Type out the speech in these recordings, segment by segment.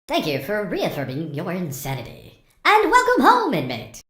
Thank you for reaffirming your insanity. And welcome home, inmate!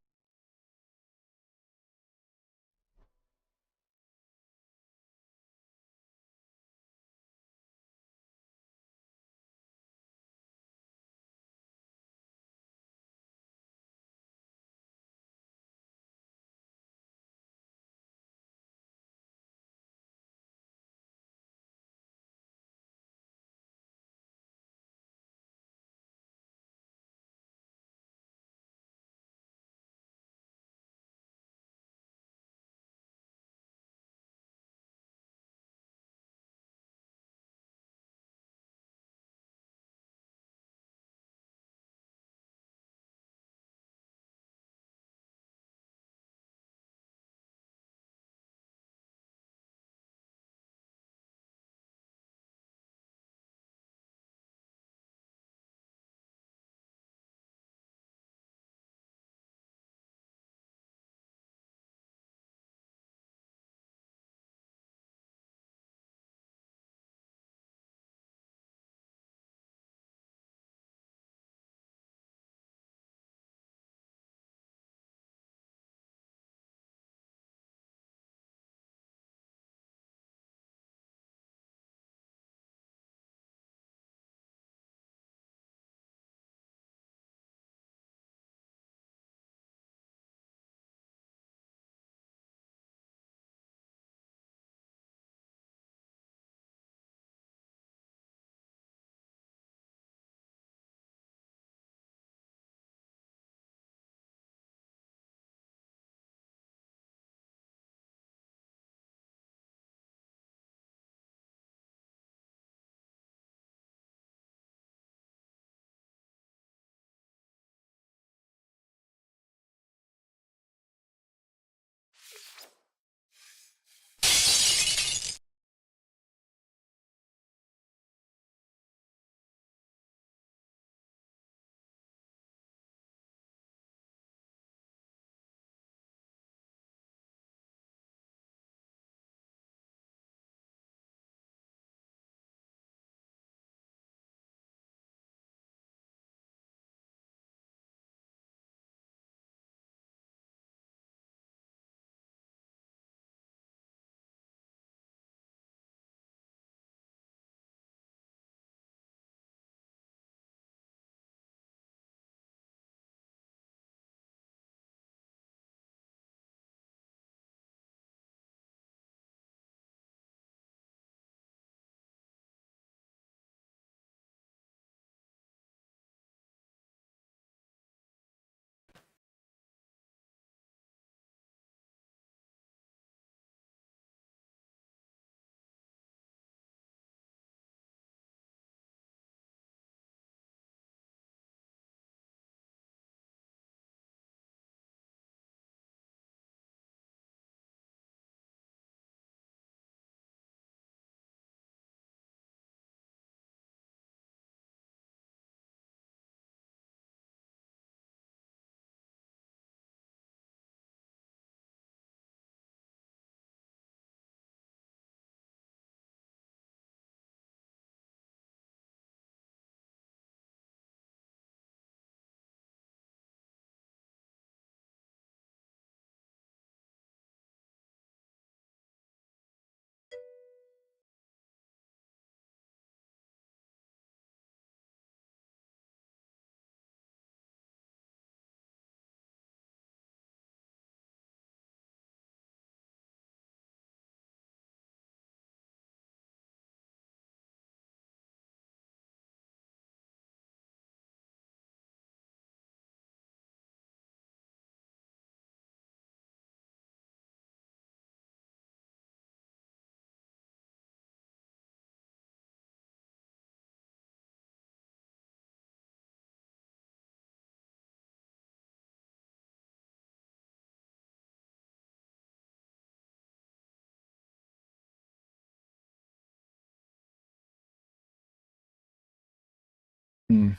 Hmm.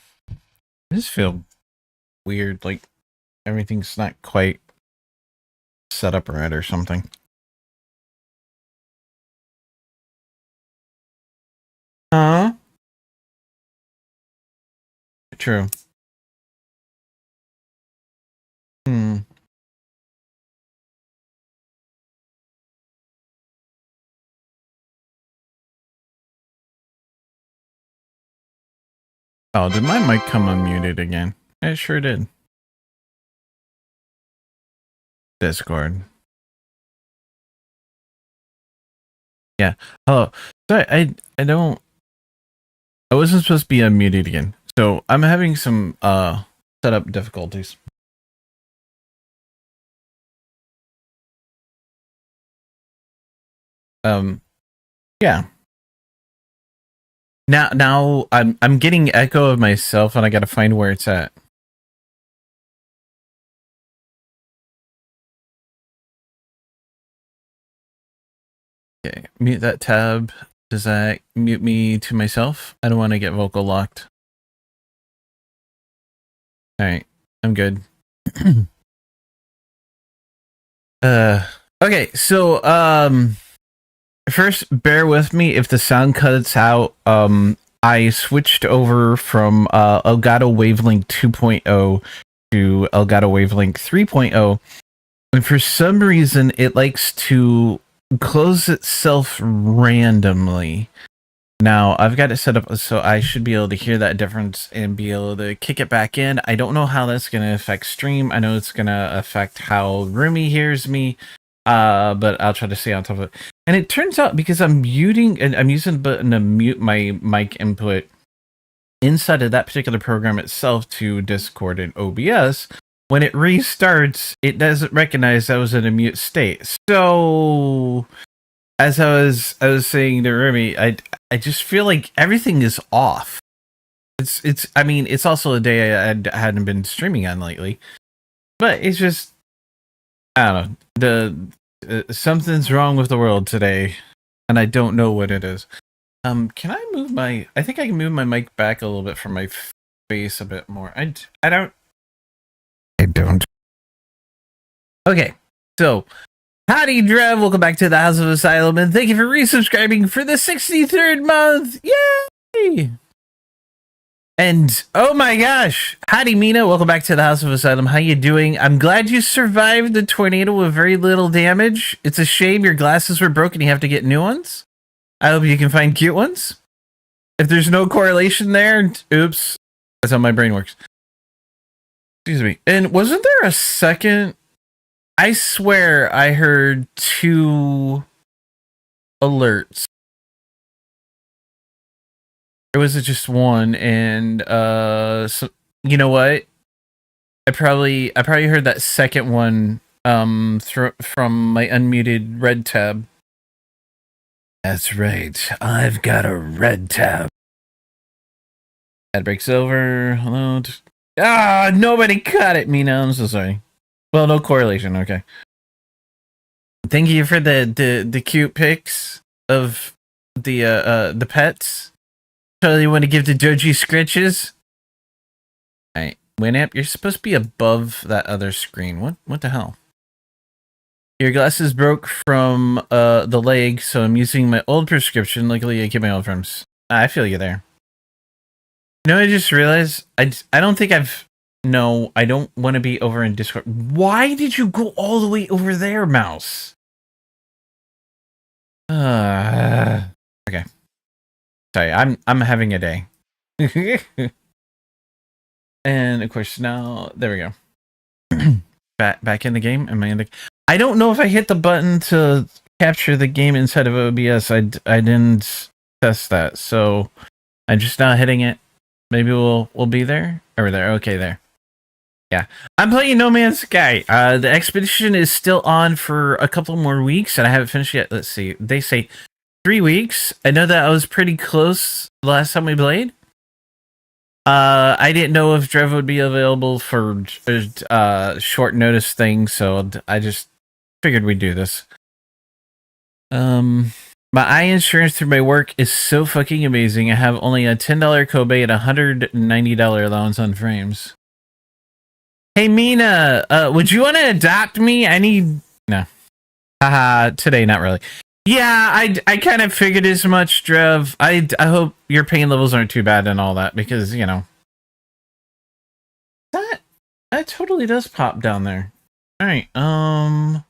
I just feel weird, like everything's not quite set up right or something. Huh? True. Hmm. Oh, did my mic come unmuted again? It sure did. Discord. Yeah. Oh, sorry. I don't. I wasn't supposed to be unmuted again. So I'm having some setup difficulties. Yeah. Now I'm getting echo of myself, and I got to find where it's at. Okay, mute that tab. Does that mute me to myself? I don't want to get vocal locked. All right, I'm good. Okay, so first bear with me if the sound cuts out. I switched over from Elgato Wavelength 2.0 to Elgato Wavelength 3.0, and for some reason it likes to close itself randomly. Now I've got it set up so I should be able to hear that difference and be able to kick it back in. I don't know how that's going to affect stream. I know it's going to affect how Rumi hears me, but I'll try to stay on top of it. And it turns out because I'm muting and I'm using the button to mute my mic input inside of that particular program itself to Discord and OBS, when it restarts, it doesn't recognize I was in a mute state. So as I was saying to Remy, I just feel like everything is off. It's I mean, it's also a day I hadn't been streaming on lately, but it's just, I don't know, something's wrong with the world today, and I don't know what it is. Can I move I think I can move my mic back a little bit from my face a bit more. I don't. Okay, so howdy, Drev. Welcome back to the House of Asylum, and thank you for resubscribing for the 63rd month. Yay! And oh my gosh, howdy, Mina. Welcome back to the House of Asylum. How you doing? I'm glad you survived the tornado with very little damage. It's a shame your glasses were broken. You have to get new ones. I hope you can find cute ones. If there's no correlation there, oops. That's how my brain works. Excuse me. And wasn't there a second? I swear I heard 2 alerts. Or was it just one? And so, you know what? I probably heard that second one from my unmuted red tab. That's right. I've got a red tab. Ad breaks over. Hello. Nobody caught it, Mina. I'm so sorry. Well, no correlation. Okay. Thank you for the cute pics of the pets. Totally want to give the Joji scritches. Alright, Winamp, you're supposed to be above that other screen. What the hell? Your glasses broke from the leg, so I'm using my old prescription. Luckily, I keep my old frames. I feel you there. You know, I just realized I don't think No, I don't want to be over in Discord. Why did you go all the way over there, mouse? Okay. Sorry, I'm having a day. And of course now there we go. back in the game. Am I in the? I don't know if I hit the button to capture the game inside of OBS. I didn't test that, so I'm just not hitting it. Maybe we'll be there. Over there. Okay, there. Yeah, I'm playing No Man's Sky. The expedition is still on for a couple more weeks, and I haven't finished yet. Let's see. They say 3 weeks. I know that I was pretty close the last time we played. I didn't know if Drev would be available for short notice thing, so I just figured we'd do this. My eye insurance through my work is so fucking amazing. I have only a $10 copay and a $190 allowance on frames. Hey Mina, would you want to adopt me? I need no. Haha, today not really. Yeah, I kind of figured as much, Drev. I hope your pain levels aren't too bad and all that, because, you know, Yeah, it totally does pop down there. All right. Hold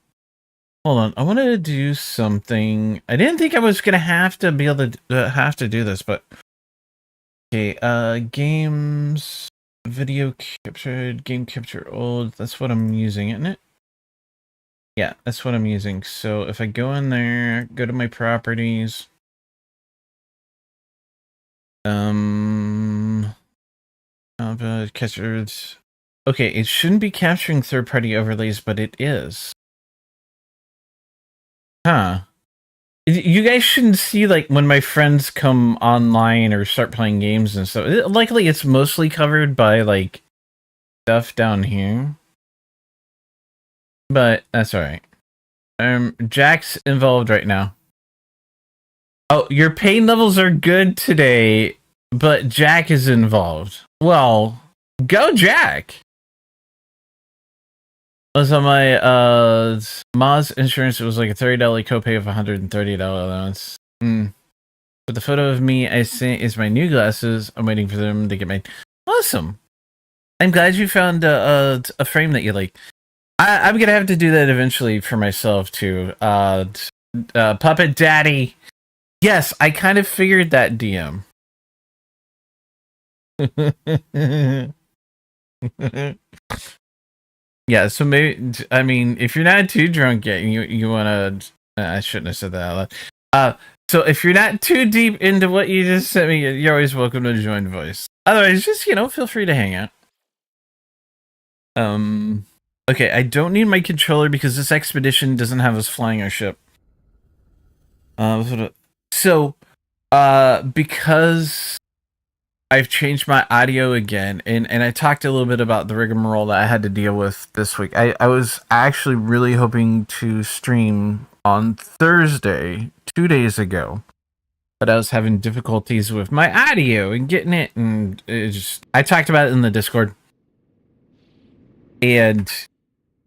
on. I wanted to do something. I didn't think I was gonna have to be able to have to do this, but okay. Games, video captured, game capture old. That's what I'm using, isn't it? Yeah, that's what I'm using. So if I go in there, go to my properties. Captured. Okay, it shouldn't be capturing third-party overlays, but it is. Huh. You guys shouldn't see, like, when my friends come online or start playing games and stuff. Likely it's mostly covered by, like, stuff down here. But that's alright. Jack's involved right now. Oh, your pain levels are good today, but Jack is involved. Well, go Jack! Was on my Ma's insurance, it was like a $30 copay of $130 allowance. But the photo of me I sent is my new glasses. I'm waiting for them to get made. Awesome. I'm glad you found a frame that you like. I'm gonna have to do that eventually for myself too. Puppet Daddy. Yes, I kind of figured that, DM. Yeah, so maybe, I mean, if you're not too drunk yet, you want to, I shouldn't have said that out loud. So if you're not too deep into what you just sent me, you're always welcome to join voice. Otherwise, just, feel free to hang out. Okay, I don't need my controller because this expedition doesn't have us flying our ship. Because I've changed my audio again, and I talked a little bit about the rigmarole that I had to deal with this week. I was actually really hoping to stream on Thursday, 2 days ago, but I was having difficulties with my audio and getting it, and I talked about it in the Discord, and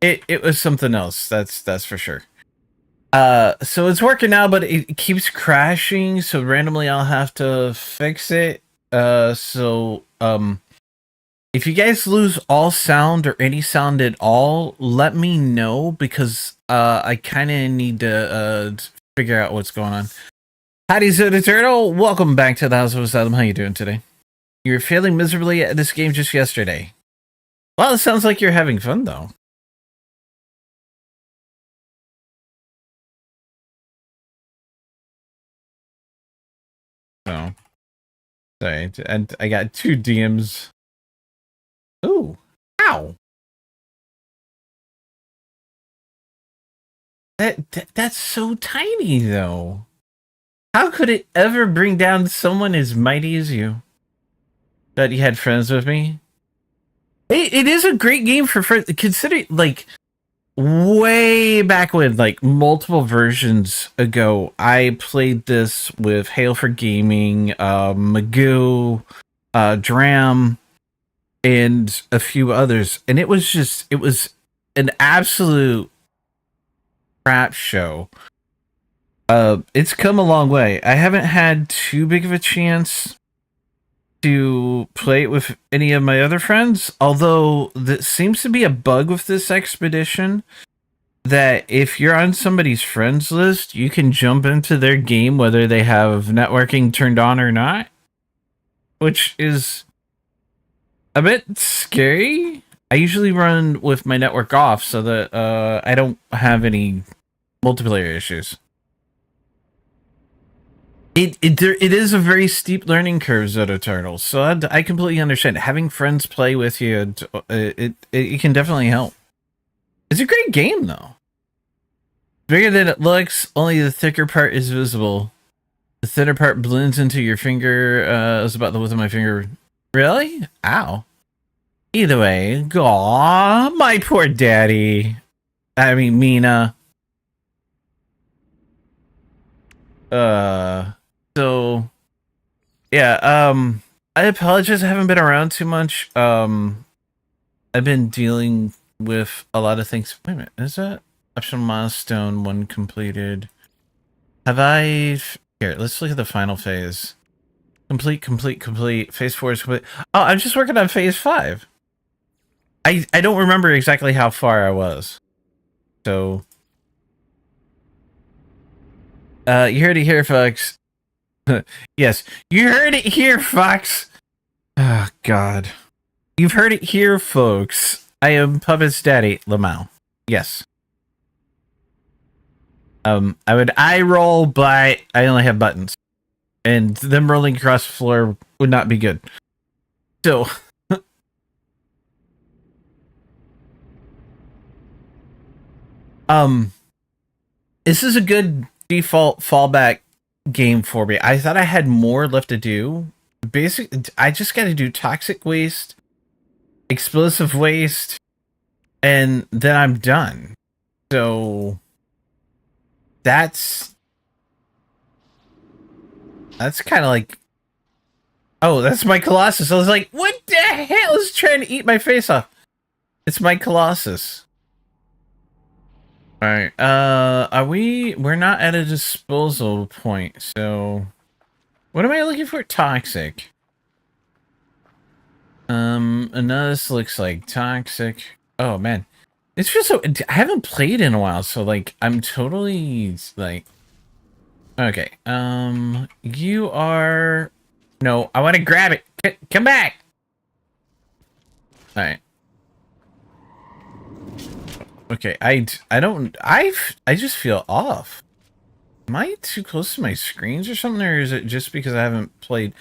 it was something else, that's for sure. So it's working now, but it keeps crashing, so randomly I'll have to fix it. If you guys lose all sound or any sound at all, let me know, because I kind of need to figure out what's going on. Howdy, Soda Turtle. Welcome back to the House of Asylum. How you doing today? You're failing miserably at this game just yesterday. Well, it sounds like you're having fun, though. Oh. Sorry, and I got 2 DMs. Ooh. Ow. That's so tiny, though. How could it ever bring down someone as mighty as you? That you had friends with me? It is a great game for friends. Consider, like, way back when, like, multiple versions ago, I played this with Hail for Gaming, Magoo, Dram, and a few others. And it was an absolute crap show. It's come a long way. I haven't had too big of a chance to play it with any of my other friends, although that seems to be a bug with this expedition, that if you're on somebody's friends list, you can jump into their game whether they have networking turned on or not, which is a bit scary. I usually run with my network off so that I don't have any multiplayer issues. It is a very steep learning curve, Zoto Turtle, so I completely understand. Having friends play with you, it can definitely help. It's a great game, though. Bigger than it looks, only the thicker part is visible. The thinner part blends into your finger. It was about the width of my finger. Really? Ow. Either way, aw, my poor daddy. I mean, Mina. So, yeah, I apologize, I haven't been around too much. I've been dealing with a lot of things. Wait a minute, is that optional milestone 1 completed? Have I... Here, let's look at the final phase. Complete. Phase 4 is complete. Oh, I'm just working on phase 5. I don't remember exactly how far I was. So, you heard it here, folks. Yes, you heard it here, Fox. Oh, God. You've heard it here, folks. I am Puppet's daddy, Lamau. Yes. I would eye roll, but I only have buttons. And them rolling across the floor would not be good. So, this is a good default fallback game for me. I thought I had more left to do. Basically, I just got to do toxic waste, explosive waste, and then I'm done. So that's kind of like, oh, that's my Colossus. I was like, what the hell is trying to eat my face off? It's my Colossus. All right. We're not at a disposal point. So what am I looking for? Toxic. This looks like toxic. Oh man. This feels so, I haven't played in a while, so like I'm totally like, okay. You are, no, I want to grab it. Come back. All right. Okay, I just feel off. Am I too close to my screens or something, or is it just because I haven't played?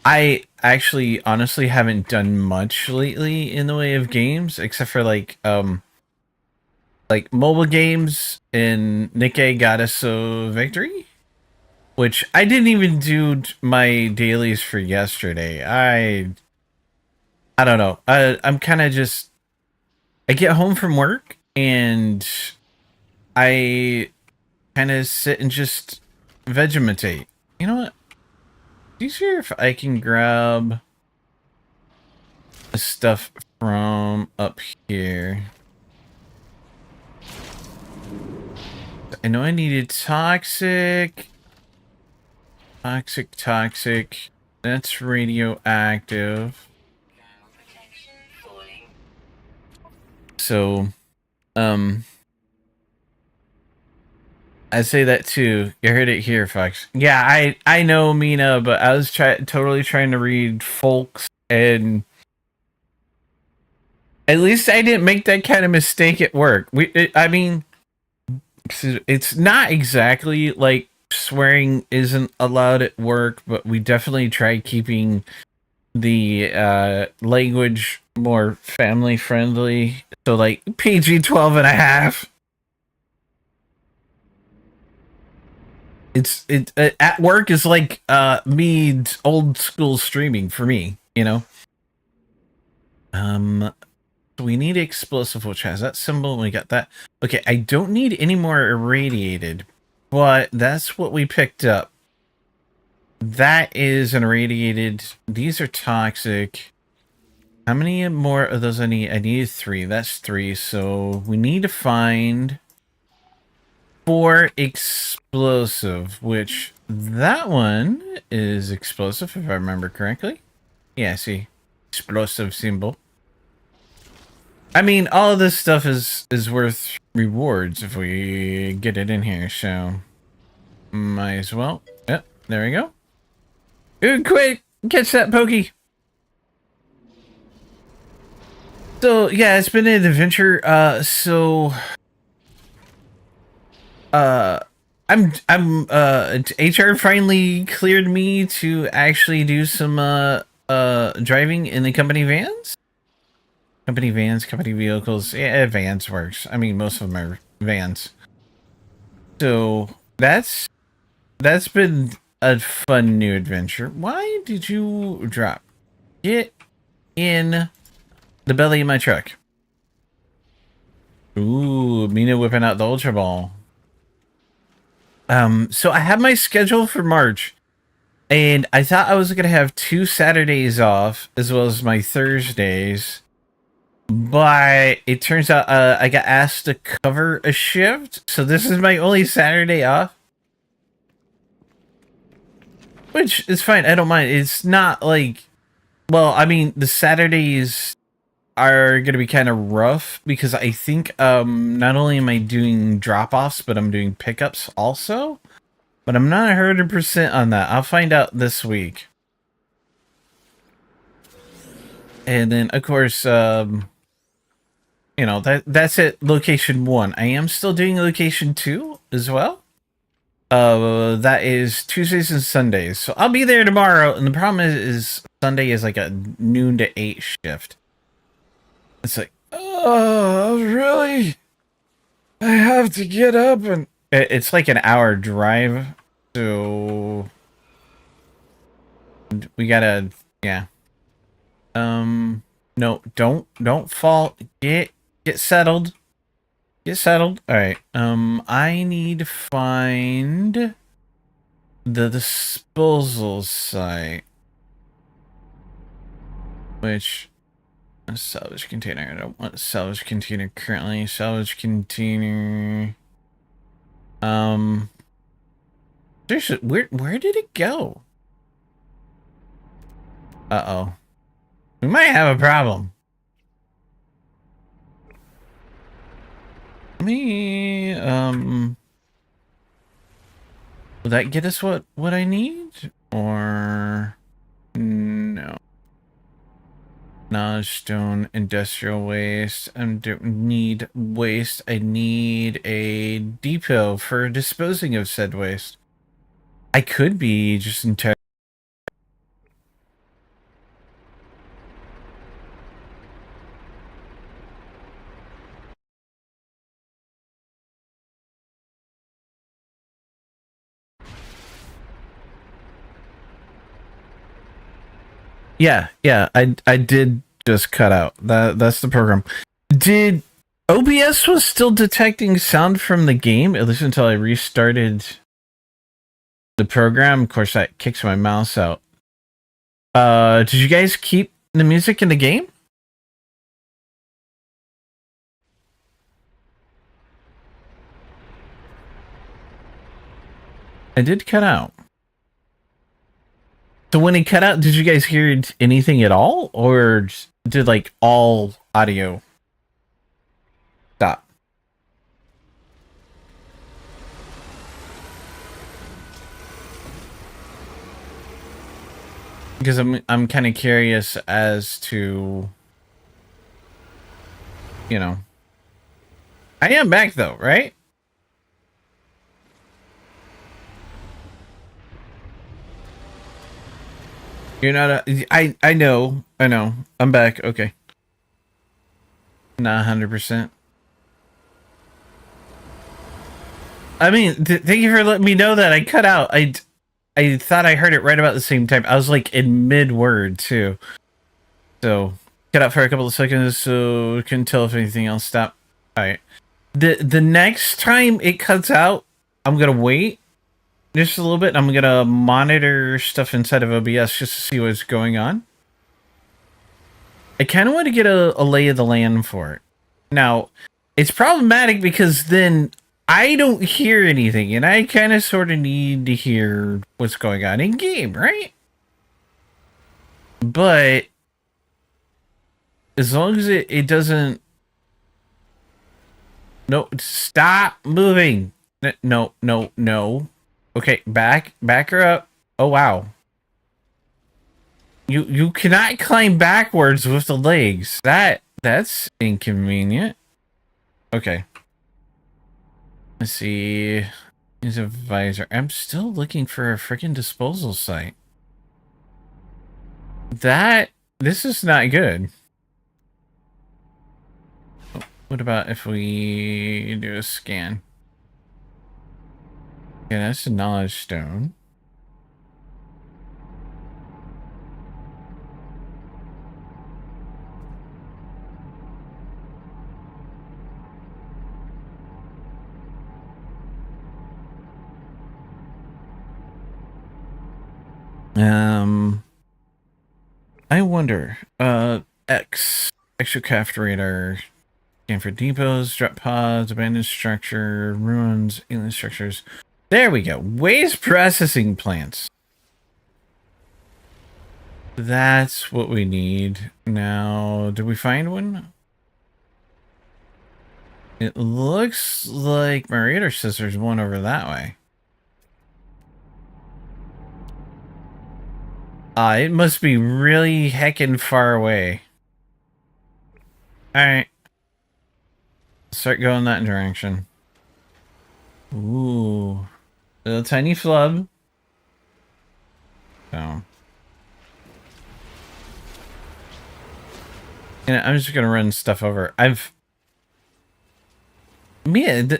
I actually honestly haven't done much lately in the way of games, except for like mobile games in Nikkei Goddess of Victory, which I didn't even do my dailies for yesterday. I don't know. I'm kind of just, I get home from work and I kind of sit and just vegetate. You know what? Easier if I can grab the stuff from up here. I know I needed toxic. Toxic. That's radioactive. So, I say that too. You heard it here, folks. Yeah, I know Mina, but I was totally trying to read folks, and at least I didn't make that kind of mistake at work. I mean, it's not exactly like swearing isn't allowed at work, but we definitely try keeping the language more family friendly. So like PG 12 and a half. It's at work is like me old school streaming for me, you know. We need explosive, which has that symbol. We got that. Okay, I don't need any more irradiated, but that's what we picked up. That is an irradiated. These are toxic. How many more of those I need? I need 3. That's 3. So we need to find 4 explosive, which that one is explosive if I remember correctly. Yeah, see, explosive symbol. I mean, all of this stuff is worth rewards if we get it in here, so might as well. Yep, there we go. Ooh, quick, catch that pokey. So yeah, it's been an adventure. HR finally cleared me to actually do some driving in the company vans. Company vans, company vehicles. Yeah, vans works. I mean, most of them are vans. So that's been a fun new adventure. Why did you drop? Get in the belly of my truck. Ooh, Mina whipping out the Ultra Ball. So I have my schedule for March, and I thought I was gonna have 2 Saturdays off as well as my Thursdays, but it turns out I got asked to cover a shift, so this is my only Saturday off, which is fine. I don't mind. It's not like, well, I mean, the Saturdays are going to be kind of rough because I think not only am I doing drop-offs, but I'm doing pickups also. But I'm not 100% on that. I'll find out this week. And then, of course, you know, that's it. Location 1. I am still doing location 2 as well. That is Tuesdays and Sundays. So I'll be there tomorrow. And the problem is Sunday is like a noon to 8 shift. It's like, oh, really? I have to get up and it's like an hour drive. So we gotta, yeah. No, don't fall. Get settled. Get settled. All right. I need to find the disposal site, which a salvage container. I don't want a salvage container currently. Salvage container. Seriously, where did it go? Uh-oh. We might have a problem. Let me, will that get us what I need? Or no? Knowledge stone, industrial waste. I don't need waste. I need a depot for disposing of said waste. I could be just entirely. Yeah, I did just cut out. That's the program. Did OBS was still detecting sound from the game, at least until I restarted the program. Of course, that kicks my mouse out. Did you guys keep the music in the game? I did cut out. So when it cut out, did you guys hear anything at all? Or did like all audio stop? Because I'm kind of curious as to, you know. I am back though, right? You're not I know. I'm back. Okay. Not 100%. I mean, thank you for letting me know that I cut out. I thought I heard it right about the same time. I was like in mid-word too. So, cut out for a couple of seconds so we couldn't tell if anything else stopped. Alright. The next time it cuts out, I'm gonna wait just a little bit. I'm gonna monitor stuff inside of OBS just to see what's going on. I kind of want to get a lay of the land for it. Now, it's problematic because then I don't hear anything, and I kind of sort of need to hear what's going on in game, right? But as long as it doesn't... No, stop moving. No. Okay, back her up. Oh, wow. You cannot climb backwards with the legs. That's inconvenient. Okay. Let's see. He's a visor. I'm still looking for a freaking disposal site. This is not good. Oh, what about if we do a scan? Yeah, that's a knowledge stone. I wonder, extra craft radar, scan for depots, drop pods, abandoned structure, ruins, alien structures. There we go. Waste processing plants. That's what we need. Now, did we find one? It looks like my radar says there's one over that way. It must be really heckin' far away. Alright. Start going that direction. Ooh. A tiny flub. So. I'm just gonna run stuff over. They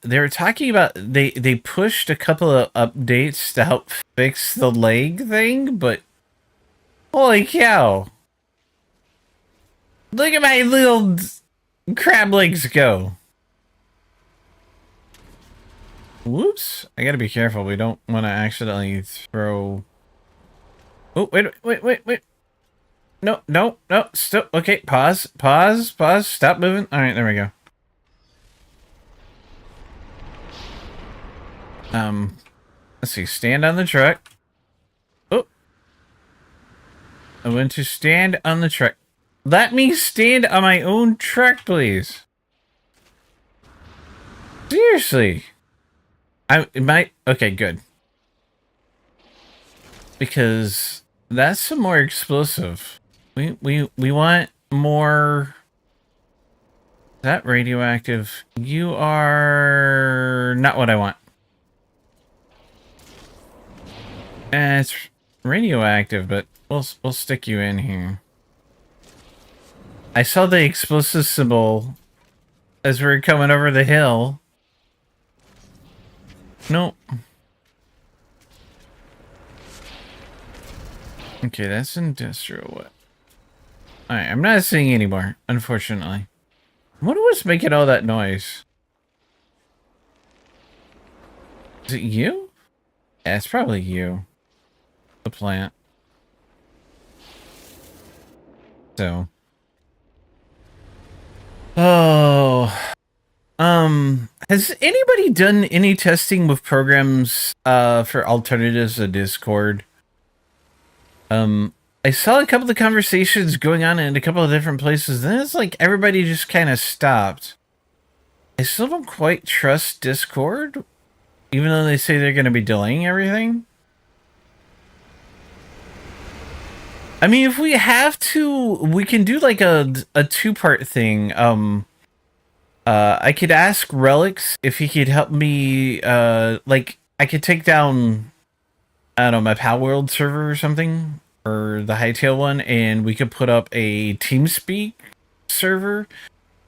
were talking about they pushed a couple of updates to help fix the leg thing, but holy cow. Look at my little crab legs go. Whoops. I gotta be careful. We don't want to accidentally throw... Oh, wait. No. Stop. Okay, pause. Stop moving. All right, there we go. Let's see. Stand on the truck. Oh. I want to stand on the truck. Let me stand on my own truck, please. Seriously. Okay, good. Because that's some more explosive. We want more. Is that radioactive? You are not what I want. It's radioactive, but we'll stick you in here. I saw the explosive symbol as we were coming over the hill. Nope. Okay, that's industrial. What? Alright, I'm not seeing anymore, unfortunately. What was making all that noise? Is it you? Yeah, it's probably you. The plant. So. Oh. Has anybody done any testing with programs for alternatives to Discord? I saw a couple of conversations going on in a couple of different places, and then it's like everybody just kind of stopped. I still don't quite trust Discord, even though they say they're going to be delaying everything. I mean, if we have to, we can do like a two-part thing. I could ask Relics if he could help me, like, I could take down, I don't know, my Pal World server or something, or the Hightail one, and we could put up a TeamSpeak server,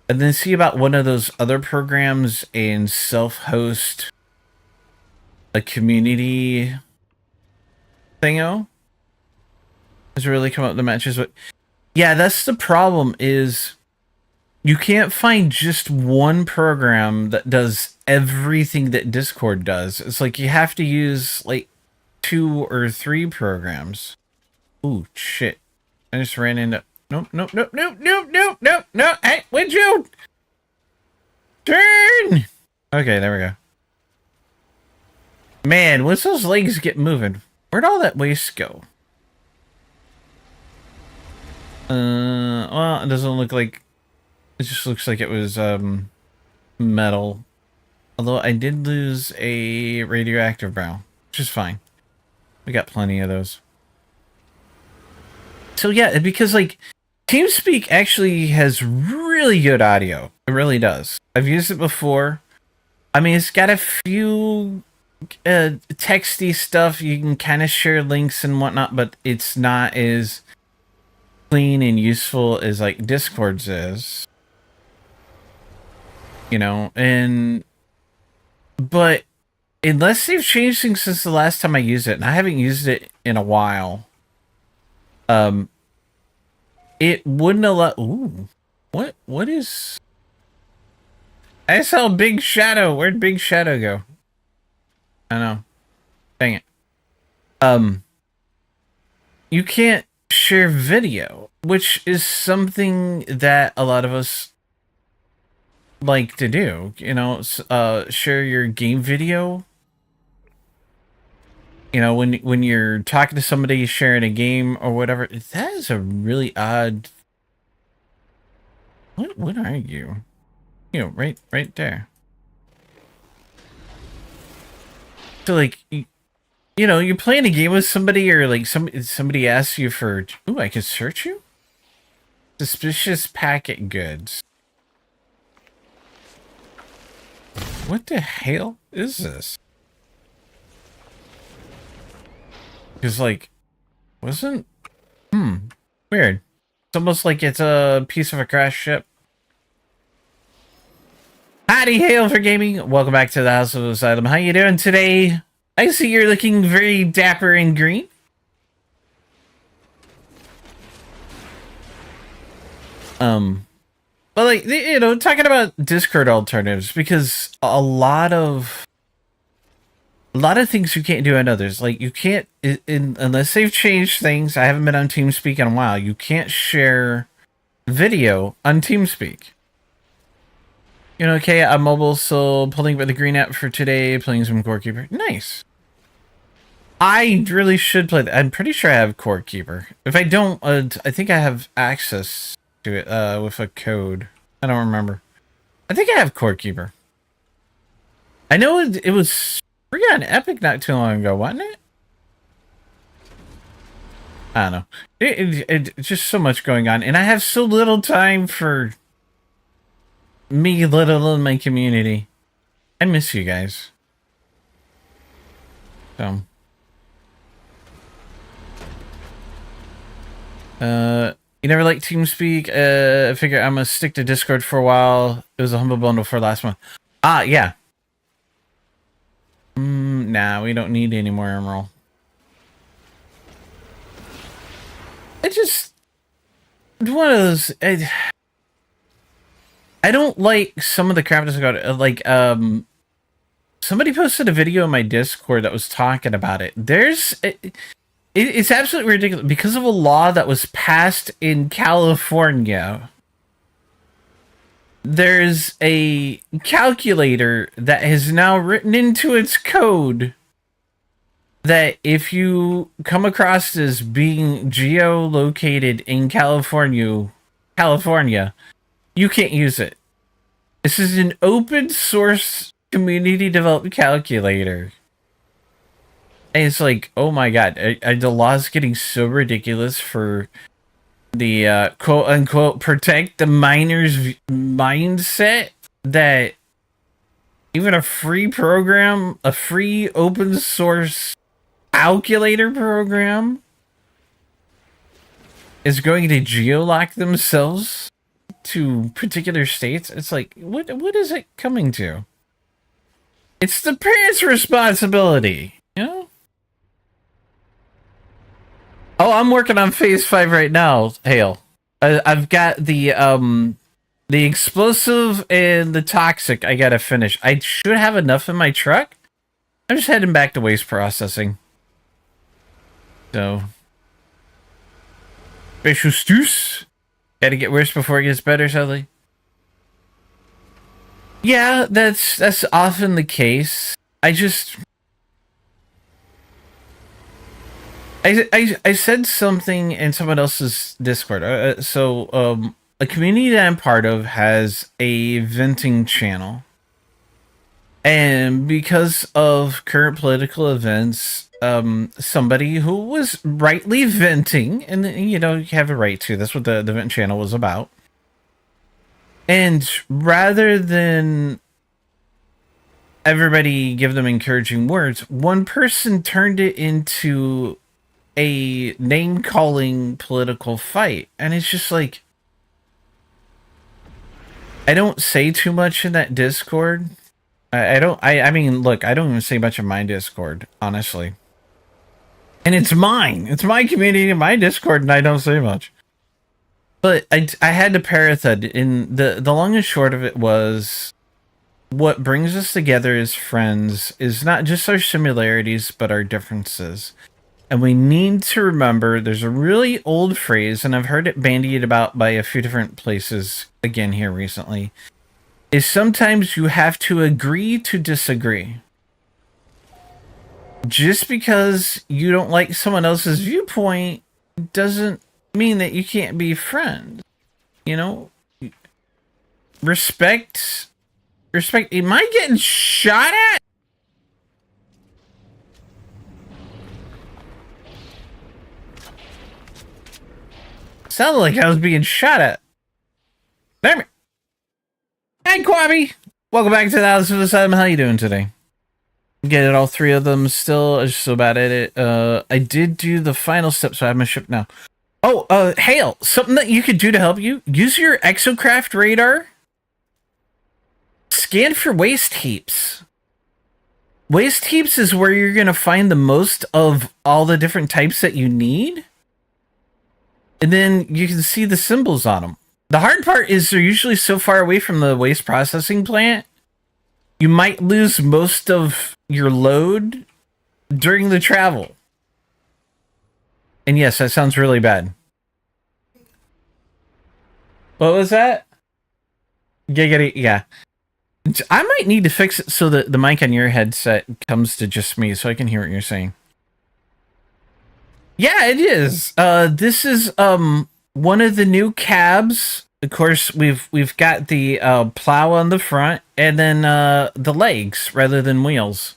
and then see about one of those other programs and self-host a community thingo. Has really come up with the matches, but yeah, that's the problem is you can't find just one program that does everything that Discord does. It's like you have to use like 2 or 3 programs. Ooh, shit. I just ran into... Nope. Hey, would you? Turn! Okay, there we go. Man, once those legs get moving, where'd all that waste go? Well, it doesn't look like... It just looks like it was, metal. Although I did lose a radioactive barrel, which is fine. We got plenty of those. So yeah, because like TeamSpeak actually has really good audio. It really does. I've used it before. I mean, it's got a few texty stuff. You can kind of share links and whatnot, but it's not as clean and useful as like Discord's is. You know, but unless they've changed things since the last time I used it, and I haven't used it in a while, it wouldn't allow... Ooh. What is... I saw Big Shadow. Where'd Big Shadow go? I know. Dang it. You can't share video, which is something that a lot of us like to do. You know, share your game video. when you're talking to somebody, sharing a game or whatever. That is a really odd. What are you? Right there. So like you're playing a game with somebody, or like somebody asks you for. Ooh, I can search you. Suspicious packet goods. What the hell is this? Because like, wasn't weird. It's almost like it's a piece of a crash ship. Howdy, hail for gaming. Welcome back to the House of Asylum. How you doing today? I see you're looking very dapper and green. But like, talking about Discord alternatives, because a lot of things you can't do on others. Like, you can't, unless they've changed things. I haven't been on TeamSpeak in a while. You can't share video on TeamSpeak. Okay, I'm mobile, so pulling by the green app for today, playing some Core Keeper. Nice. I really should play that. I'm pretty sure I have Core Keeper. If I don't, I think I have access to it with a code. I don't remember. I think I have Core Keeper. I know it was free on Epic not too long ago, wasn't it? I don't know. It's just so much going on, and I have so little time for me, let alone my community. I miss you guys. So, you never liked TeamSpeak? I figure I'm gonna stick to Discord for a while. It was a humble bundle for last month. Ah, yeah. Nah, we don't need any more Emerald. It's just one of those. I don't like some of the crap that's got like somebody posted a video in my Discord that was talking about it. It's absolutely ridiculous because of a law that was passed in California. There's a calculator that has now written into its code that if you come across as being geolocated in California, you can't use it. This is an open source community developed calculator. And it's like, oh my god, the law's getting so ridiculous for the quote unquote protect the miners mindset that even a free program, a free open source calculator program, is going to geolock themselves to particular states. It's like, what is it coming to? It's the parents' responsibility, you know? Oh, I'm working on phase 5 right now, Hale. I've got the explosive and the toxic I gotta finish. I should have enough in my truck. I'm just heading back to waste processing. So, special stews. Gotta get worse before it gets better, sadly. Yeah, that's often the case. I said something in someone else's Discord. A community that I'm part of has a venting channel. And because of current political events, somebody who was rightly venting, and you have a right to, that's what the vent channel was about. And rather than everybody give them encouraging words, one person turned it into a name-calling political fight. And it's just like, I don't say too much in that Discord. I mean, look, I don't even say much in my Discord, honestly. And it's mine. It's my community in my Discord, and I don't say much. But I had to parrot that. In the long and short of it was, what brings us together as friends is not just our similarities, but our differences. And we need to remember, there's a really old phrase, and I've heard it bandied about by a few different places again here recently, is sometimes you have to agree to disagree. just because you don't like someone else's viewpoint doesn't mean that you can't be friends. You know, respect. Am I getting shot at? Sounded like I was being shot at. Damn it. Hey, Quabby. Welcome back to the House of the Asylum. How you doing today? Get it, all three of them still. I was just so bad at it. I did do the final step, so I have my ship now. Oh, Hale, something that you could do to help you. Use your exocraft radar. Scan for waste heaps. Waste heaps is where you're going to find the most of all the different types that you need. And then you can see the symbols on them. The hard part is they're usually so far away from the waste processing plant, you might lose most of your load during the travel. And yes, that sounds really bad. What was that? Yeah. I might need to fix it so that the mic on your headset comes to just me so I can hear what you're saying. Yeah, it is. This is one of the new cabs. Of course, we've got the plow on the front and then the legs rather than wheels.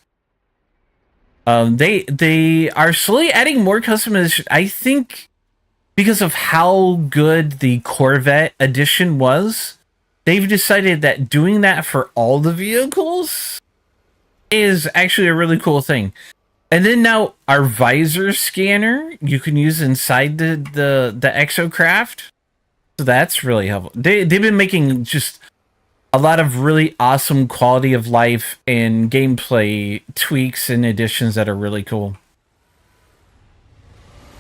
They are slowly adding more customization. I think because of how good the Corvette edition was, they've decided that doing that for all the vehicles is actually a really cool thing. And then now our visor scanner you can use inside the exocraft. So that's really helpful. They've been making just a lot of really awesome quality of life and gameplay tweaks and additions that are really cool.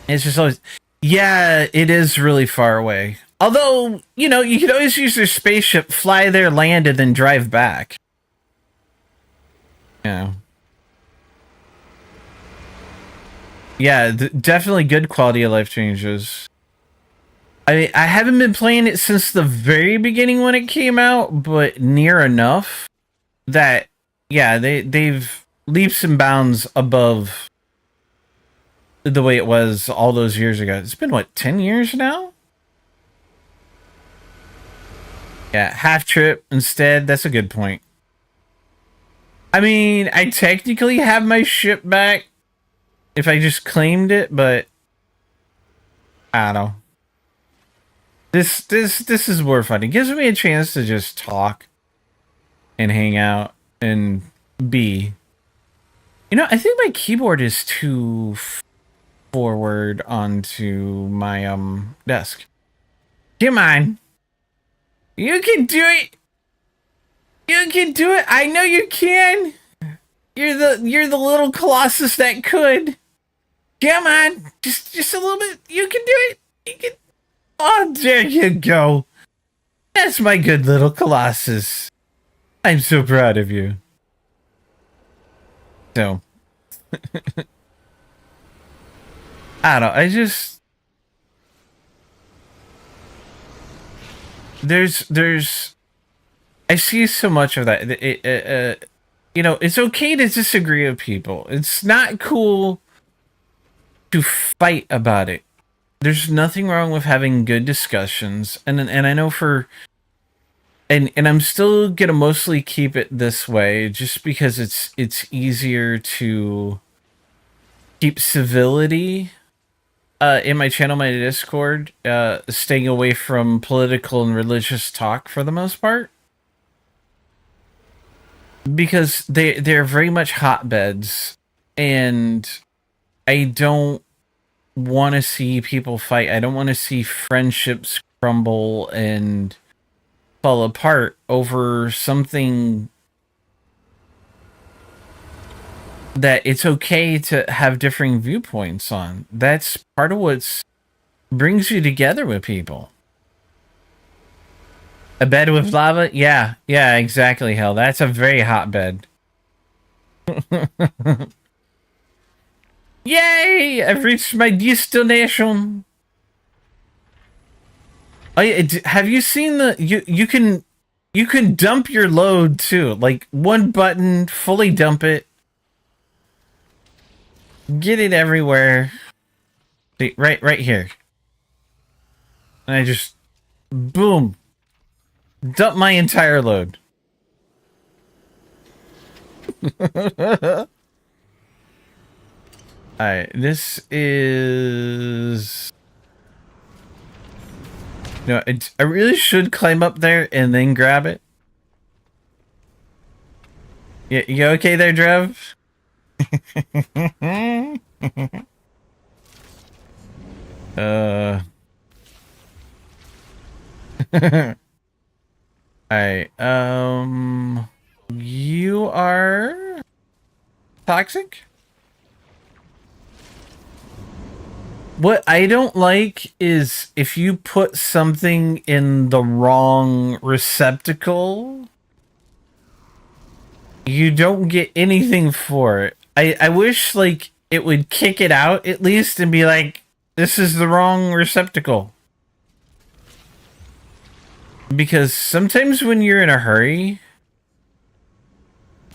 It's just always, yeah, it is really far away. Although, you know, you could always use your spaceship, fly there, land, and then drive back. Yeah. Yeah, definitely good quality of life changes. I mean, I haven't been playing it since the very beginning when it came out, but near enough that, yeah, they've leaps and bounds above the way it was all those years ago. It's been, what, 10 years now? Yeah, half trip instead. That's a good point. I mean, I technically have my ship back if I just claimed it, but I don't know. This is more fun. It gives me a chance to just talk and hang out and be. You know, I think my keyboard is too forward onto my desk. Come on. You can do it. You can do it. I know you can. You're the little colossus that could. Come on. Just a little bit. You can do it. You can. Oh, there you go. That's my good little colossus. I'm so proud of you. So, I don't know. I just there's I see so much of that. You know, it's okay to disagree with people. It's not cool to fight about it. There's nothing wrong with having good discussions, and I know and I'm still gonna mostly keep it this way, just because it's easier to keep civility in my channel, my Discord, staying away from political and religious talk for the most part, because they're very much hotbeds, and I don't want to see people fight. I don't want to see friendships crumble and fall apart over something that it's okay to have differing viewpoints on. That's part of what brings you together with people. A bed with lava? Yeah, exactly, hell. That's a very hot bed. Yay! I've reached my destination. Have you seen the you can dump your load too, like one button, fully dump it. get it everywhere. See, right here. And I just, boom, dump my entire load. Alright, this is... No, I really should climb up there and then grab it. Yeah, you okay there, Drev? Alright, you are toxic? What I don't like is if you put something in the wrong receptacle, you don't get anything for it. I wish, like, it would kick it out at least and be like, this is the wrong receptacle. Because sometimes when you're in a hurry,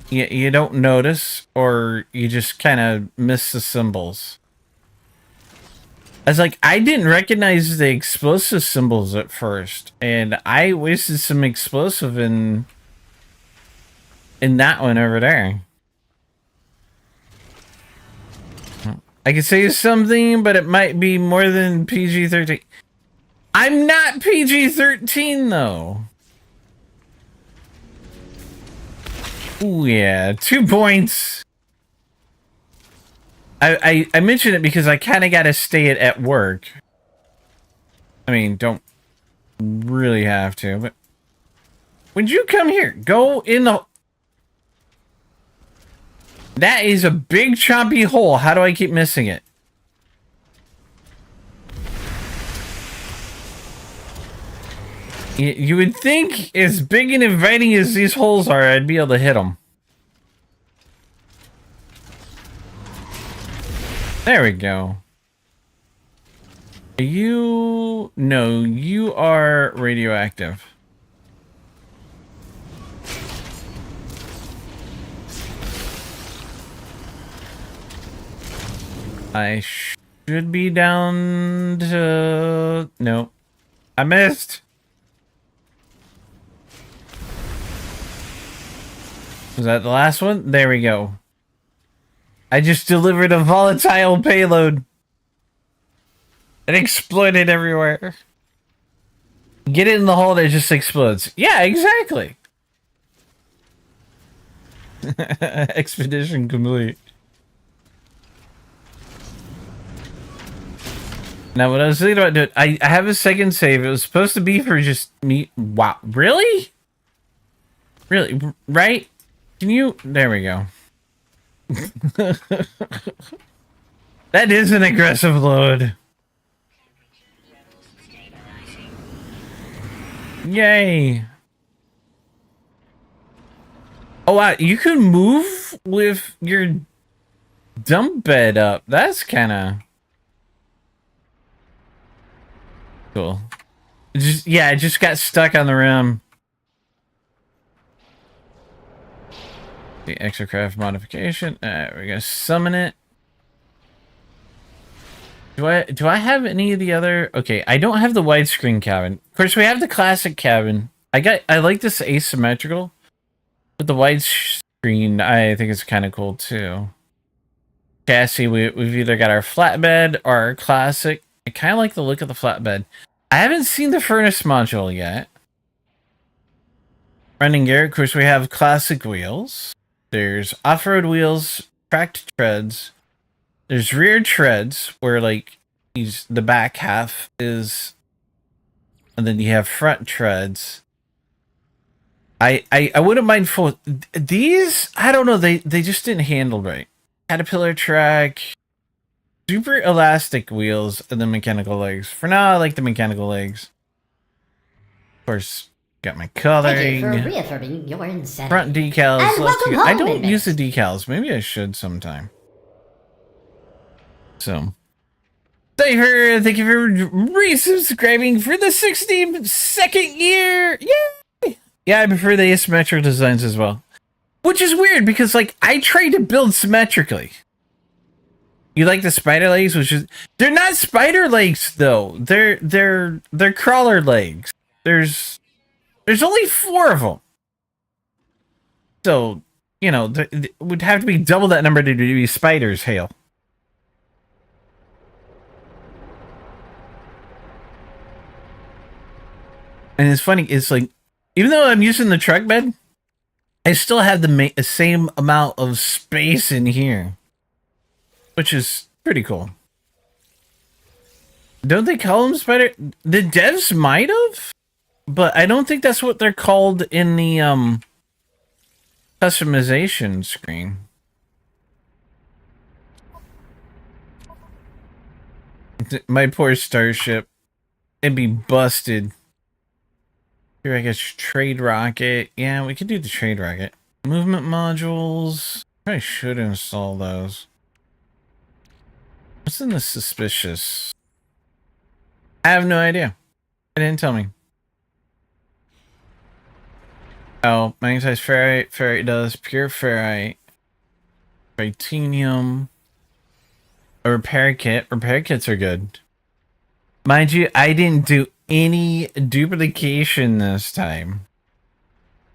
you don't notice, or you just kind of miss the symbols. I was like, I didn't recognize the explosive symbols at first, and I wasted some explosive in that one over there. I could say something, but it might be more than PG-13. I'm not PG-13, though. Ooh, yeah. 2 points. I mention it because I kind of got to stay at work. I mean, don't really have to, but... Would you come here? Go in the... That is a big choppy hole. How do I keep missing it? You would think, as big and inviting as these holes are, I'd be able to hit them. There we go. You... No, you are radioactive. I should be down to... No. I missed. Was that the last one? There we go. I just delivered a volatile payload. It exploded everywhere. Get it in the hole, it just explodes. Yeah, exactly. Expedition complete. Now, what I was thinking about doing, I have a second save. It was supposed to be for just me. Wow. Really? Really? Right? Can you... There we go. That is an aggressive load. Yay. Oh, wow. You can move with your dump bed up. That's kind of... Cool. I just got stuck on the rim. The exocraft modification. We're gonna summon it. Do I have any of the other? Okay, I don't have the widescreen cabin. Of course, we have the classic cabin. I like this asymmetrical, but the widescreen I think is kind of cool too. Chassis, we've either got our flatbed or our classic. I kind of like the look of the flatbed. I haven't seen the furnace module yet. Running gear, of course, we have classic wheels. There's off-road wheels, tracked treads. There's rear treads, where, like, the back half is... And then you have front treads. I wouldn't mind full... These, I don't know, they just didn't handle right. Caterpillar track... Super elastic wheels, and then mechanical legs. For now, I like the mechanical legs. Of course, got my coloring. Thank you for reaffirming your insanity. Front decals. And welcome home, I don't use the inmates. decals. Maybe I should sometime. So, thank you for resubscribing for the 62nd year. Yay! Yeah, I prefer the asymmetrical designs as well. Which is weird because, like, I try to build symmetrically. You like the spider legs, which is they're not spider legs though. They're crawler legs. There's only 4 of them. So, you know, it would have to be double that number to be spiders, Hale. And it's funny, it's like, even though I'm using the truck bed, I still have the same amount of space in here. Which is pretty cool. Don't they call them spider? The devs might have, but I don't think that's what they're called in the customization screen. My poor starship. It'd be busted. Here, I guess trade rocket. Yeah, we could do the trade rocket. Movement modules. I should install those. What's in the suspicious? I have no idea. It didn't tell me. Oh, magnetized ferrite. Ferrite does. Pure ferrite. Titanium. A repair kit. Repair kits are good. Mind you, I didn't do any duplication this time.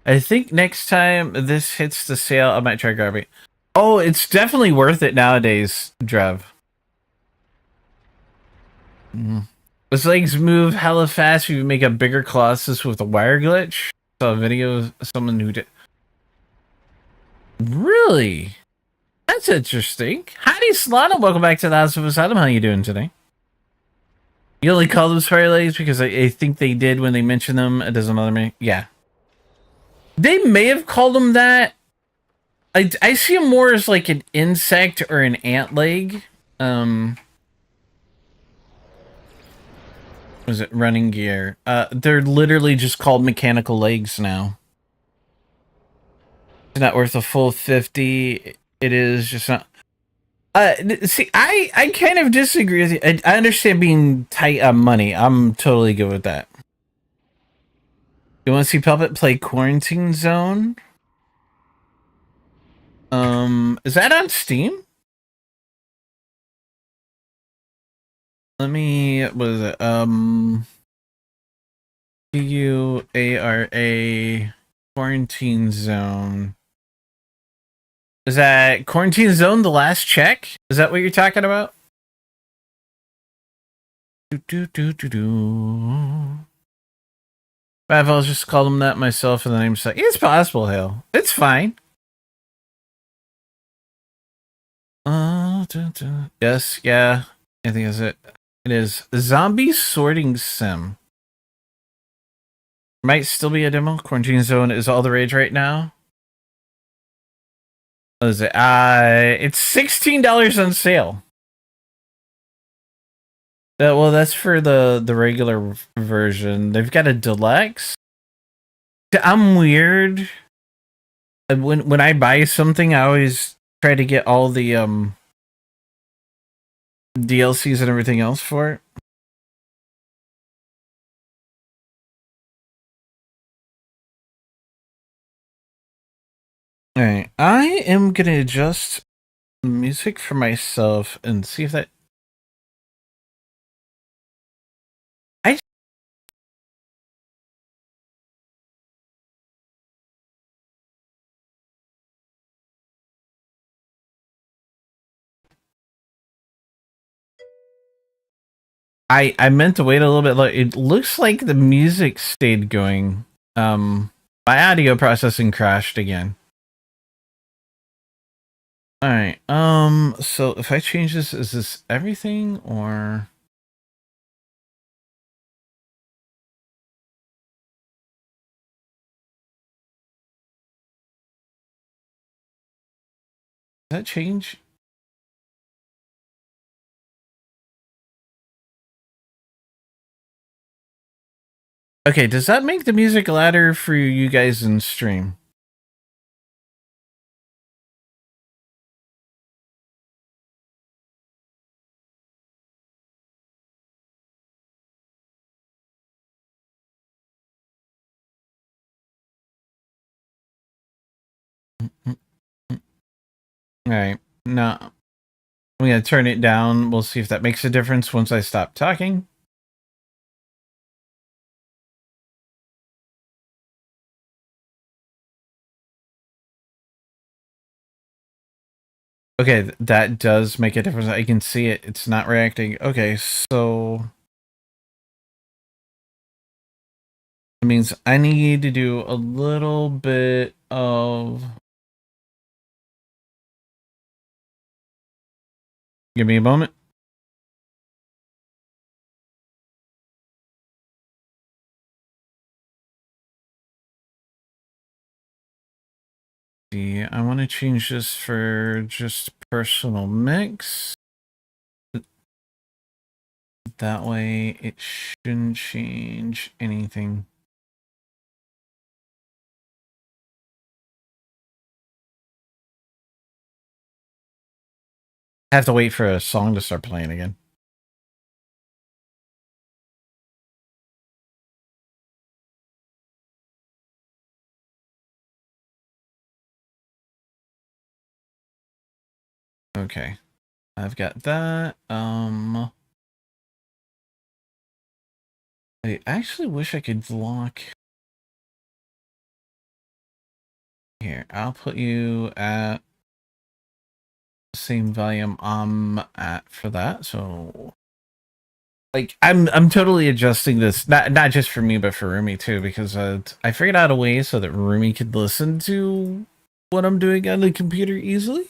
I think next time this hits the sale, I might try grabbing. Oh, it's definitely worth it nowadays, Drev. His legs move hella fast if you make a bigger Colossus with a wire glitch. Saw a video of someone who did. Really? That's interesting. Howdy, Solana. Welcome back to the House of Asylum. How you doing today? You only call them spider legs because I think they did when they mentioned them. It doesn't bother me. Yeah. They may have called them that. I see them more as like an insect or an ant leg. Was it running gear? They're literally just called mechanical legs now. It's not worth a full 50. It is just not. See, I kind of disagree with you. I understand being tight on money. I'm totally good with that. You want to see Puppet play Quarantine Zone? Is that on Steam? Let me, what is it? Cuara Quarantine Zone. Is that Quarantine Zone the last check? Is that what you're talking about? I'll just call them that myself and the name's like, it's possible, Hale. It's fine. Yes, yeah. I think that's it. It is Zombie Sorting Sim. Might still be a demo. Quarantine Zone is all the rage right now. What is it? It's $16 on sale. Well, that's for the regular version. They've got a deluxe. I'm weird. When I buy something, I always try to get all the DLCs and everything else for it. Alright, I am gonna adjust the music for myself and see if that. I meant to wait a little bit. It looks like the music stayed going. My audio processing crashed again. Alright, so if I change this, is this everything or? Does that change? Okay, does that make the music louder for you guys in stream? Alright, no. I'm going to turn it down. We'll see if that makes a difference once I stop talking. Okay, that does make a difference. I can see it. It's not reacting. Okay, so it means I need to do a little bit of... Give me a moment. See, I want to change this for just personal mix. That way it shouldn't change anything. I have to wait for a song to start playing again. Okay. I've got that. I actually wish I could lock. Here, I'll put you at the same volume I'm at for that. So like I'm totally adjusting this, not just for me but for Rumi too, because I figured out a way so that Rumi could listen to what I'm doing on the computer easily.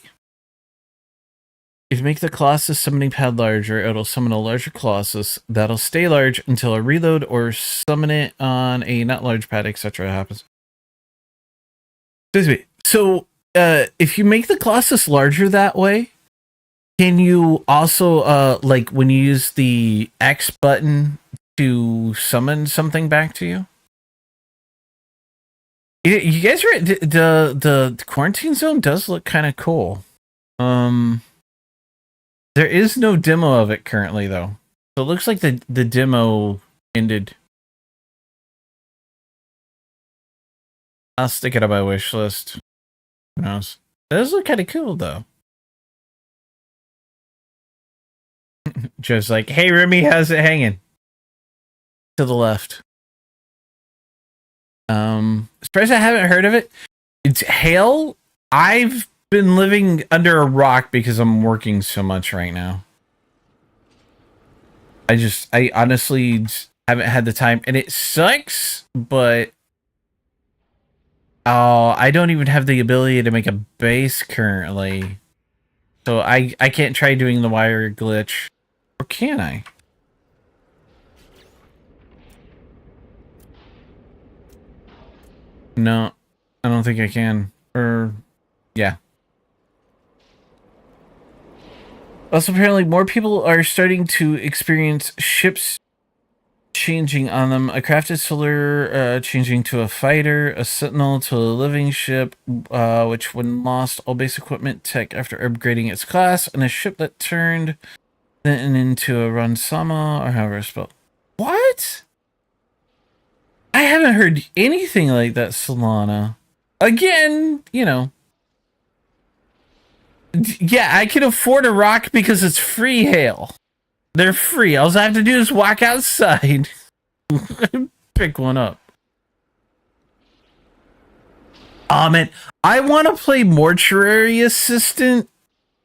If you make the Colossus summoning pad larger, it'll summon a larger Colossus that'll stay large until a reload or summon it on a not large pad, etc. happens. Excuse me. So, if you make the Colossus larger that way, can you also, like, when you use the X button to summon something back to you? You guys are the quarantine zone does look kind of cool. There is no demo of it currently, though. So it looks like the demo ended. I'll stick it on my wish list. Who knows? It does look kind of cool, though. Just like, hey, Remy, how's it hanging? To the left. Surprised I haven't heard of it. It's Hail. I've been living under a rock because I'm working so much right now. I honestly just haven't had the time, and it sucks, but I don't even have the ability to make a base currently. So I can't try doing the wire glitch. Or can I? No, I don't think I can. Or, yeah. Also, apparently more people are starting to experience ships changing on them. A crafted solar changing to a fighter, a sentinel to a living ship, which when lost all base equipment tech after upgrading its class, and a ship that turned then into a Ransama, or however it's spelled. What? I haven't heard anything like that, Solana. Again, you know. Yeah, I can afford a rock because it's free hail. They're free. All I have to do is walk outside. Pick one up. Man, I want to play Mortuary Assistant,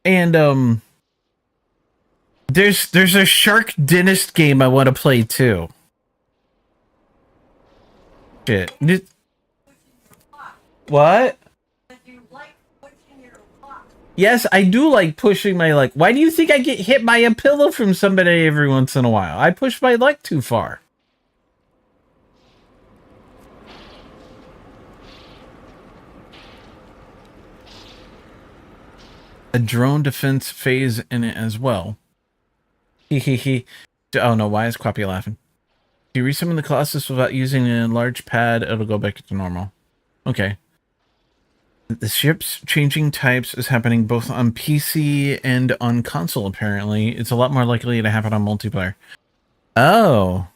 and there's a Shark Dentist game I want to play too. Shit. What? Yes, I do like pushing my luck. Why do you think I get hit by a pillow from somebody every once in a while? I push my luck too far. A drone defense phase in it as well. Hehehe. Oh no, why is Quappy laughing? If you resummon the Colossus without using a large pad, it'll go back to normal. Okay. The ship's changing types is happening both on PC and on console, apparently. It's a lot more likely to happen on multiplayer. Oh.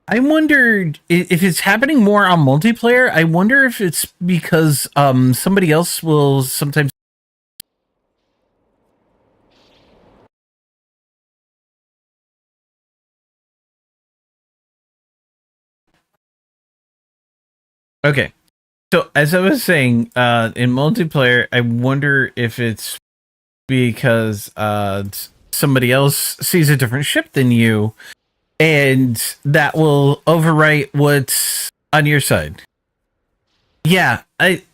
I wondered if it's happening more on multiplayer. I wonder if it's because somebody else will sometimes... Okay. So as I was saying, in multiplayer, I wonder if it's because somebody else sees a different ship than you, and that will overwrite what's on your side. Yeah,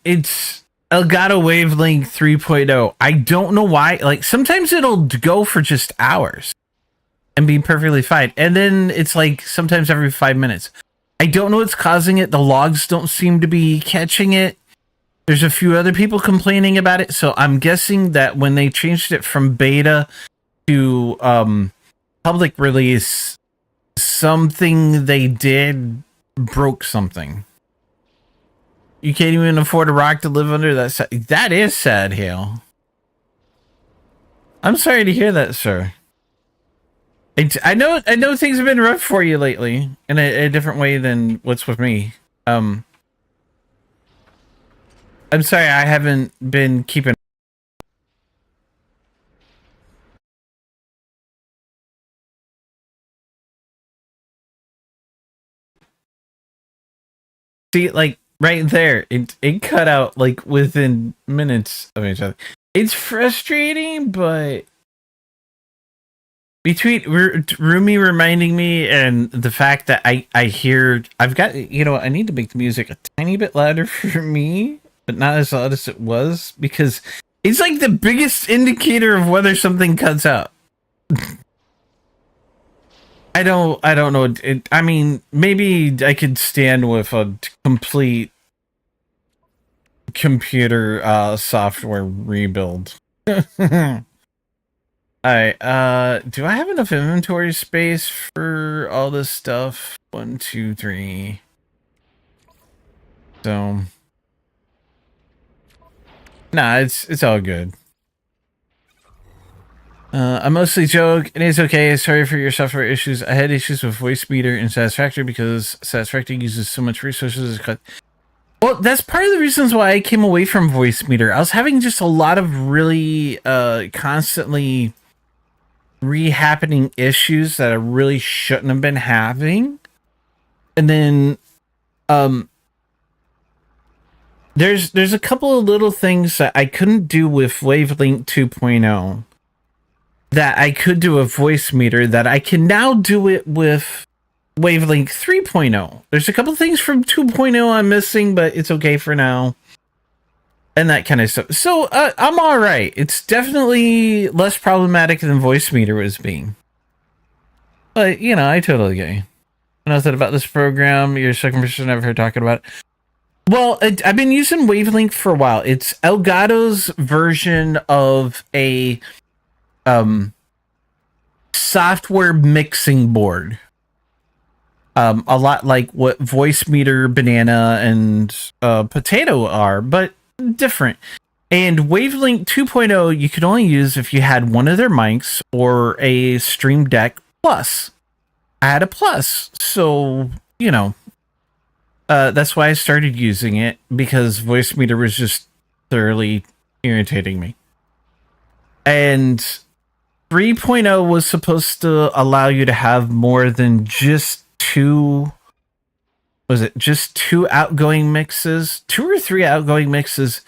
it's Elgato Wavelength 3.0. I don't know why. Like sometimes it'll go for just hours and be perfectly fine, and then it's like sometimes every 5 minutes. I don't know what's causing it. The logs don't seem to be catching it. There's a few other people complaining about it, so I'm guessing that when they changed it from beta to public release, something they did broke something. You can't even afford a rock to live under. That is sad, Hale. I'm sorry to hear that, sir. I know things have been rough for you lately in a different way than what's with me. I'm sorry I haven't been keeping. See, like right there, it cut out like within minutes of each other. It's frustrating, but between Rumi reminding me and the fact that I hear I've got I need to make the music a tiny bit louder for me, but not as loud as it was because it's like the biggest indicator of whether something cuts out. I don't know. I mean, maybe I could stand with a complete computer software rebuild. Alright, do I have enough inventory space for all this stuff? 1, 2, 3. So nah, it's all good. I mostly joke. It is okay. Sorry for your software issues. I had issues with Voice Meter and Satisfactory because Satisfactory uses so much resources. Well, that's part of the reasons why I came away from Voice Meter. I was having just a lot of really constantly re-happening issues that I really shouldn't have been having. And then there's a couple of little things that I couldn't do with Wavelength 2.0 that I could do a Voice Meter that I can now do it with Wavelength 3.0. There's a couple things from 2.0 I'm missing, but it's okay for now. And that kind of stuff. So I'm all right. It's definitely less problematic than Voice Meter was being. But, I totally get you. I know that about this program. You're the second person I've heard talking about it. Well, I've been using Wavelength for a while. It's Elgato's version of a software mixing board. A lot like what Voice Meter, Banana, and Potato are, but different. And Wavelength 2.0 you could only use if you had one of their mics or a Stream Deck Plus. I had a Plus, so that's why I started using it, because Voice Meter was just thoroughly irritating me. And 3.0 was supposed to allow you to have more than just two outgoing mixes, 2 or 3 outgoing mixes,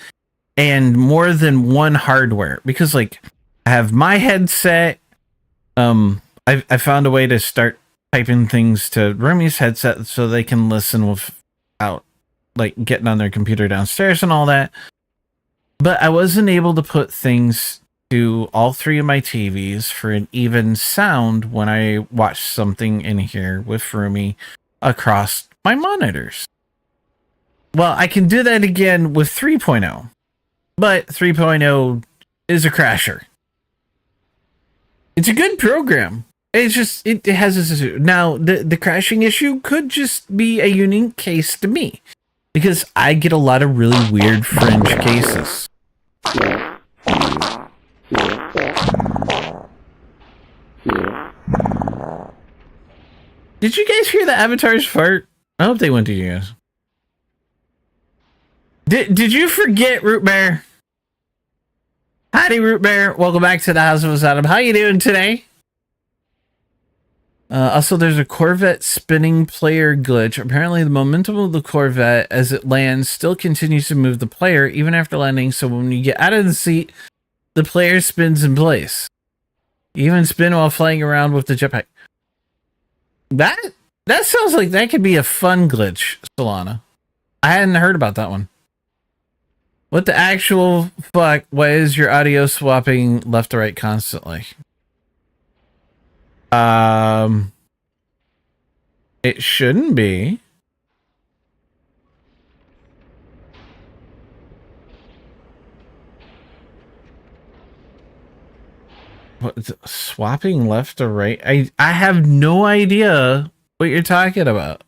and more than one hardware. Because like I have my headset, I found a way to start typing things to Rumi's headset so they can listen without like getting on their computer downstairs and all that. But I wasn't able to put things to all 3 of my TVs for an even sound when I watch something in here with Rumi across my monitors. Well, I can do that again with 3.0, but 3.0 is a crasher. It's a good program. It's just, it has this issue. Now, the crashing issue could just be a unique case to me, because I get a lot of really weird fringe cases. Did you guys hear the avatars fart? I hope they went to you guys. Did you forget Root Bear? Howdy, Root Bear. Welcome back to the House of Asylum. How you doing today? Also, there's a Corvette spinning player glitch. Apparently, the momentum of the Corvette as it lands still continues to move the player even after landing. So when you get out of the seat, the player spins in place. You even spin while flying around with the jetpack. That sounds like that could be a fun glitch, Solana. I hadn't heard about that one. What the actual fuck? Why is your audio swapping left to right constantly? It shouldn't be. What, swapping left to right? I have no idea what you're talking about.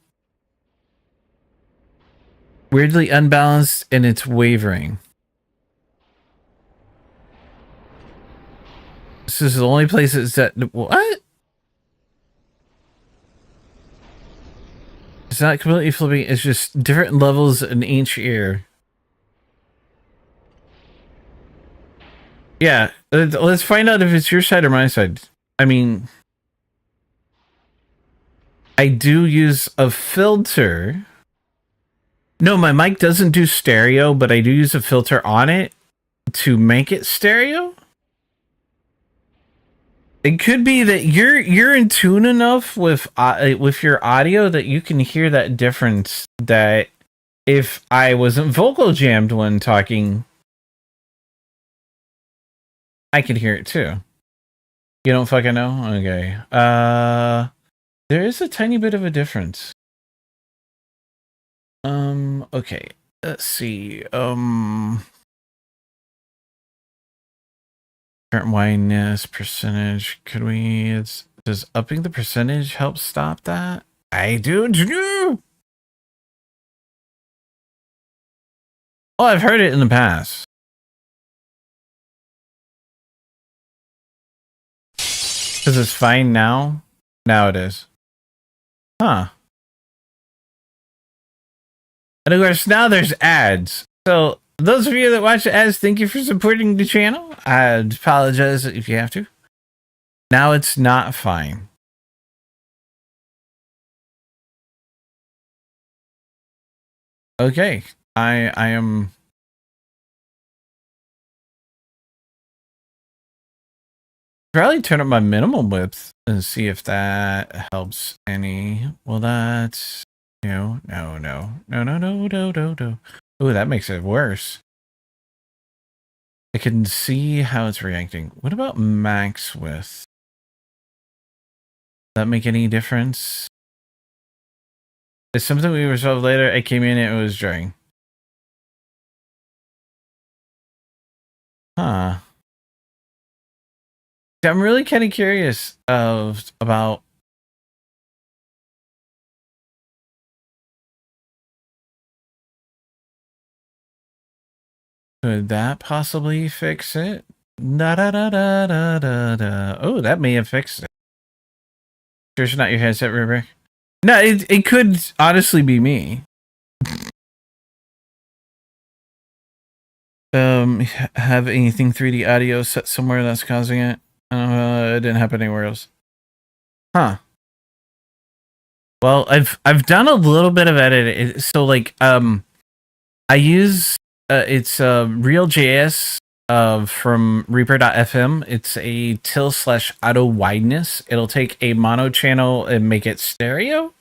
Weirdly unbalanced and it's wavering. This is the only place it's at. What? It's not completely flipping. It's just different levels in each ear. Yeah, let's find out if it's your side or my side. I mean, I do use a filter. No, my mic doesn't do stereo, but I do use a filter on it to make it stereo. It could be that you're in tune enough with your audio that you can hear that difference. That if I wasn't vocal jammed when talking, I could hear it too. You don't fucking know? Okay. There is a tiny bit of a difference. Okay. Let's see. Current wideness percentage. Could we? Does upping the percentage help stop that? I don't know. Oh, I've heard it in the past. Because it's fine now? Now it is. Huh. And of course, now there's ads. So, those of you that watch ads, thank you for supporting the channel. I apologize if you have to. Now it's not fine. Okay. I am... Probably turn up my minimum width and see if that helps any. Well, that's... No. Oh, that makes it worse. I can see how it's reacting. What about max width? Does that make any difference? It's something we resolve later. I came in and it was drying. Huh. I'm really kind of curious about... Could that possibly fix it? Da da da da da da da. Oh, that may have fixed it. Sure it's not your headset, River. No, it could honestly be me. Have anything 3D audio set somewhere that's causing it? It didn't happen anywhere else. Huh. Well, I've done a little bit of editing. So like I use it's Real.js from Reaper.fm. It's a till/auto wideness. It'll take a mono channel and make it stereo.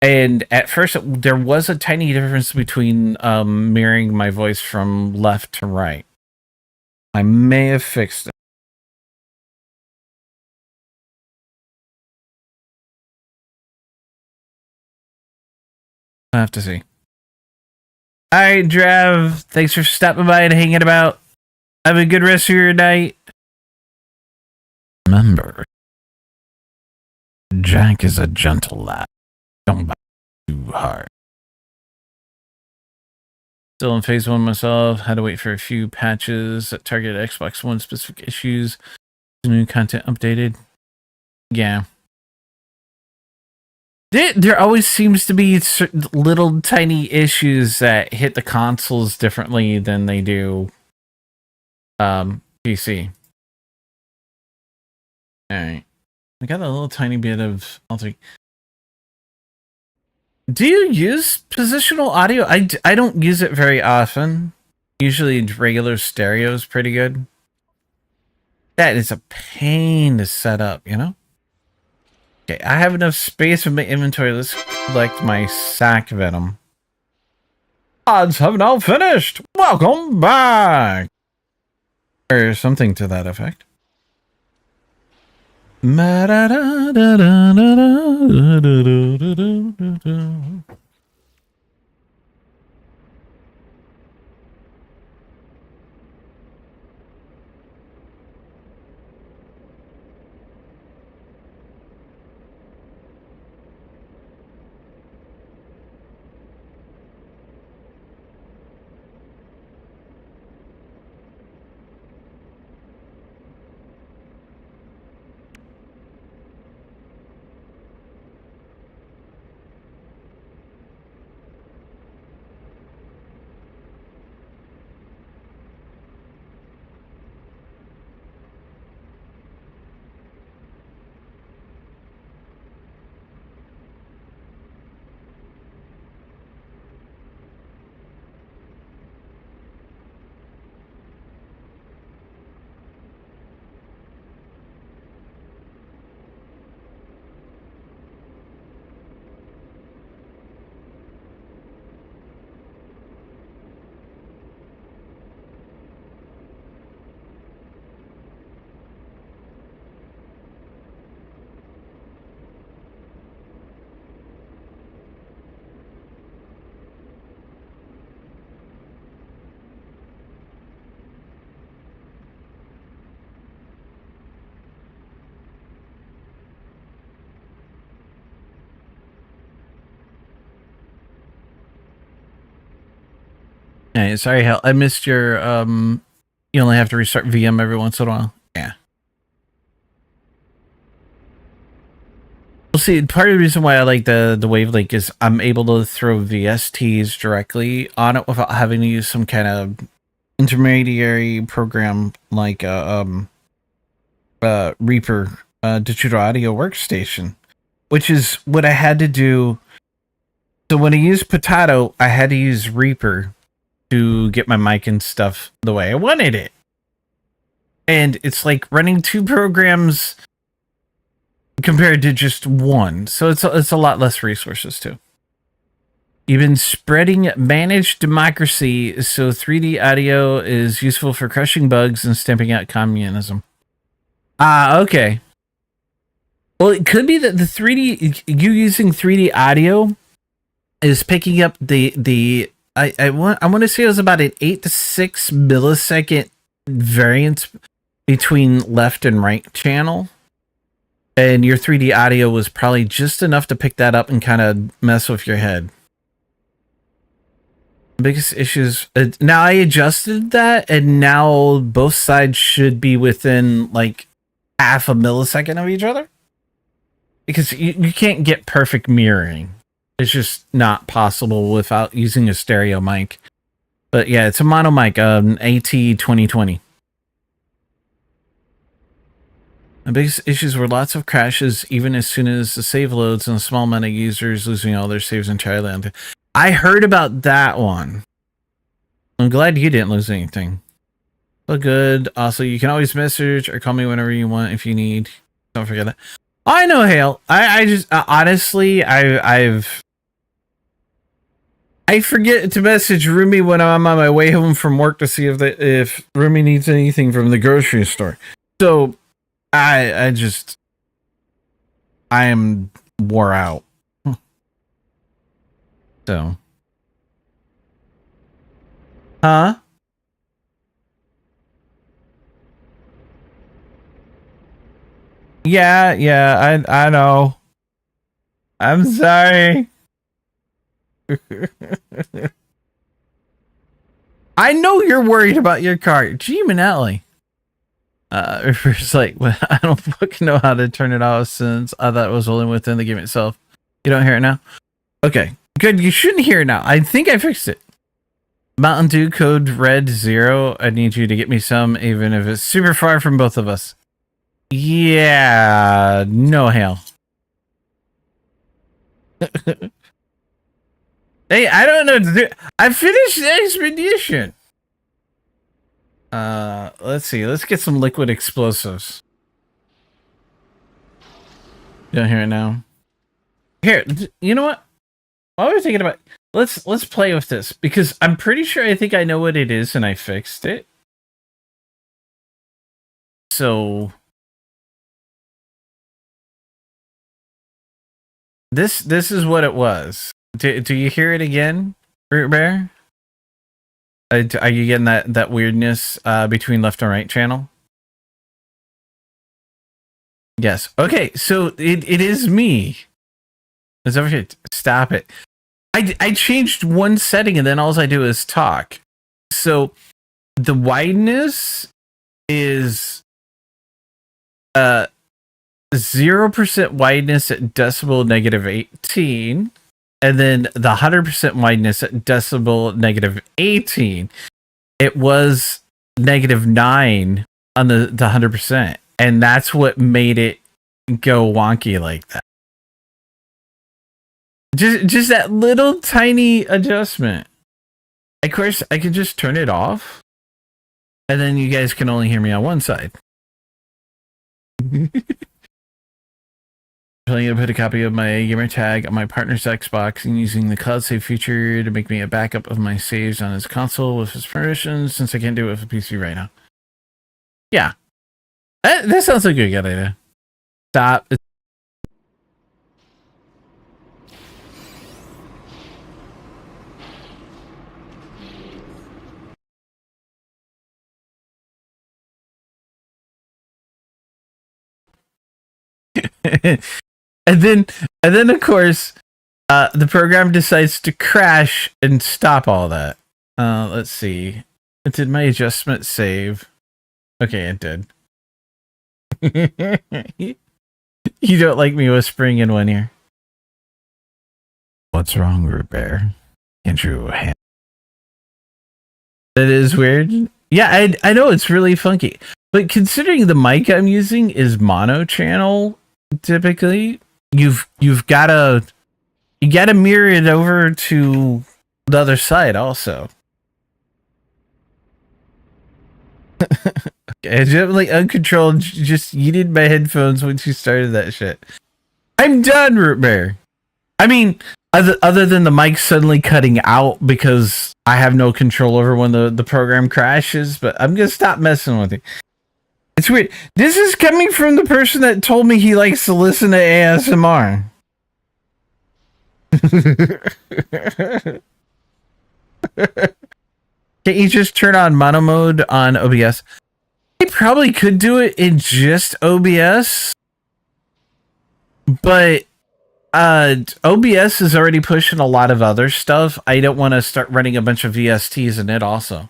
And at first, there was a tiny difference between mirroring my voice from left to right. I may have fixed it. I'll have to see. All right, Drav. Thanks for stopping by and hanging about. Have a good rest of your night. Remember, Jack is a gentle lad. Don't bite too hard. Still in phase 1 myself. Had to wait for a few patches that targeted Xbox One specific issues. New content updated. Yeah. There always seems to be little tiny issues that hit the consoles differently than they do PC. All right. We got a little tiny bit of alter. Do you use positional audio? I don't use it very often. Usually regular stereo is pretty good. That is a pain to set up, you know? Okay, I have enough space in my inventory. Let's collect my sack venom. Odds have now finished. Welcome back. Or something to that effect. Hey, sorry, Hal. I missed your you only have to restart VM every once in a while. Yeah. Well, see, part of the reason why I like the Wavelink is I'm able to throw VSTs directly on it without having to use some kind of intermediary program like Reaper digital audio workstation, which is what I had to do. So when I used Potato, I had to use Reaper to get my mic and stuff the way I wanted it. And it's like running two programs compared to just one. So it's a lot less resources too. You've been spreading managed democracy, so 3D audio is useful for crushing bugs and stamping out communism. Okay. Well, it could be that the 3D, you using 3D audio is picking up I want to say it was about an 8 to 6 millisecond variance between left and right channel. And your 3D audio was probably just enough to pick that up and kind of mess with your head. The biggest issues, now I adjusted that, and now both sides should be within like half a millisecond of each other. Because you can't get perfect mirroring. It's just not possible without using a stereo mic. But yeah, it's a mono mic, AT2020. The biggest issues were lots of crashes, even as soon as the save loads, and a small amount of users losing all their saves entirely. I heard about that one. I'm glad you didn't lose anything. But good. Also, you can always message or call me whenever you want if you need. Don't forget that. I know, Hale. I just honestly, I forget to message Rumi when I'm on my way home from work to see if Rumi needs anything from the grocery store. So I am wore out. So, huh? Yeah, I know. I'm sorry. I know you're worried about your car. Gee, Manelli. It's like, well, I don't fucking know how to turn it off since I thought it was only within the game itself. You don't hear it now? Okay, good. You shouldn't hear it now. I think I fixed it. Mountain Dew code red 0. I need you to get me some, even if it's super far from both of us. Yeah, no hell. Hey, I don't know. I finished the expedition. Let's see. Let's get some liquid explosives. You don't hear it now. Here, you know what? While we're thinking about, let's play with this because I'm pretty sure I think I know what it is and I fixed it. So this is what it was. Do you hear it again, Root Bear? Are you getting that weirdness between left and right channel? Yes. Okay. So it is me. It's over here. Stop it. I changed one setting and then all I do is talk. So the wideness is 0% wideness at decibel -18, and then the 100% wideness at decibel -18. It was -9 on the 100%, and that's what made it go wonky like that. Just that little tiny adjustment. Of course, I can just turn it off, and then you guys can only hear me on one side. I'm going to put a copy of my gamer tag on my partner's Xbox and using the cloud save feature to make me a backup of my saves on his console with his permission, since I can't do it with a PC right now. Yeah. That sounds like a good idea. Stop. and then of course the program decides to crash and stop all that. Let's see. Did my adjustment save? Okay, it did. You don't like me whispering in one ear. What's wrong, Root Bear? Can't you handle? That is weird. Yeah, I know it's really funky. But considering the mic I'm using is mono channel, typically, you gotta mirror it over to the other side also. Okay, just like uncontrolled, just yeeted my headphones once you started that shit. I'm done, Root Bear. I mean, other than the mic suddenly cutting out because I have no control over when the program crashes, but I'm gonna stop messing with it. It's weird. This is coming from the person that told me he likes to listen to ASMR. Can't you just turn on mono mode on OBS? I probably could do it in just OBS, but OBS is already pushing a lot of other stuff. I don't want to start running a bunch of VSTs in it also.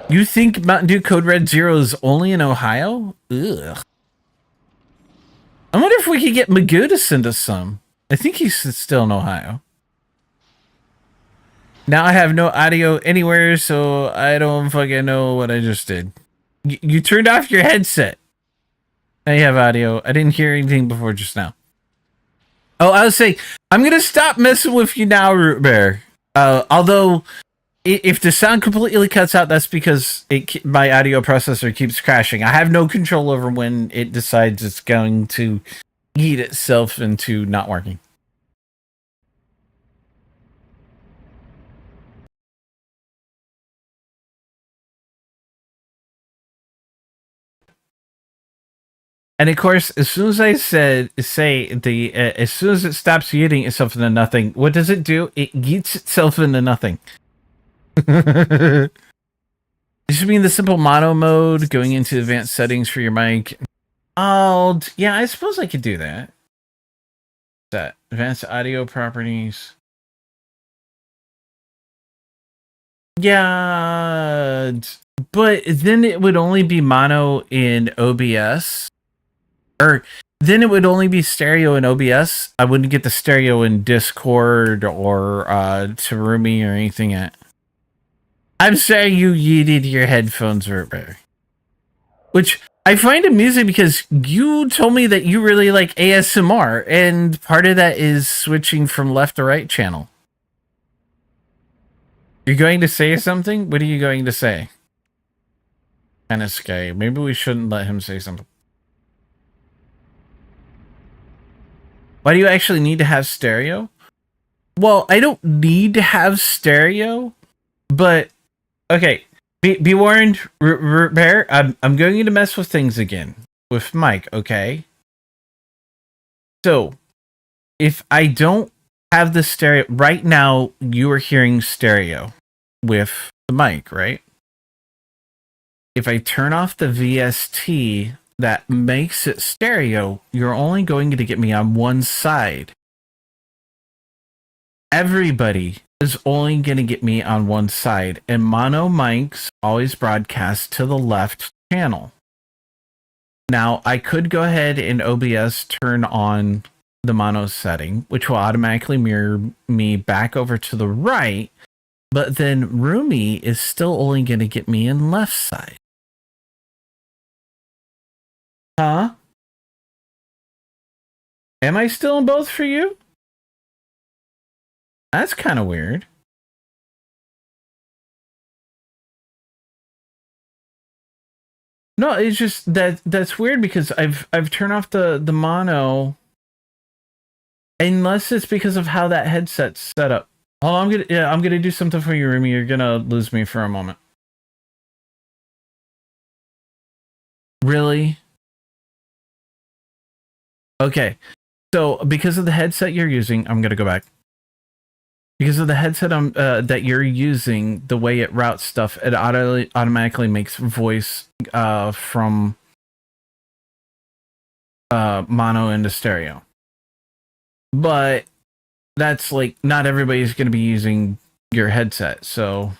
You think Mountain Dew Code Red Zero is only in Ohio? Ugh. I wonder if we could get Magoo to send us some. I think he's still in Ohio. Now I have no audio anywhere, so I don't fucking know what I just did. You turned off your headset. Now you have audio. I didn't hear anything before just now. Oh, I was saying, I'm gonna stop messing with you now, Root Bear. Although, if the sound completely cuts out, that's because my audio processor keeps crashing. I have no control over when it decides it's going to eat itself into not working. And of course, as soon as I say as soon as it stops eating itself into nothing, what does it do? It eats itself into nothing. It should be in the simple mono mode, going into advanced settings for your mic. Yeah, I suppose I could do that. That advanced audio properties. Yeah, but then it would only be mono in OBS. Or then it would only be stereo in OBS. I wouldn't get the stereo in Discord or Terumi or anything yet. I'm sorry you yeeted your headphones, Root Bear. Which I find amusing because you told me that you really like ASMR, and part of that is switching from left to right channel. You're going to say something? What are you going to say? Kind of scary. Maybe we shouldn't let him say something. Why do you actually need to have stereo? Well, I don't need to have stereo, but okay. Be warned, Bear. I'm going to mess with things again with Mike. Okay. So, if I don't have the stereo right now, you are hearing stereo with the mic, right? If I turn off the VST that makes it stereo, you're only going to get me on one side. Everybody is only going to get me on one side, and mono mics always broadcast to the left channel. Now, I could go ahead and OBS turn on the mono setting, which will automatically mirror me back over to the right, but then Roomy is still only going to get me in left side. Huh? Am I still in both for you? That's kind of weird. No, it's just that's weird because I've turned off the mono, unless it's because of how that headset's set up. Oh, I'm gonna do something for you, Remy. You're gonna lose me for a moment. Really? Okay. So because of the headset you're using, I'm gonna go back. Because of the headset that you're using, the way it routes stuff, it automatically makes voice from mono into stereo. But that's like not everybody's going to be using your headset, so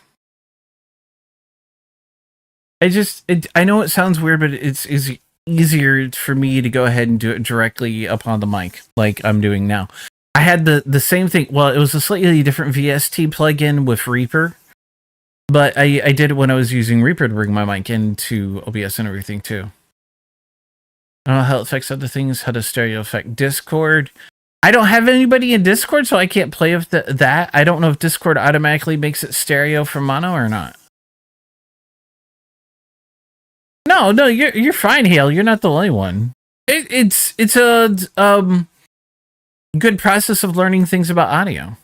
I know it sounds weird, but it's easier for me to go ahead and do it directly upon the mic, like I'm doing now. I had the same thing. Well, it was a slightly different VST plugin with Reaper, but I did it when I was using Reaper to bring my mic into OBS and everything too. I don't know how it affects other things. How does stereo affect Discord? I don't have anybody in Discord, so I can't play with that. I don't know if Discord automatically makes it stereo from mono or not. No, you're fine, Hale. You're not the only one. It's a good process of learning things about audio.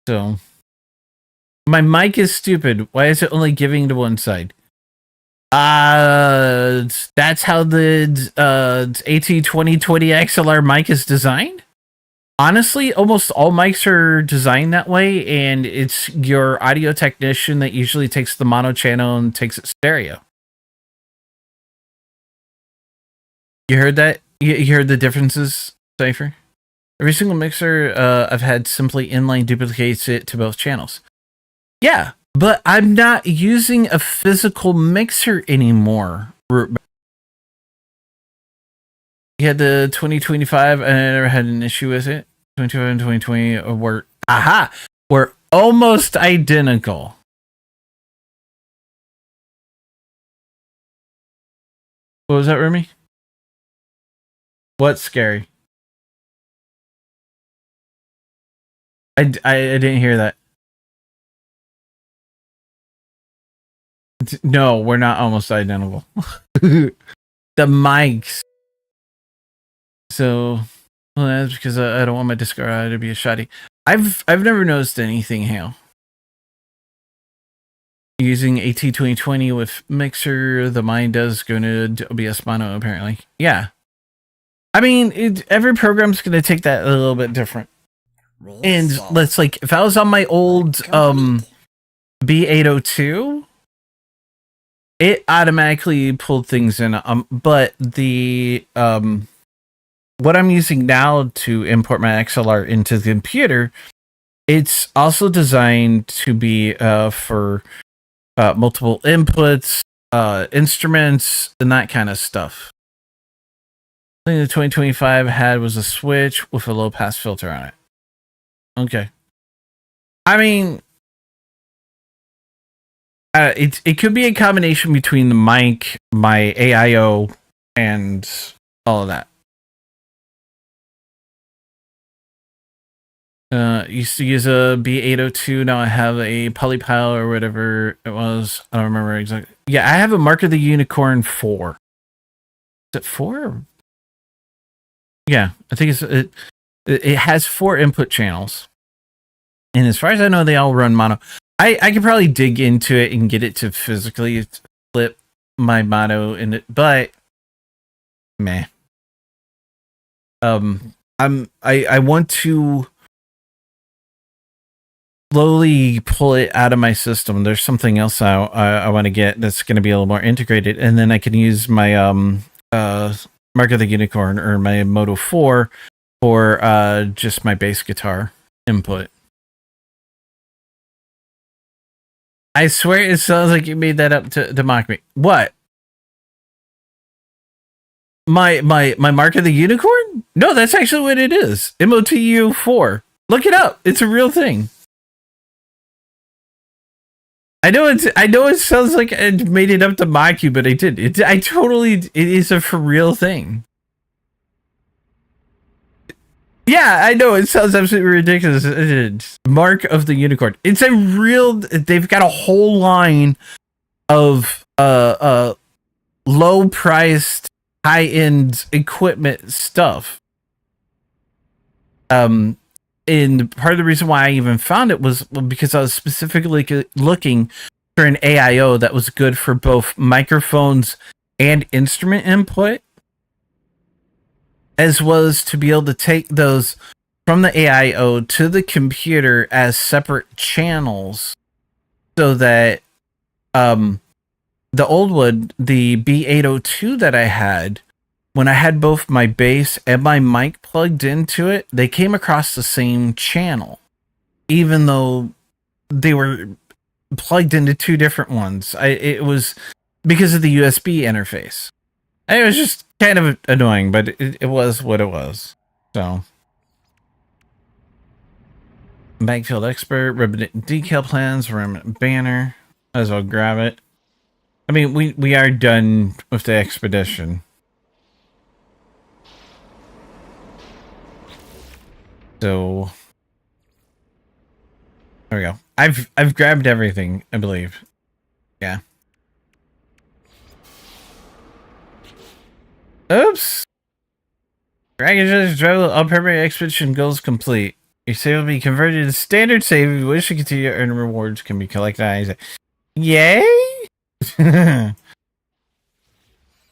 So, my mic is stupid. Why is it only giving to one side? That's how the AT2020 XLR mic is designed. Honestly, almost all mics are designed that way, and it's your audio technician that usually takes the mono channel and takes it stereo. You heard that? You heard the differences, Cypher? Every single mixer I've had simply inline duplicates it to both channels. Yeah, but I'm not using a physical mixer anymore. You had the 2025, and I never had an issue with it. 2025 and 2020 were almost identical. What was that, Remy? What's scary? I didn't hear that. No, we're not almost identical. The mics. So, well, that's because I don't want my Discord to be a shoddy. I've never noticed anything, Hale. Using AT2020 with mixer, the mine does go to OBS mono apparently. Yeah. I mean, every program's going to take that a little bit different. And let's like, if I was on my old B802, it automatically pulled things in. But the what I'm using now to import my XLR into the computer, it's also designed to be for multiple inputs, instruments, and that kind of stuff. I think the 2025 had was a switch with a low pass filter on it. Okay. I mean, it could be a combination between the mic, my AIO, and all of that. Used to use a B802. Now I have a polypile or whatever it was. I don't remember exactly. Yeah, I have a Mark of the Unicorn 4. Is it 4? Yeah, I think it has 4 input channels. And as far as I know, they all run mono. I could probably dig into it and get it to physically flip my mono in it, but meh. I want to slowly pull it out of my system. There's something else I want to get that's going to be a little more integrated, and then I can use my Mark of the Unicorn or my Moto 4 for just my bass guitar input. I swear it sounds like you made that up to mock me. What? My Mark of the Unicorn? No, that's actually what it is. MOTU4. Look it up. It's a real thing. I know it sounds like I made it up to mock you, but I did. It is a for real thing. Yeah, I know it sounds absolutely ridiculous. It's Mark of the Unicorn. It's a real. They've got a whole line of low priced, high end equipment stuff. And part of the reason why I even found it was because I was specifically looking for an AIO that was good for both microphones and instrument input, as well as to be able to take those from the AIO to the computer as separate channels, so that the old one, the B802 that I had, when I had both my bass and my mic plugged into it, they came across the same channel, even though they were plugged into 2 different ones. It was because of the USB interface. It was just kind of annoying, but it was what it was. So, Backfield Expert, Remnant decal plans, Remnant banner. Might as well grab it. I mean, we are done with the expedition. So there we go. I've grabbed everything, I believe. Yeah. Oops. Dragon travel all permanent expedition goals complete. Your save will be converted to standard save. If you wish to continue, earn rewards can be collected. Yay!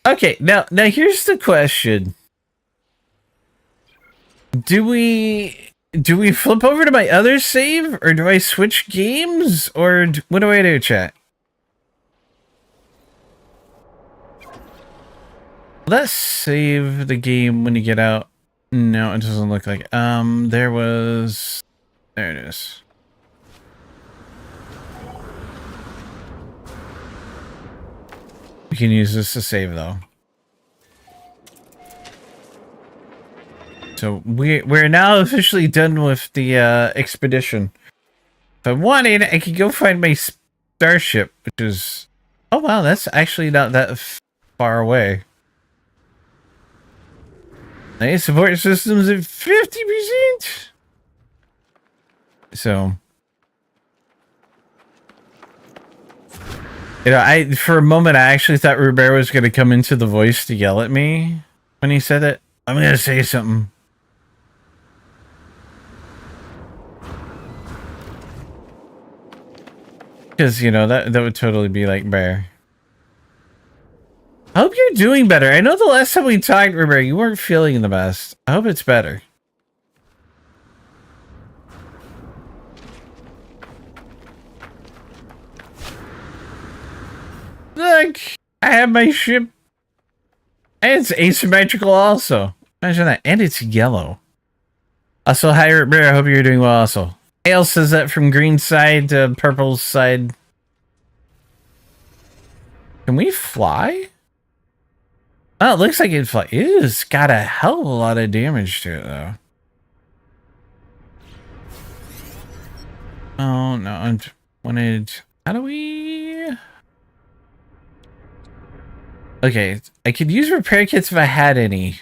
Okay, now here's the question. Do we flip over to my other save, or do I switch games, or what do I do, chat? Let's save the game when you get out. No, it doesn't look like. There it is. We can use this to save though. So we're now officially done with the expedition. If I wanted, I could go find my starship, which is... Oh wow, that's actually not that far away. Nice, support systems at 50%. So, you know, for a moment I actually thought Robert was going to come into the voice to yell at me when he said it. I'm going to say something. Because, you know, that would totally be like Bear. I hope you're doing better. I know the last time we talked, Robert, you weren't feeling the best. I hope it's better. Look, I have my ship. And it's asymmetrical also. Imagine that. And it's yellow. Also, hi, Robert. I hope you're doing well also. Ale says that from green side to purple side. Can we fly? Oh, it looks like it fly. It's got a hell of a lot of damage to it, though. Oh, no. I wanted... How do we... Okay, I could use repair kits if I had any.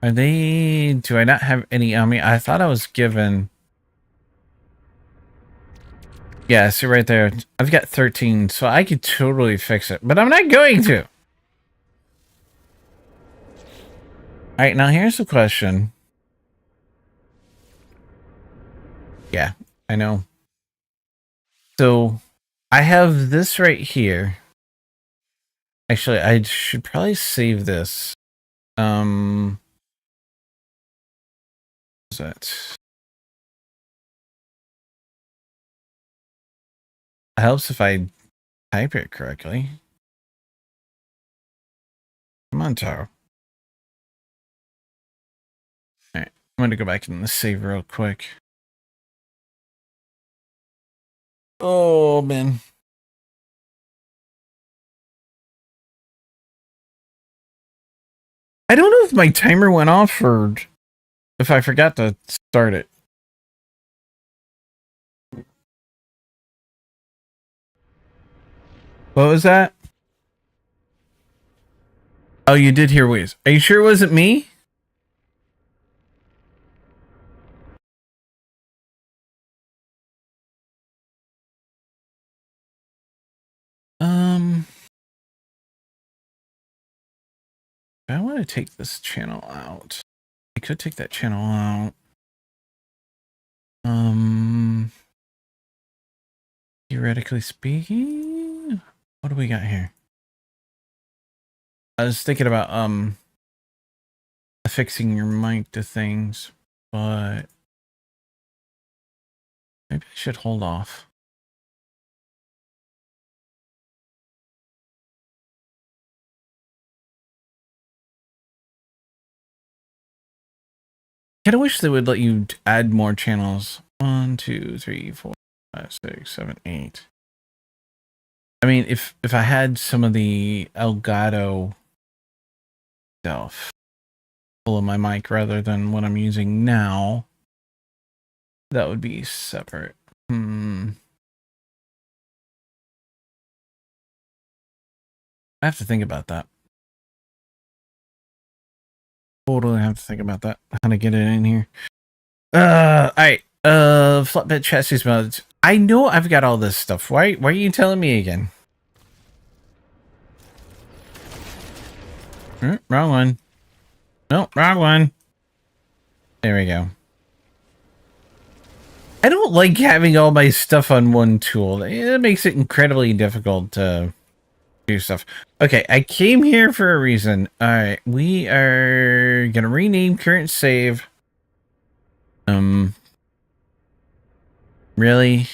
Are they... Do I not have any on me? I thought I was given... Yeah, see right there. I've got 13, so I could totally fix it. But I'm not going to! Alright, now here's the question. Yeah, I know. So, I have this right here. Actually, I should probably save this. What is that? It helps if I type it correctly. Come on, Taro. Alright, I'm gonna go back and save real quick. Oh, man. I don't know if my timer went off or if I forgot to start it. What was that? Oh, you did hear Wheeze. Are you sure it wasn't me? I want to take this channel out. I could take that channel out. Theoretically speaking, what do we got here? I was thinking about affixing your mic to things, but maybe I should hold off. Kind of wish they would let you add more channels. 1, 2, 3, 4, 5, 6, 7, 8. I mean, if I had some of the Elgato stuff full of my mic rather than what I'm using now, that would be separate. I have to think about that. Totally have to think about that. How to get it in here. Alright. Flatbed chassis modes. I know I've got all this stuff. Why are you telling me again? Wrong one. No, wrong one. There we go. I don't like having all my stuff on one tool. It makes it incredibly difficult to do stuff. Okay, I came here for a reason. Alright, we are gonna rename current save. Really?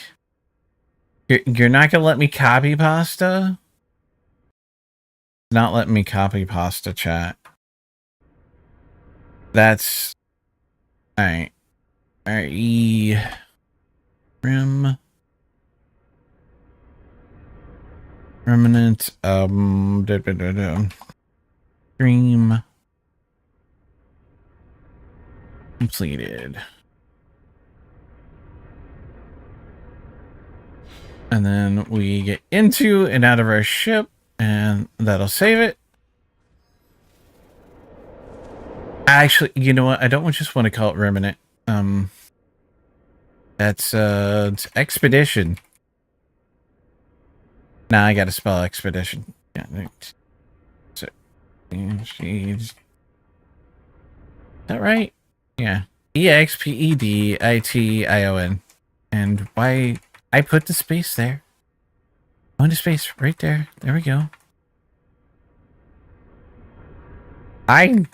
You're not gonna let me copy pasta? Not letting me copy pasta, chat. That's... Alright. Alright. Remnant, stream completed. And then we get into and out of our ship, and that'll save it. Actually, you know what? I don't just want to call it Remnant. That's it's Expedition. Now I gotta spell Expedition. Yeah, is that right? Yeah. EXPEDITION. And why I put the space there. Going to space right there. There we go. I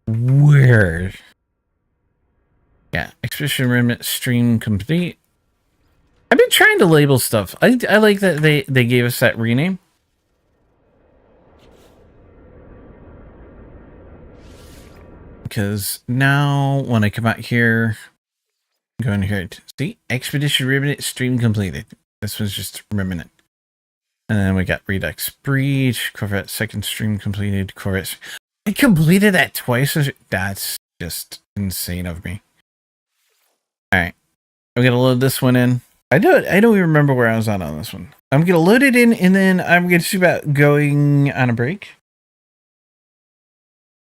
swear. Yeah, Expedition Remnant stream complete. I've been trying to label stuff. I like that they gave us that rename. Because now when I come out here, go in here. See? Expedition Remnant stream completed. This was just Remnant. And then we got Redux Breach, Corvette second stream completed, Corvette. I completed that twice. That's just insane of me. Alright. I'm gonna load this one in. I don't even remember where I was on this one. I'm gonna load it in, and then I'm gonna see about going on a break.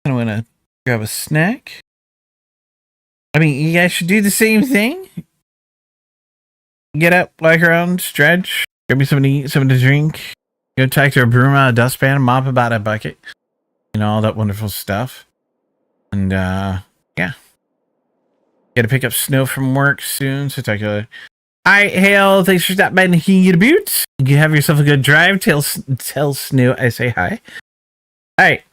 I'm gonna grab a snack. I mean, you guys should do the same thing. Get up, walk around, stretch, grab me something to eat, something to drink. Go talk to a broom out, a dustpan, mop about a bucket. You know, all that wonderful stuff. And, yeah. Gotta pick up Snow from work soon, so talk to you later. Alright, Hale, thanks for stopping by and Can you get a boot? You have yourself a good drive. Tell Snow I say hi. Alright.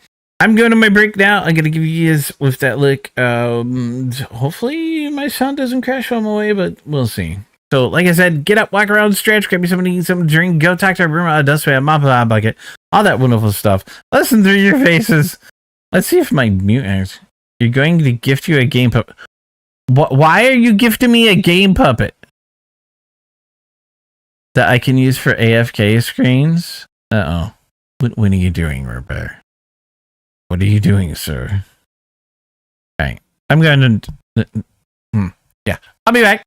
I'm going to my break now. I'm gonna give you guys with that look. Hopefully my sound doesn't crash on my way, but we'll see. So, like I said, get up, walk around, stretch, grab me something to eat, something to drink, go talk to our room, dustpan, mop a bucket, all that wonderful stuff. Listen through your faces. Let's see if my mute acts. You're going to gift you a game puppet. Why are you gifting me a game puppet that I can use for AFK screens? Uh-oh. What are you doing, Robert? What are you doing, sir? Okay. I'm going to... Yeah. I'll be back.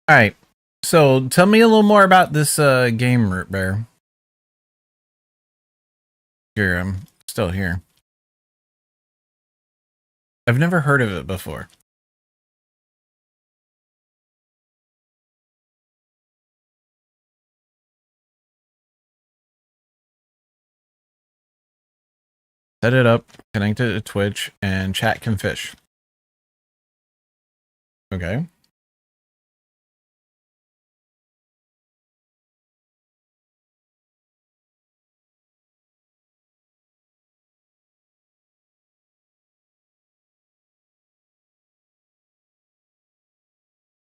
All right. So tell me a little more about this game, Root Bear. Here, I'm still here. I've never heard of it before. Set it up, connect it to Twitch, and chat can fish. Okay.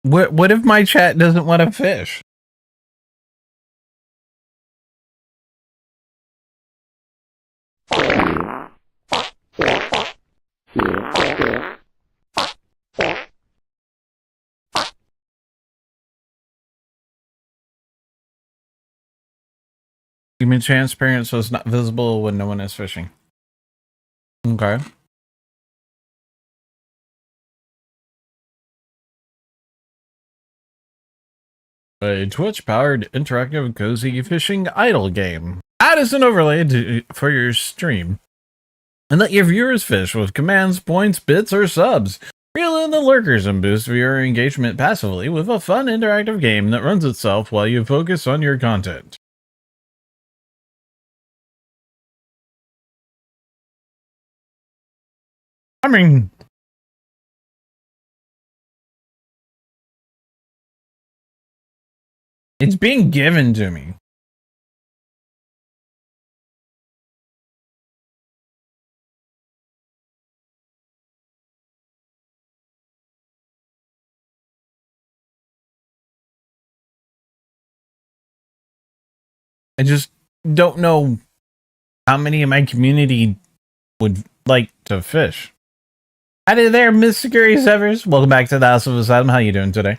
What if my chat doesn't want to fish? You mean transparent so it's not visible when no one is fishing? Okay. A Twitch-powered interactive cozy fishing idle game. Add as an overlay for your stream. And let your viewers fish with commands, points, bits, or subs. Reel in the lurkers and boost viewer engagement passively with a fun interactive game that runs itself while you focus on your content. I mean, it's being given to me. I just don't know how many in my community would like to fish. Howdy there, Miss Security Severs. Welcome back to the House of Asylum. How you doing today?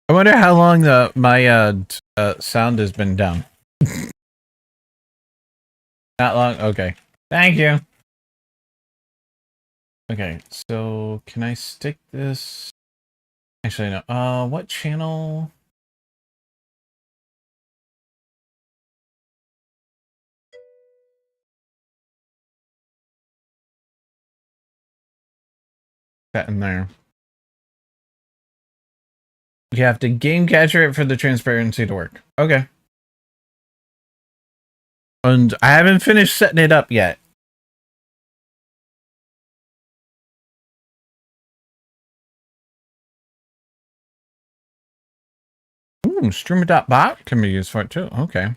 I wonder how long my sound has been down. Not long? Okay. Thank you. Okay, so can I stick this? Actually, no. What channel? That in there. You have to game capture it for the transparency to work. Okay. And I haven't finished setting it up yet. Ooh, streamer.bot can be used for it too. Okay.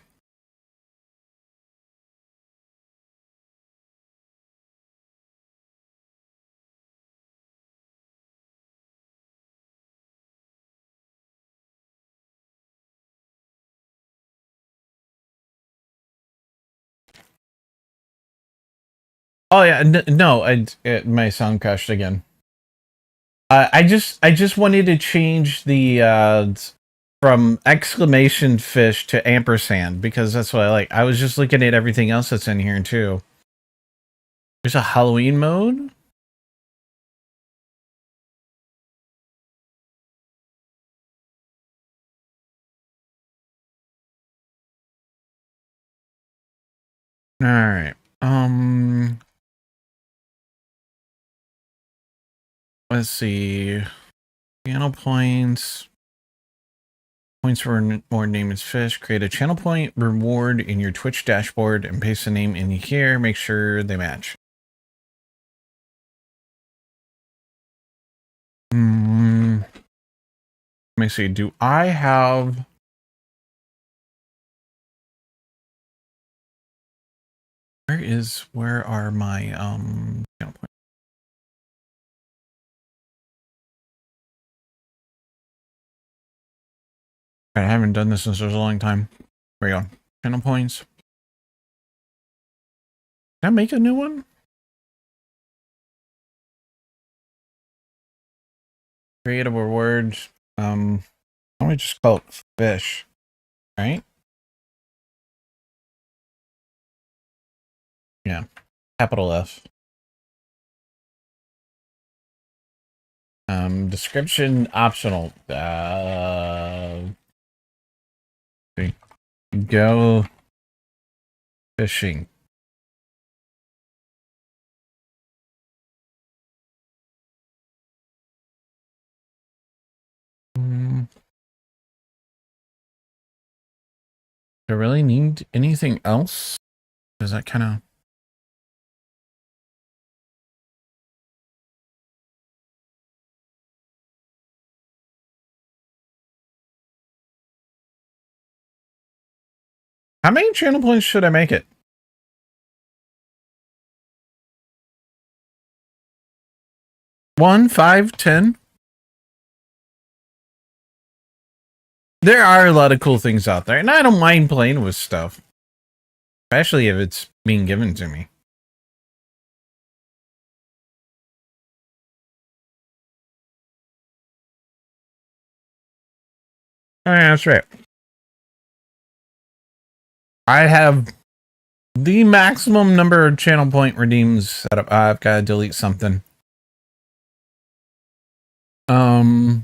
Oh yeah, no, my sound crashed again. I just wanted to change the from exclamation fish to ampersand because that's what I like. I was just looking at everything else that's in here too. There's a Halloween mode. All right. Let's see. Channel points. Points for more name is fish. Create a channel point reward in your Twitch dashboard and paste the name in here. Make sure they match. Let me see. Do I have... Where are my channel points? I haven't done this since there's a long time. There we go. Channel points. Can I make a new one? Create a reward. Why don't we just call it fish? Right? Yeah. Capital F. Description optional. Go fishing. Do I really need anything else? Does that kind of... How many channel points should I make it? 1, 5, 10? There are a lot of cool things out there, and I don't mind playing with stuff. Especially if it's being given to me. Oh, yeah, that's right. I have the maximum number of channel point redeems set up. I've got to delete something. I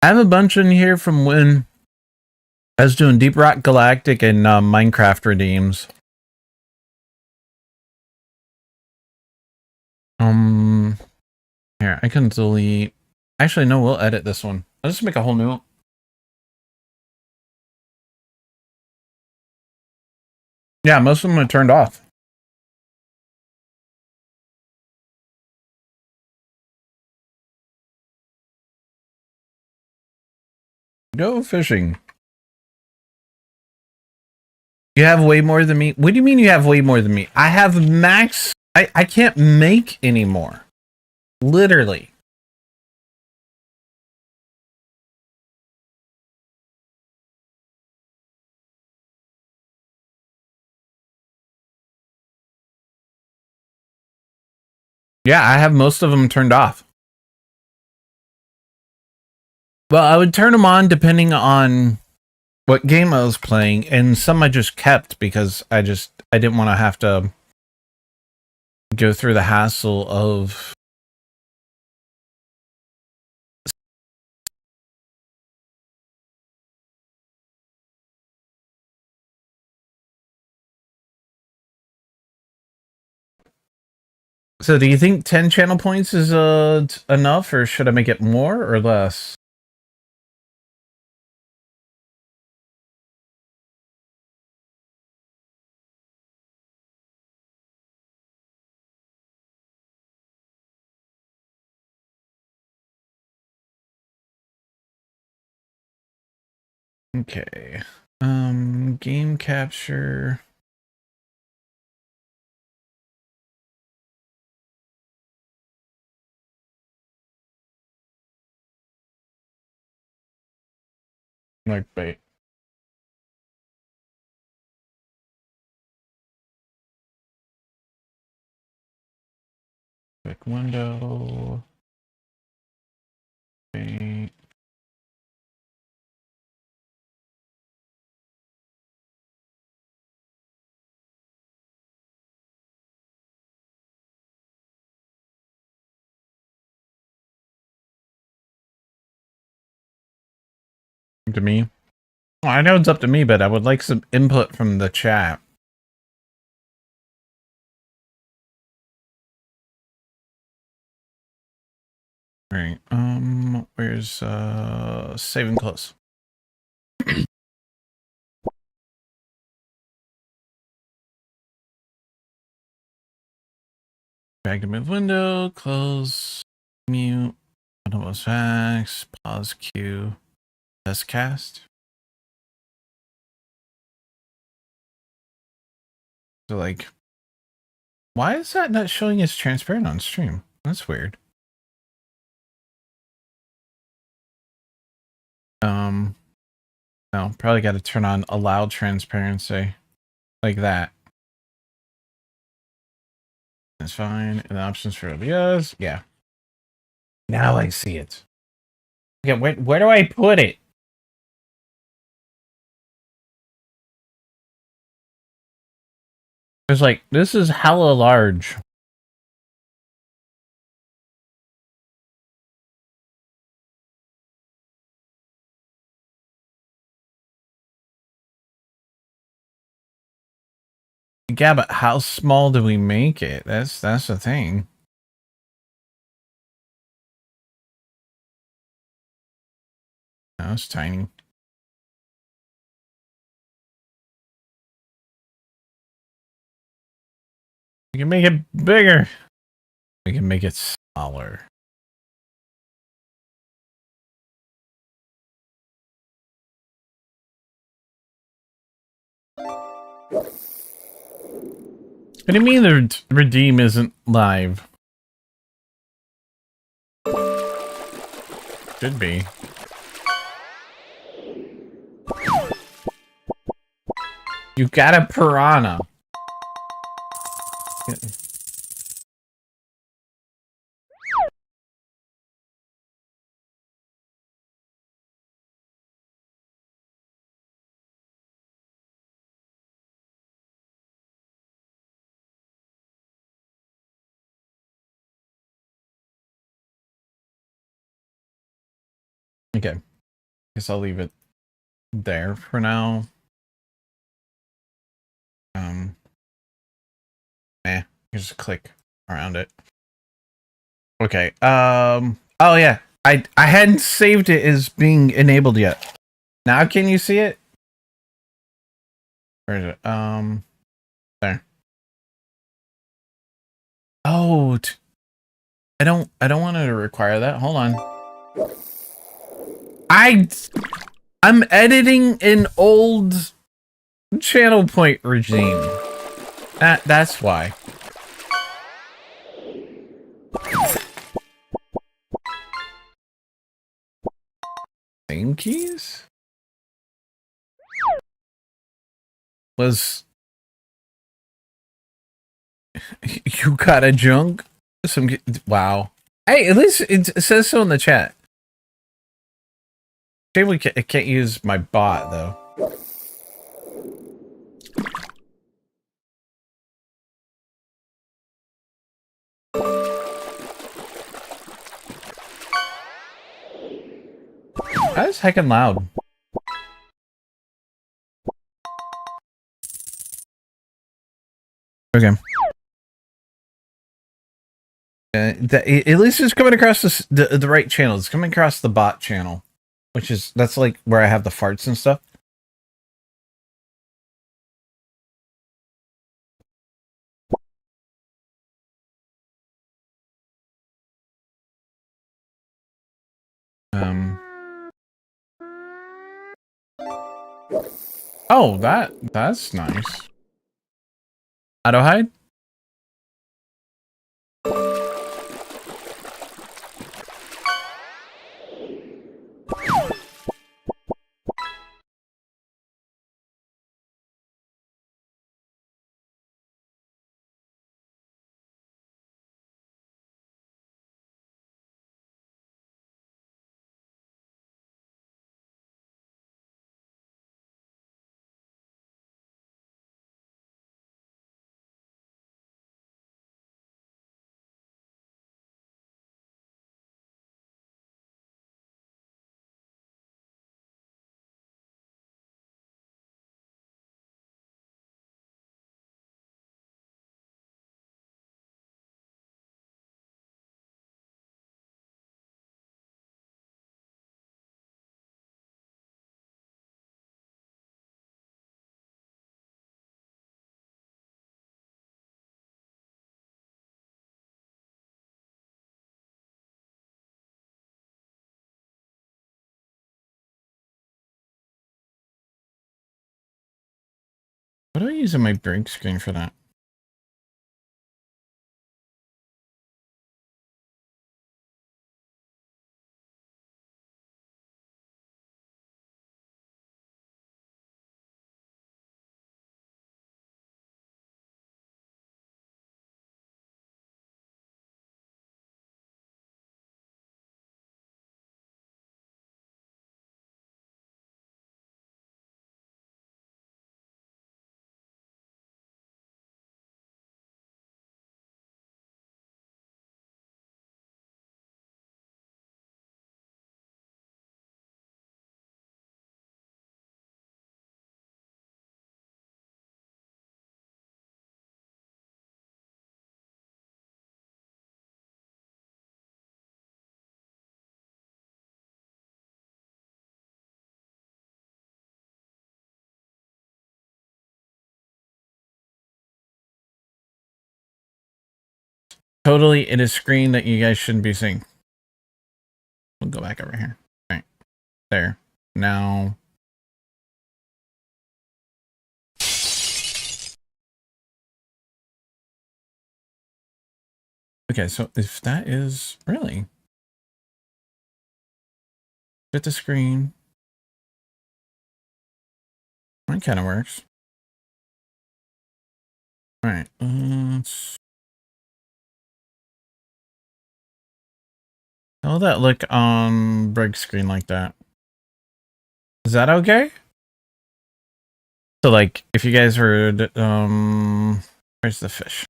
have a bunch in here from when I was doing Deep Rock Galactic and Minecraft redeems. Here, I can delete. Actually, no, we'll edit this one. I'll just make a whole new one. Yeah, most of them are turned off. Go fishing. You have way more than me. What do you mean you have way more than me? I have max. I can't make anymore. Literally. Yeah, I have most of them turned off. Well, I would turn them on depending on what game I was playing, and some I just kept because I didn't want to have to go through the hassle of. So do you think 10 channel points is enough, or should I make it more or less? Okay. Game capture. Like bait. Quick window. Bait. To me. Well, I know it's up to me, but I would like some input from the chat. Right. Where's save and close? Back to move window, close, mute, almost facts, pause queue, test cast. So like, why is that not showing as transparent on stream? That's weird. No, probably got to turn on allow transparency like that. That's fine. And the options for OBS, yeah. Now I see it. Okay, where do I put it? It's like, this is hella large. Yeah, but how small do we make it? That's the thing. No, it's tiny. We can make it bigger. We can make it smaller. What do you mean the redeem isn't live? Should be. You got a piranha. Okay. Guess I'll leave it there for now. Just click around it. Okay. Oh yeah. I hadn't saved it as being enabled yet. Now can you see it? Where is it? There. Oh, I don't want to require that. Hold on. I'm editing an old channel point regime. That's why. Same keys? Was you got a junk? Wow. Hey, at least it says so in the chat. Shame we can't use my bot though. That is heckin' loud. Okay. At least it's coming across the right channel. It's coming across the bot channel, that's like where I have the farts and stuff. Oh, that's nice. Auto hide? What do I use on my break screen for that? Totally in a screen that you guys shouldn't be seeing. We'll go back over here. All right. There. Now. Okay, so if that is really fit the screen, that kind of works. All right. How will that look on break screen like that? Is that okay? So like, if you guys were, where's the fish?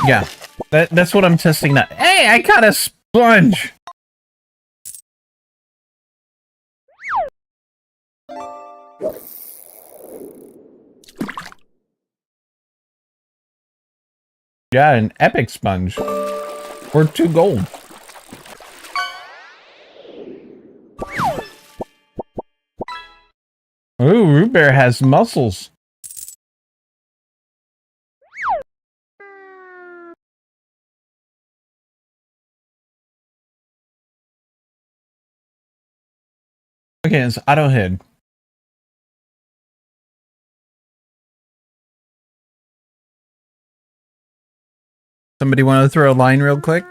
Yeah, that's what I'm testing that. Hey, I got a sponge! Yeah, an epic sponge. Or 2 gold. Ooh, Root Bear has muscles. Okay, it's auto hid. Somebody want to throw a line real quick?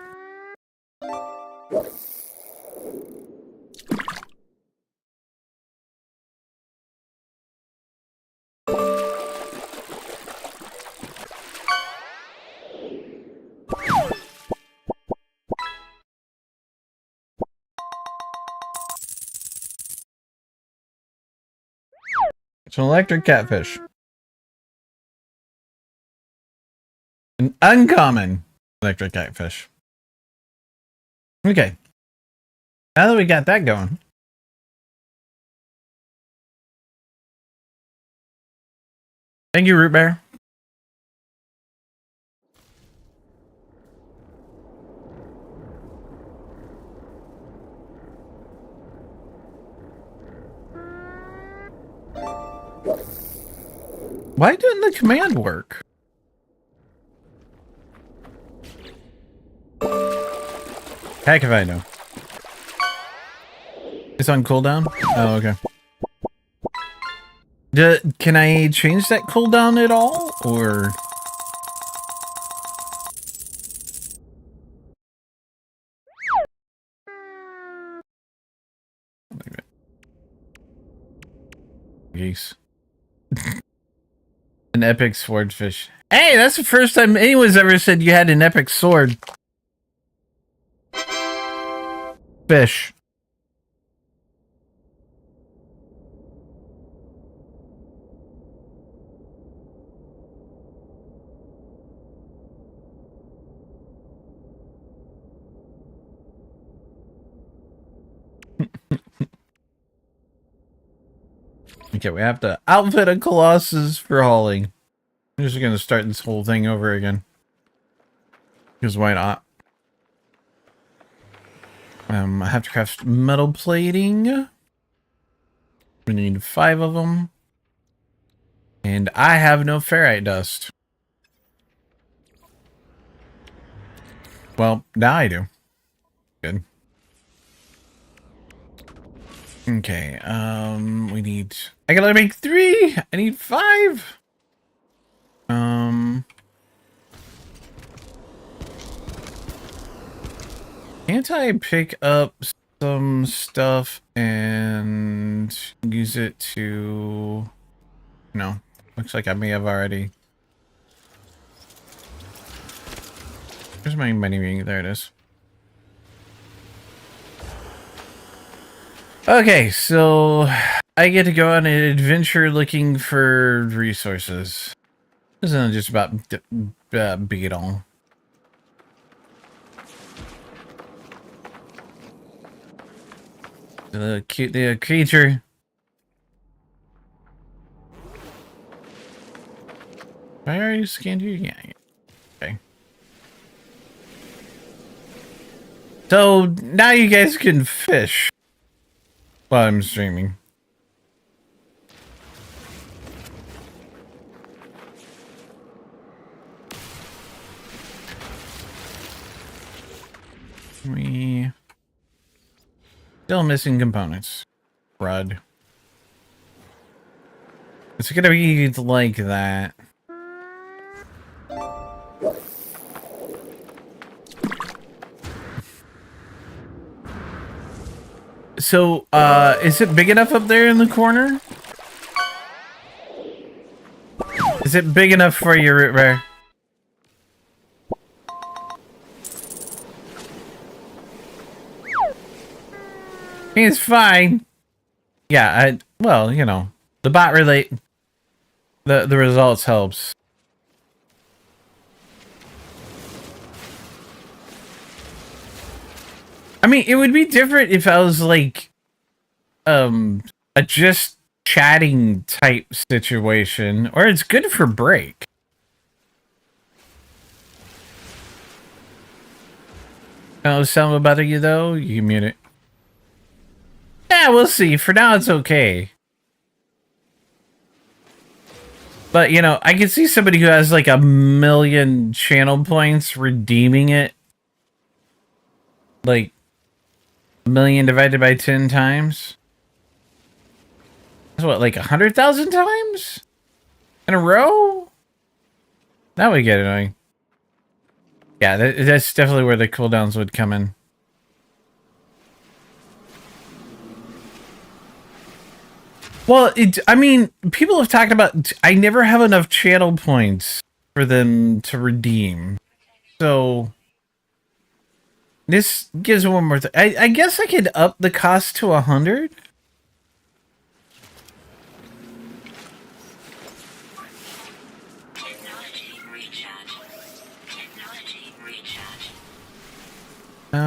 It's an electric catfish. An uncommon electric catfish. Okay. Now that we got that going. Thank you, Root Bear. Why didn't the command work? Heck if I know. It's on cooldown? Oh, okay. Can I change that cooldown at all? Or... Geese. An epic swordfish. Hey, that's the first time anyone's ever said you had an epic sword. Fish. Okay, we have to outfit a Colossus for hauling. I'm just gonna start this whole thing over again. Because why not? I have to craft metal plating. We need 5 of them. And I have no ferrite dust. Well, now I do. Good. Okay, we need... I gotta make 3! I need 5! Can't I pick up some stuff and use it to... No. Looks like I may have already... Where's my money ring? There it is. Okay, so I get to go on an adventure looking for resources. This isn't just about beetle. The cute little creature. Why are you scanned here? Yeah. Okay. So now you guys can fish while I'm streaming. We still missing components. Crud. It's gonna be like that. So, is it big enough up there in the corner? Is it big enough for you, Root Bear? It's fine. Yeah, well, you know, the bot relate, the results helps. I mean, it would be different if I was like, a just chatting type situation, or it's good for break. Oh, sound will bother you though? You can mute it. Yeah, we'll see. For now, it's okay. But, you know, I can see somebody who has like 1,000,000 channel points redeeming it. Like, 1,000,000 divided by 10 times? That's what, like 100,000 times? In a row? That would get annoying. Yeah, that's definitely where the cooldowns would come in. Well, I mean, people have talked about, I never have enough channel points for them to redeem. So, this gives one more thing. I guess I could up the cost to 100.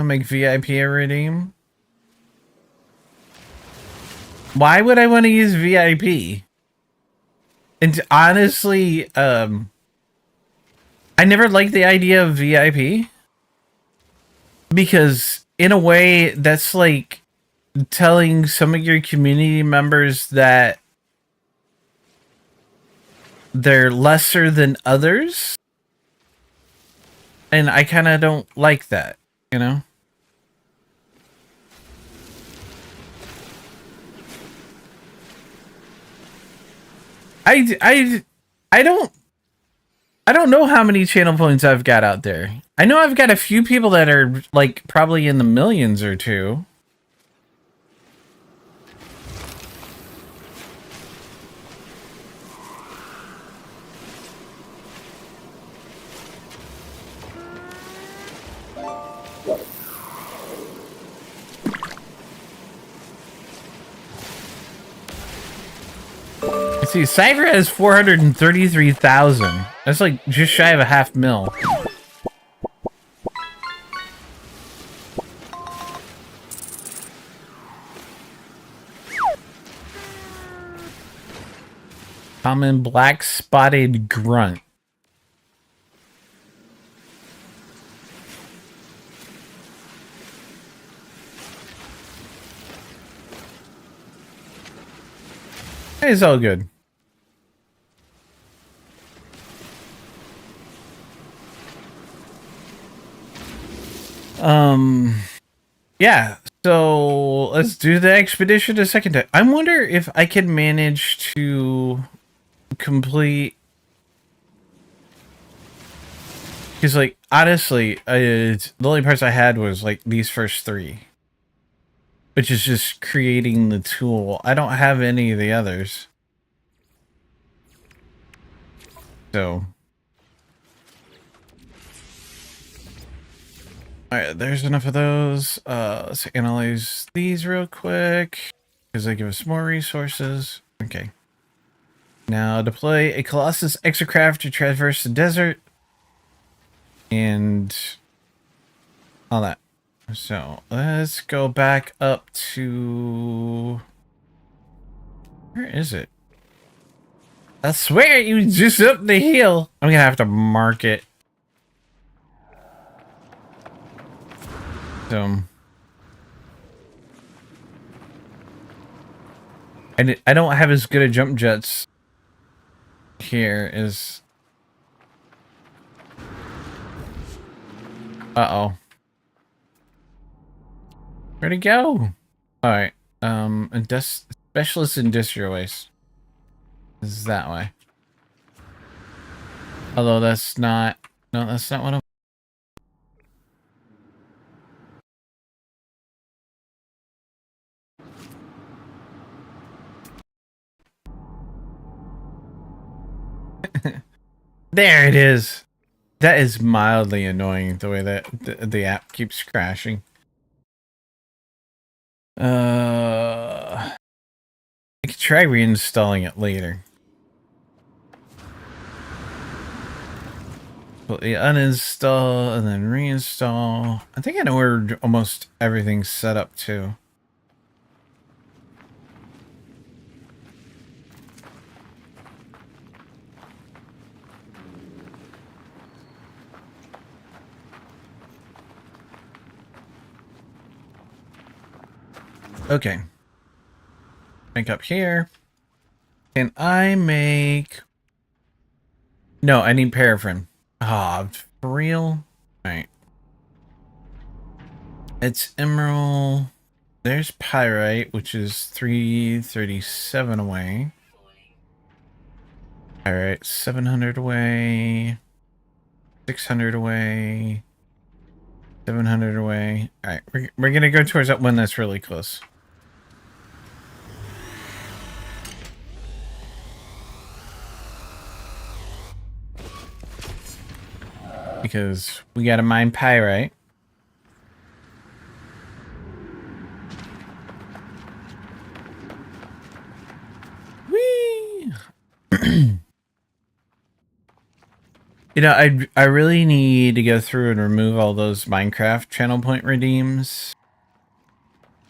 Make VIP a redeem. Why would I want to use VIP? And honestly, I never liked the idea of VIP because in a way that's like telling some of your community members that they're lesser than others. And I kind of don't like that, you know? I, I don't know how many channel points I've got out there. I know I've got a few people that are like probably in the millions or two. See, Cypher has 433,000. That's like just shy of a $500,000. Common black spotted grunt. It's all good. Yeah, so let's do the expedition a second time. I wonder if I can manage to complete, because like honestly, the only parts I had was like these first three, which is just creating the tool. I don't have any of the others, so. Alright, there's enough of those. Let's analyze these real quick, because they give us more resources. Okay. Now deploy a Colossus exocraft to traverse the desert. And all that. So, let's go back up to... Where is it? I swear you just up the hill. I'm gonna have to mark it. So I don't have as good a jump jets here as... Uh-oh. Where'd it go? Alright. Specialist industrial waste. This is that way. Although that's not... No, that's not what I'm... There it is. That is mildly annoying, the way that the app keeps crashing. I could try reinstalling it later. Completely uninstall and then reinstall. I think I know where almost everything's set up too. Okay. Make up here. Can I make... No, I need paraffin. Ah, for real? Alright. It's emerald. There's pyrite, which is 337 away. Alright, 700 away. 600 away. 700 away. Alright, we're gonna go towards that one that's really close. Because we gotta mine pyrite. Whee! You know, I really need to go through and remove all those Minecraft channel point redeems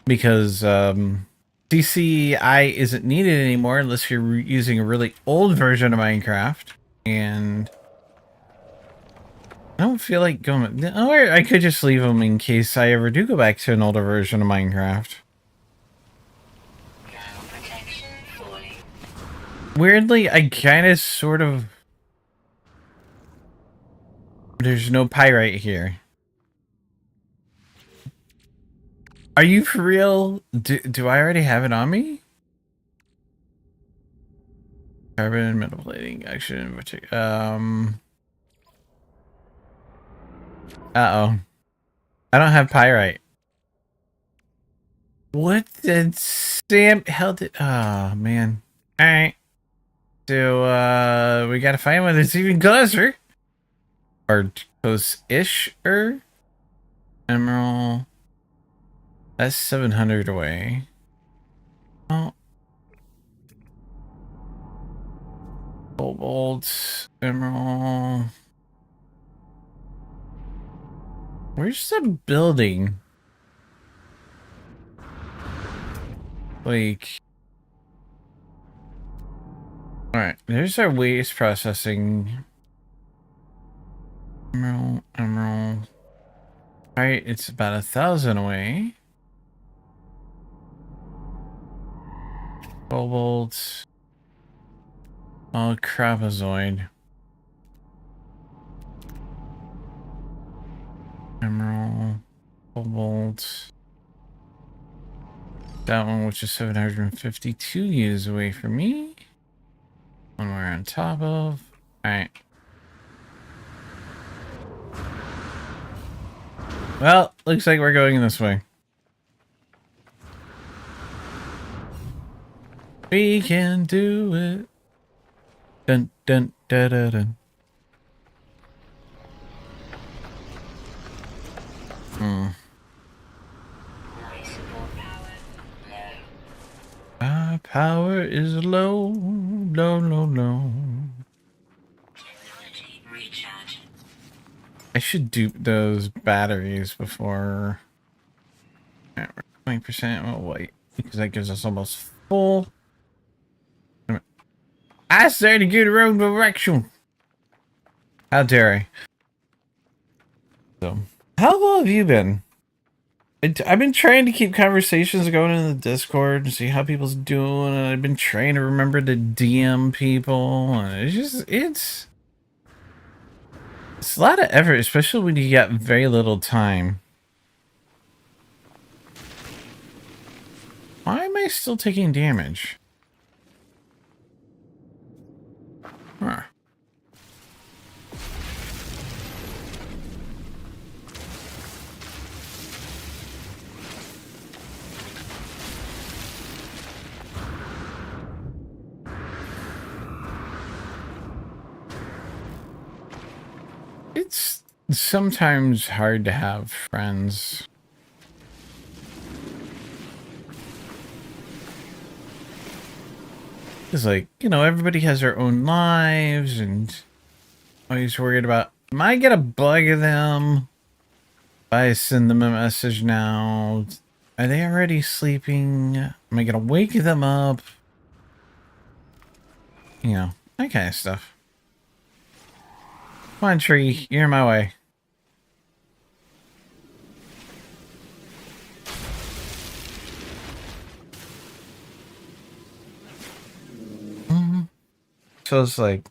because CCI isn't needed anymore unless you're using a really old version of Minecraft, and I don't feel like going. Or I could just leave them in case I ever do go back to an older version of Minecraft. Weirdly, I kind of sort of. There's no pyrite here. Are you for real? Do I already have it on me? Carbon, metal plating, action, uh-oh. I don't have pyrite. What the Sam held it? Oh, man. Alright. So, we gotta find one that's even closer. Or close-ish-er? Emerald. That's 700 away. Oh. Cobalt. Emerald. Where's the building? Like... Alright, there's our waste processing. Emerald, emerald. Alright, it's about 1,000 away. Cobalt. Oh, crapazoid. Emerald. Cobalt. That one, which is 752 years away from me. One we're on top of. Alright. Well, looks like we're going this way. We can do it. Dun dun da da dun. Our power is low, low, low, low. I should dupe those batteries before. 20%. Oh wait, because that gives us almost full. I say to go the wrong direction. How dare I? So, how long have you been? I've been trying to keep conversations going in the Discord and see how people's doing, and I've been trying to remember to DM people, and it's a lot of effort, especially when you got very little time. Why am I still taking damage? Huh. It's sometimes hard to have friends. It's like, you know, everybody has their own lives and always worried about, am I gonna bug them? If I send them a message now, are they already sleeping? Am I gonna wake them up? You know, that kind of stuff. Come on, tree, you're in my way. So it's like,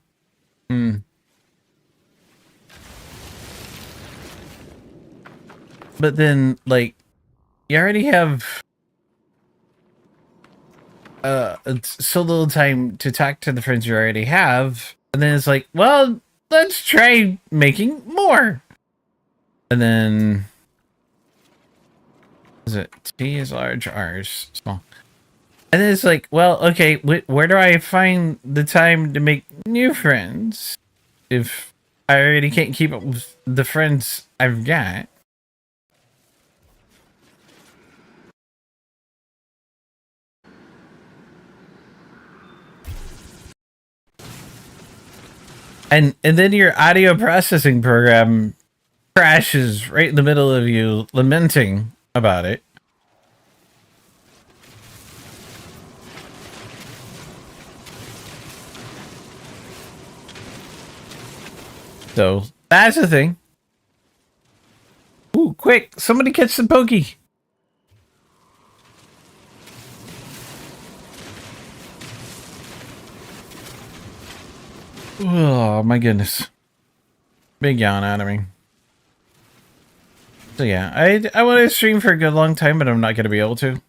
But then, like, you already have so little time to talk to the friends you already have, and then it's like, well, let's try making more. And then, is it T is large, R is small? And then it's like, well, okay, where do I find the time to make new friends if I already can't keep up with the friends I've got? And then your audio processing program crashes right in the middle of you lamenting about it. So that's the thing. Ooh, quick! Somebody catch the pokey. Oh my goodness. Big yawn out of me. So yeah, I want to stream for a good long time, but I'm not going to be able to.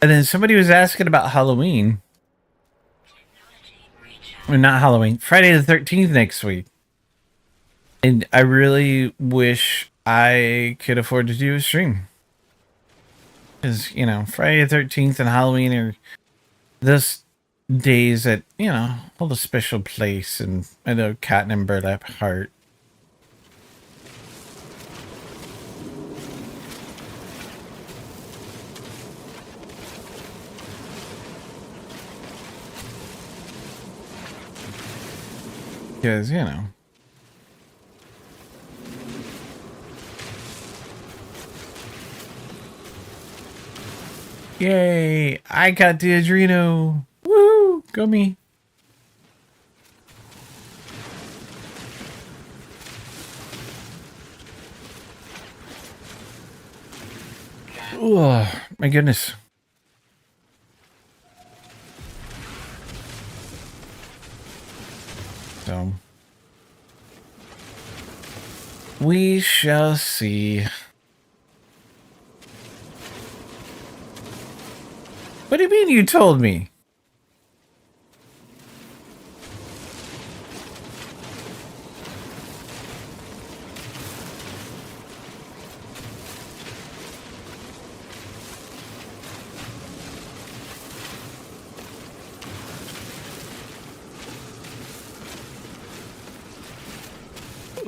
And then somebody was asking about Halloween. Or not Halloween. Friday the 13th next week. And I really wish I could afford to do a stream. Because, you know, Friday the 13th and Halloween are those days that, you know, hold a special place in the Cotton and Burlap heart. Because, you know. Yay! I got the Adreno! Woo! Go me! Oh, my goodness. So, we shall see. What do you mean you told me?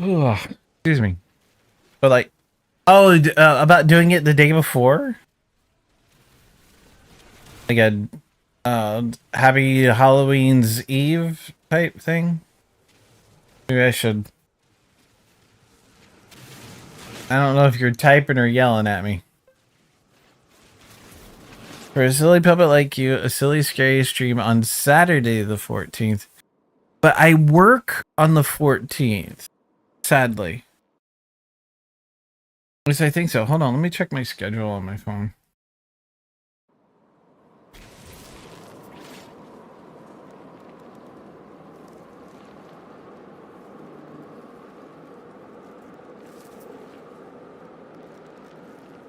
Ugh, excuse me. But like, oh, about doing it the day before? Like a happy Halloween's Eve type thing? Maybe I should. I don't know if you're typing or yelling at me. For a silly puppet like you, a silly scary stream on Saturday the 14th. But I work on the 14th. Sadly. At least I think so. Hold on, let me check my schedule on my phone.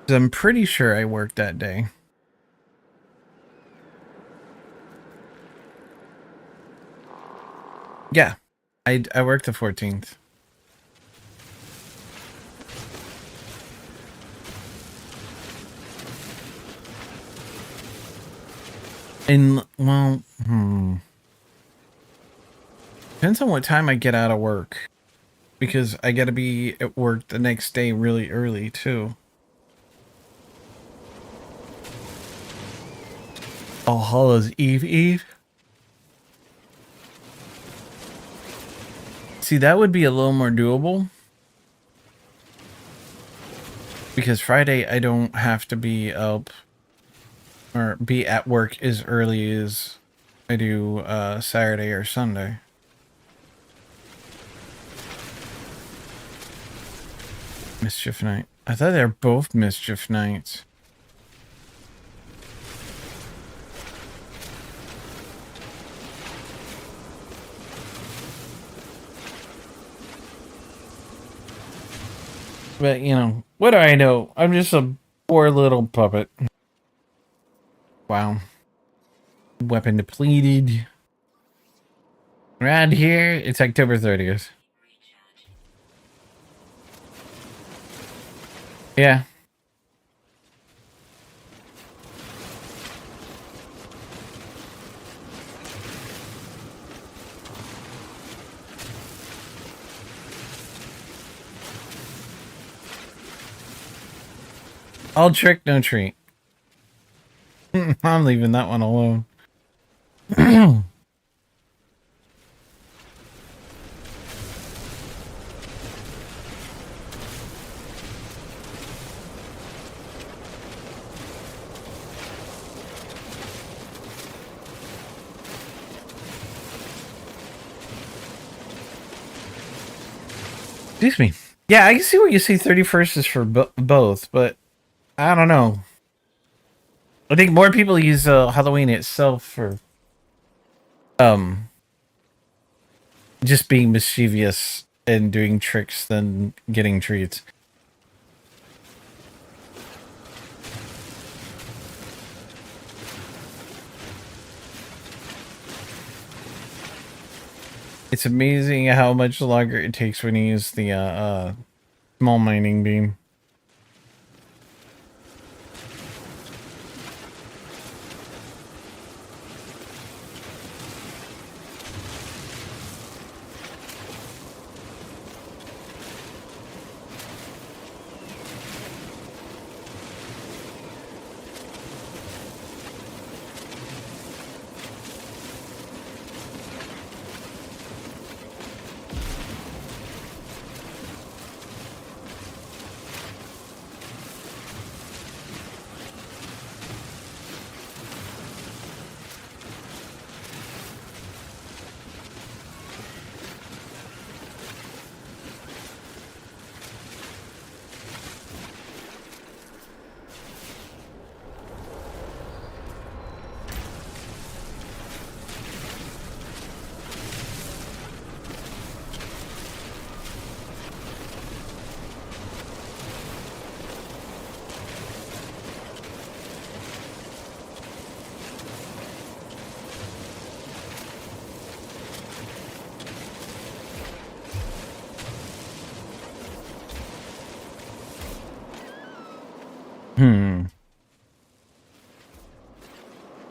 I'm pretty sure I worked that day. Yeah, I worked the 14th. And, well, depends on what time I get out of work. Because I gotta be at work the next day really early, too. All Hallows Eve. See, that would be a little more doable. Because Friday I don't have to be up or be at work as early as I do Saturday or Sunday. Mischief Night. I thought they were both Mischief Nights. But, you know, what do I know? I'm just a poor little puppet. Wow. Weapon depleted. Around here, it's October 30th. Yeah. All trick, no treat. I'm leaving that one alone. Excuse me. Yeah, I can see what you say 31st is for both, but I don't know. I think more people use Halloween itself for um just being mischievous and doing tricks than getting treats. It's amazing how much longer it takes when you use the small mining beam.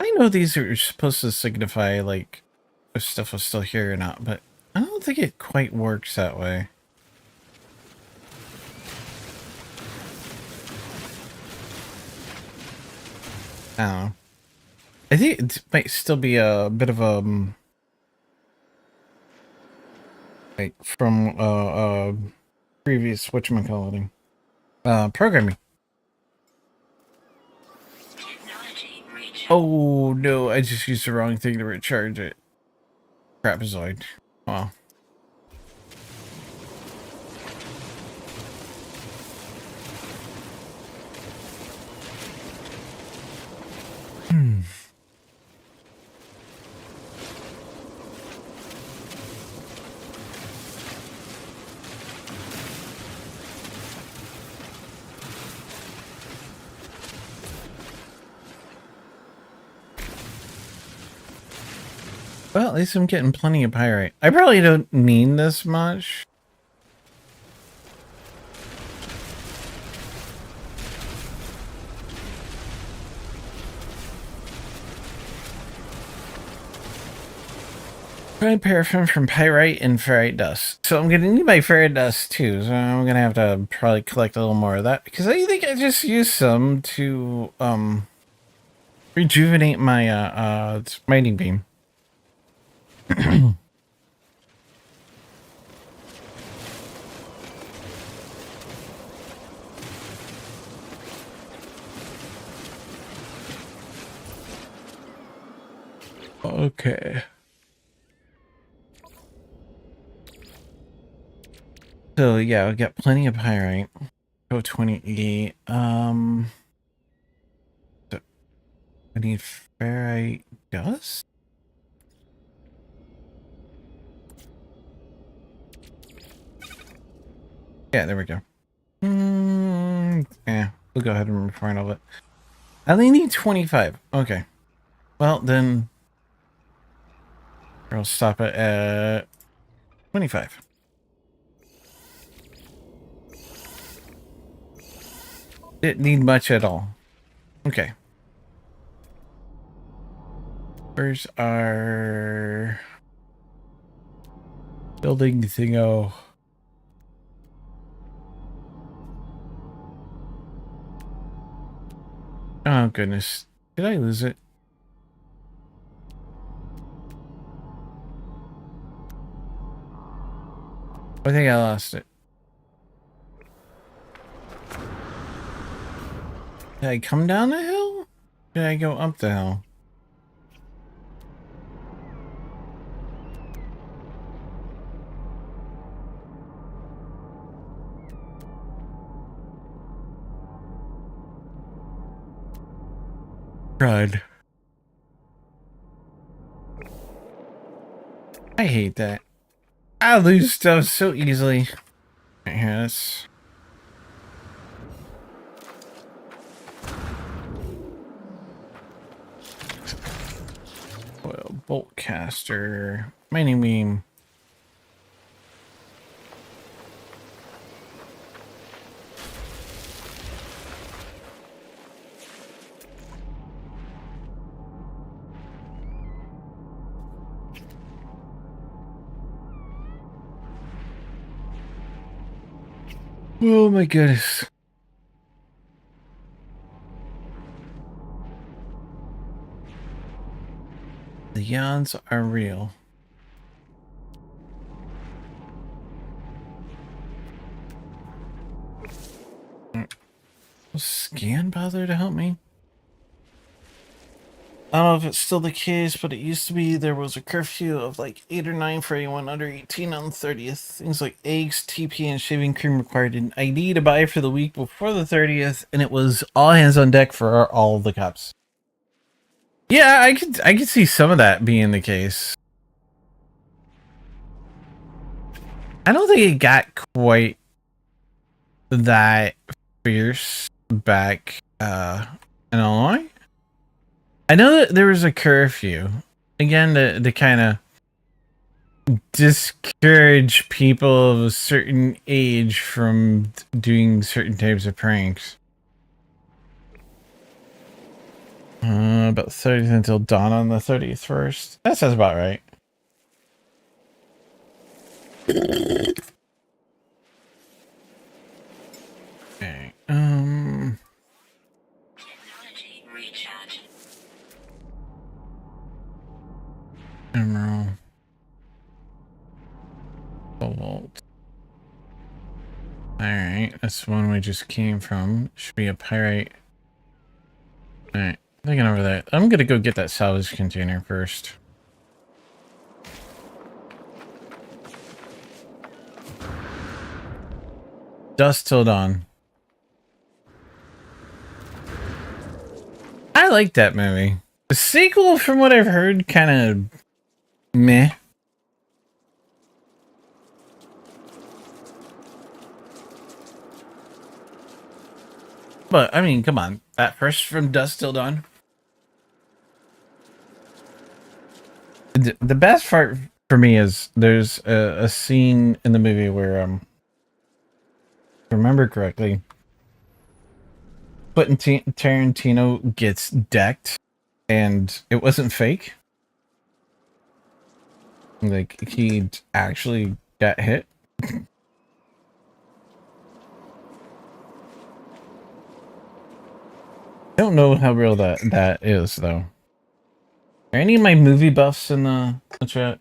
I know these are supposed to signify like if stuff was still here or not, but I don't think it quite works that way. I don't know. I think it might still be a bit of a like from previous whatchamacallit programming. Oh no, I just used the wrong thing to recharge it. Crapazoid. Wow. Hmm. Well, at least I'm getting plenty of pyrite. I probably don't need this much. Probably paraffin from pyrite and ferrite dust. So I'm gonna need my ferrite dust too. So I'm gonna have to probably collect a little more of that because I think I just used some to rejuvenate my mining beam. Okay. So yeah, we got plenty of pyrite. Go 28. So I need ferrite dust. Yeah, there we go. Yeah, we'll go ahead and refine all of it. I only need 25. Okay. Well, then I'll stop it at 25. Didn't need much at all. Okay. Where's our building thingo? Oh, goodness. Did I lose it? I think I lost it. Did I come down the hill? Did I go up the hill? God. I hate that. I lose stuff so easily. Yes. Well, bolt caster. Mining beam. Oh my goodness. The yawns are real. Will scan bother to help me? I don't know if it's still the case, but it used to be there was a curfew of like 8 or 9 for anyone under 18 on the 30th. Things like eggs, TP, and shaving cream required an ID to buy for the week before the 30th, and it was all hands on deck for all of the cops. Yeah, I could see some of that being the case. I don't think it got quite that fierce back in Illinois. I know that there was a curfew. Again, to kind of discourage people of a certain age from doing certain types of pranks. About 30th until dawn on the 30th first. That sounds about right. Okay. Technology recharge. Emerald. Cobalt. Alright, that's the one we just came from. Should be a pyrite. Alright, thinking over that. I'm gonna go get that salvage container first. Dusk till dawn. I like that movie. The sequel, from what I've heard, kind of meh. But, I mean, come on. That first from Dusk Till Dawn. The best part for me is there's a scene in the movie where, if I remember correctly, Quentin Tarantino gets decked and it wasn't fake. Like, he actually got hit. I don't know how real that is, though. Are any of my movie buffs in the chat?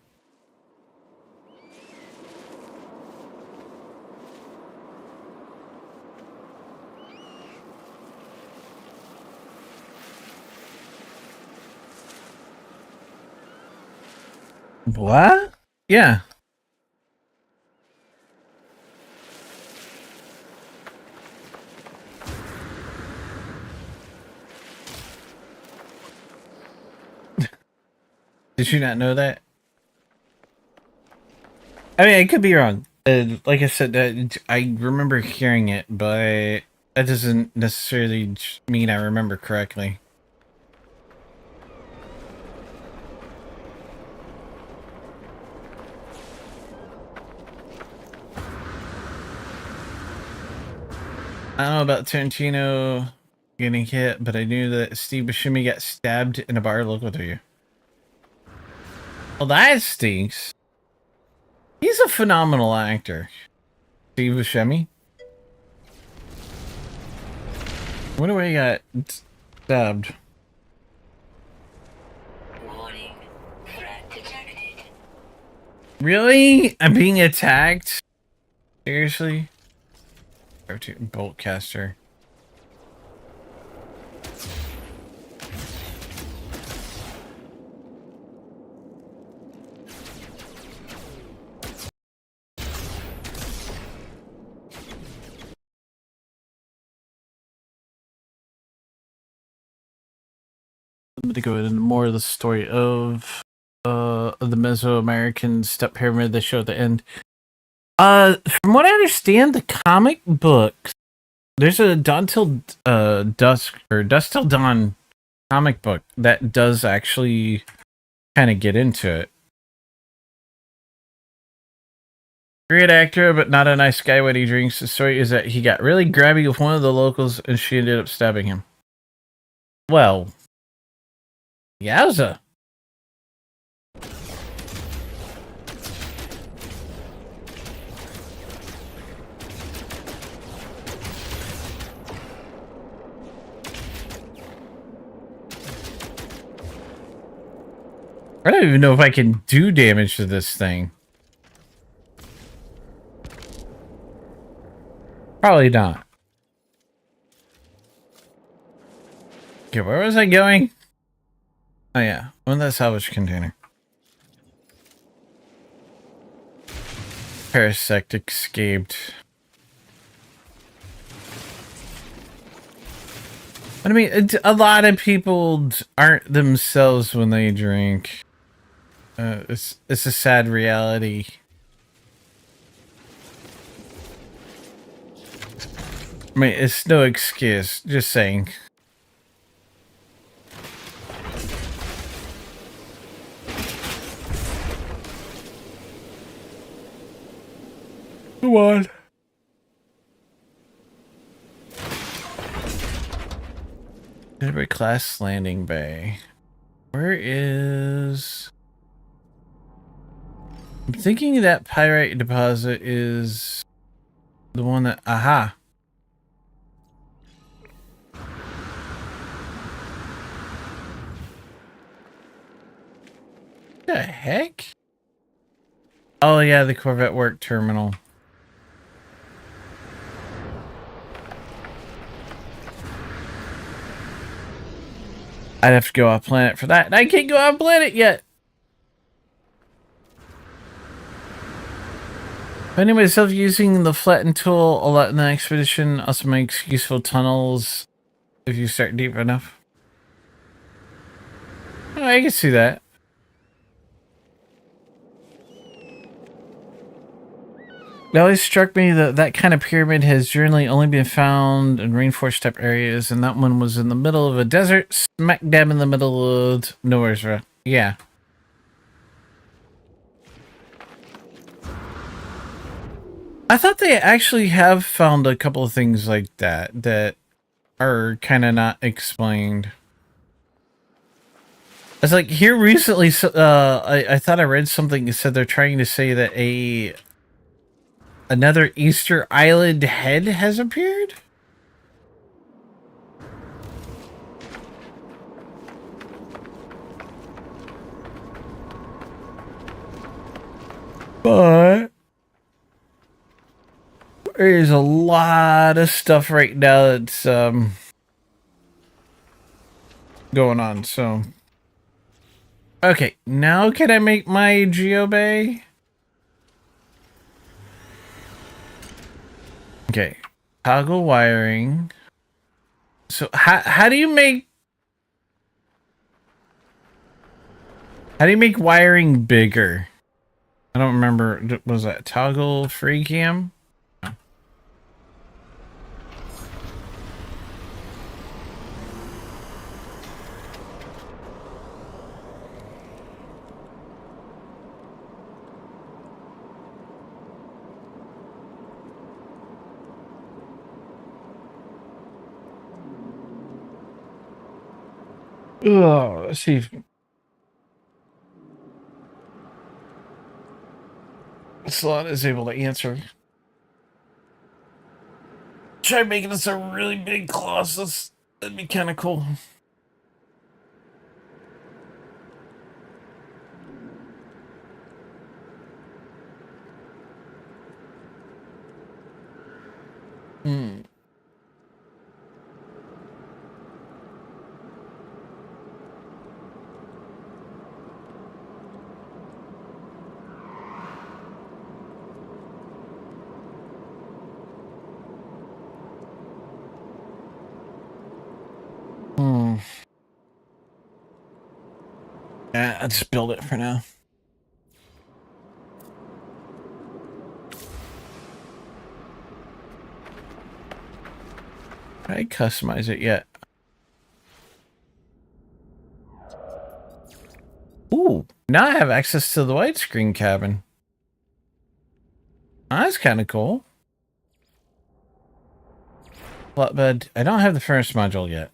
What? Yeah. Did you not know that? I mean, I could be wrong. Like I said, I remember hearing it, but that doesn't necessarily mean I remember correctly. I don't know about Tarantino getting hit, but I knew that Steve Buscemi got stabbed in a bar local to you. Well, that stinks. He's a phenomenal actor. Steve Buscemi. What do I got stabbed? Warning. Threat detected. Really? I'm being attacked? Seriously? Bolt caster. going to go into more of the story of the Mesoamerican step pyramid they show at the end. From what I understand, the comic books, there's a Dawn Till Dusk or Dusk Till Dawn comic book that does actually kind of get into it. Great actor, but not a nice guy when he drinks. The story is that he got really grabby with one of the locals and she ended up stabbing him. Well, yowza. I don't even know if I can do damage to this thing. Probably not. Okay, where was I going? Oh yeah, on that salvage container. Parasect escaped. I mean, a lot of people aren't themselves when they drink. It's a sad reality. I mean, it's no excuse. Just saying. Come on. Every class landing bay. Where is... I'm thinking that pyrite deposit is the one that... Aha! What the heck? Oh yeah, the Corvette work terminal. I'd have to go off planet for that, and I can't go off planet yet. Finding myself using the flatten tool a lot in the expedition also makes useful tunnels if you start deep enough. Oh, I can see that. It always struck me that that kind of pyramid has generally only been found in rainforest type areas, and that one was in the middle of a desert, smack dab in the middle of nowhere. Yeah. I thought they actually have found a couple of things like that that are kind of not explained. It's like here recently, I thought I read something that said they're trying to say that another Easter Island head has appeared? But there's a lot of stuff right now that's going on, so... Okay, now can I make my geobay? Okay, toggle wiring. So how do you make wiring bigger? I don't remember. Was that toggle free cam? Oh, let's see if Slot is able to answer. Try making this a really big Colossus. That'd be kind of cool. Hmm. Hmm. I'll just build it for now. I customize it yet. Ooh, now I have access to the widescreen cabin. That's kind of cool. But I don't have the furnace module yet.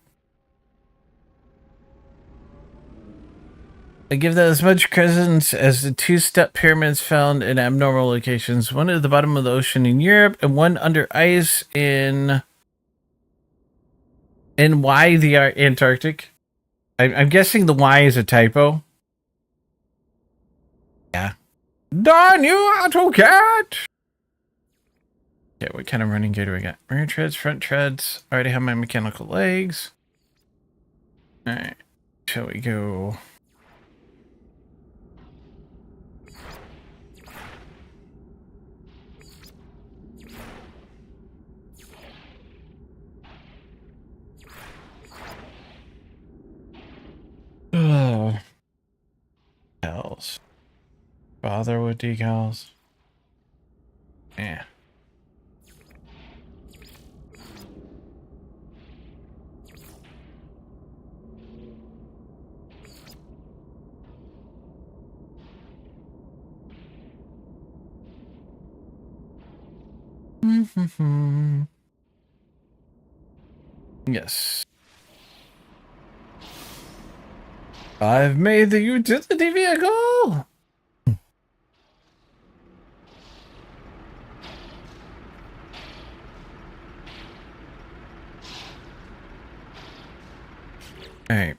I give that as much credence as the two-step pyramids found in abnormal locations. One at the bottom of the ocean in Europe, and one under ice in Y, the Antarctic. I'm guessing the Y is a typo. Yeah. Darn you, AutoCAD! Okay, what kind of running gear do we got? Rear treads, front treads. I already have my mechanical legs. Alright. Shall we go? Oh. Decals. Bother with decals. Yeah. Yes. I've made the utility vehicle! Alright. It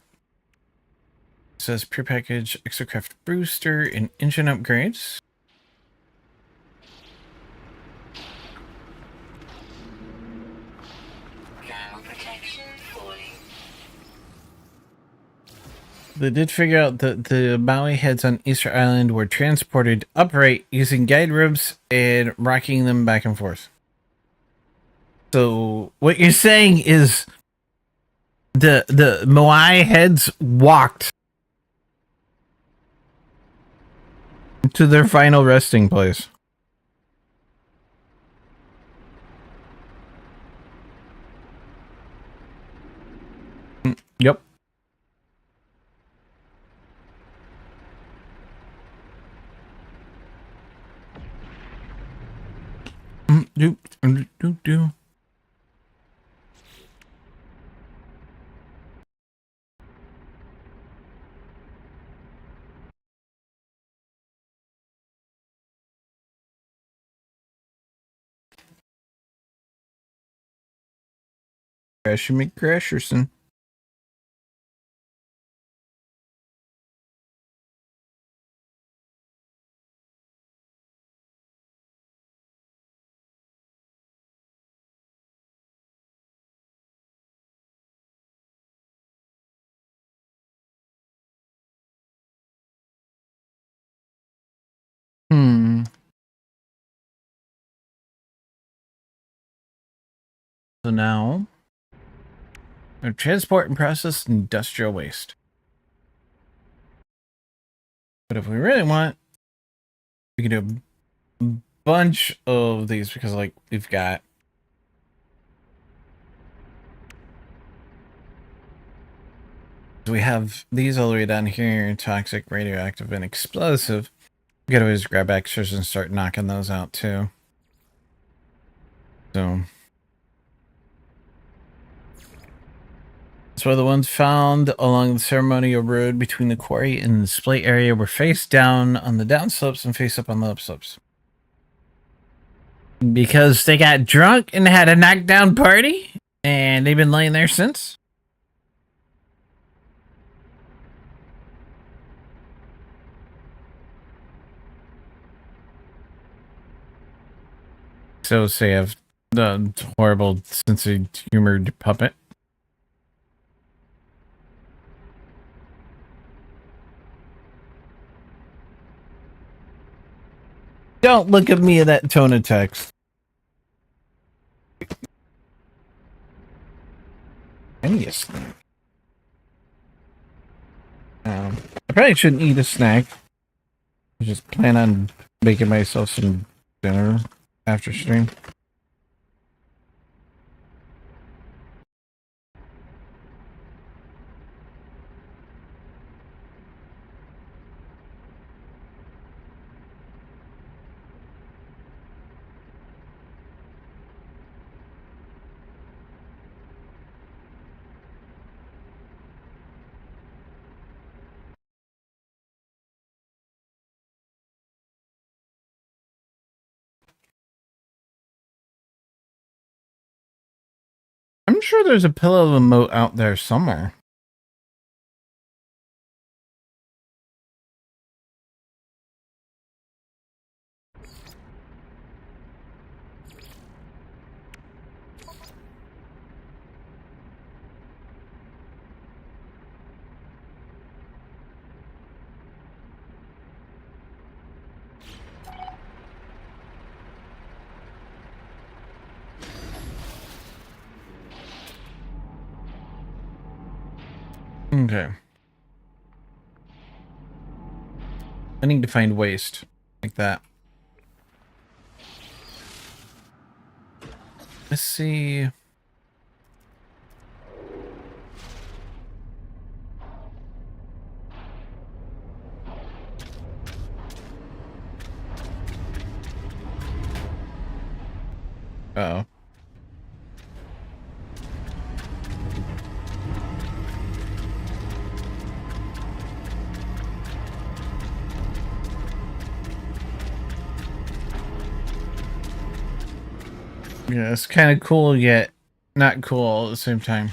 says prepackaged exocraft booster and engine upgrades. Thermal protection falling. They did figure out that the Maui heads on Easter Island were transported upright using guide ropes and rocking them back and forth. So what you're saying is the Maui heads walked to their final resting place. Yep. Do. Crashy McCrasherson. So now, transport and process industrial waste. But if we really want, we can do a bunch of these because, like, we've got we have these all the way down here: toxic, radioactive, and explosive. We could always grab extras and start knocking those out too. So. So the ones found along the ceremonial road between the quarry and the display area were face down on the downslopes and face up on the upslopes. Because they got drunk and had a knockdown party, and they've been laying there since. So say I have the horrible sense of humor puppet. Don't look at me in that tone of text. I need a snack. I probably shouldn't eat a snack. I just plan on making myself some dinner after stream. I'm sure there's a pillow emote out there somewhere. Okay. I need to find waste like that. Let's see. Uh-oh. Yeah, it's kind of cool yet not cool all at the same time.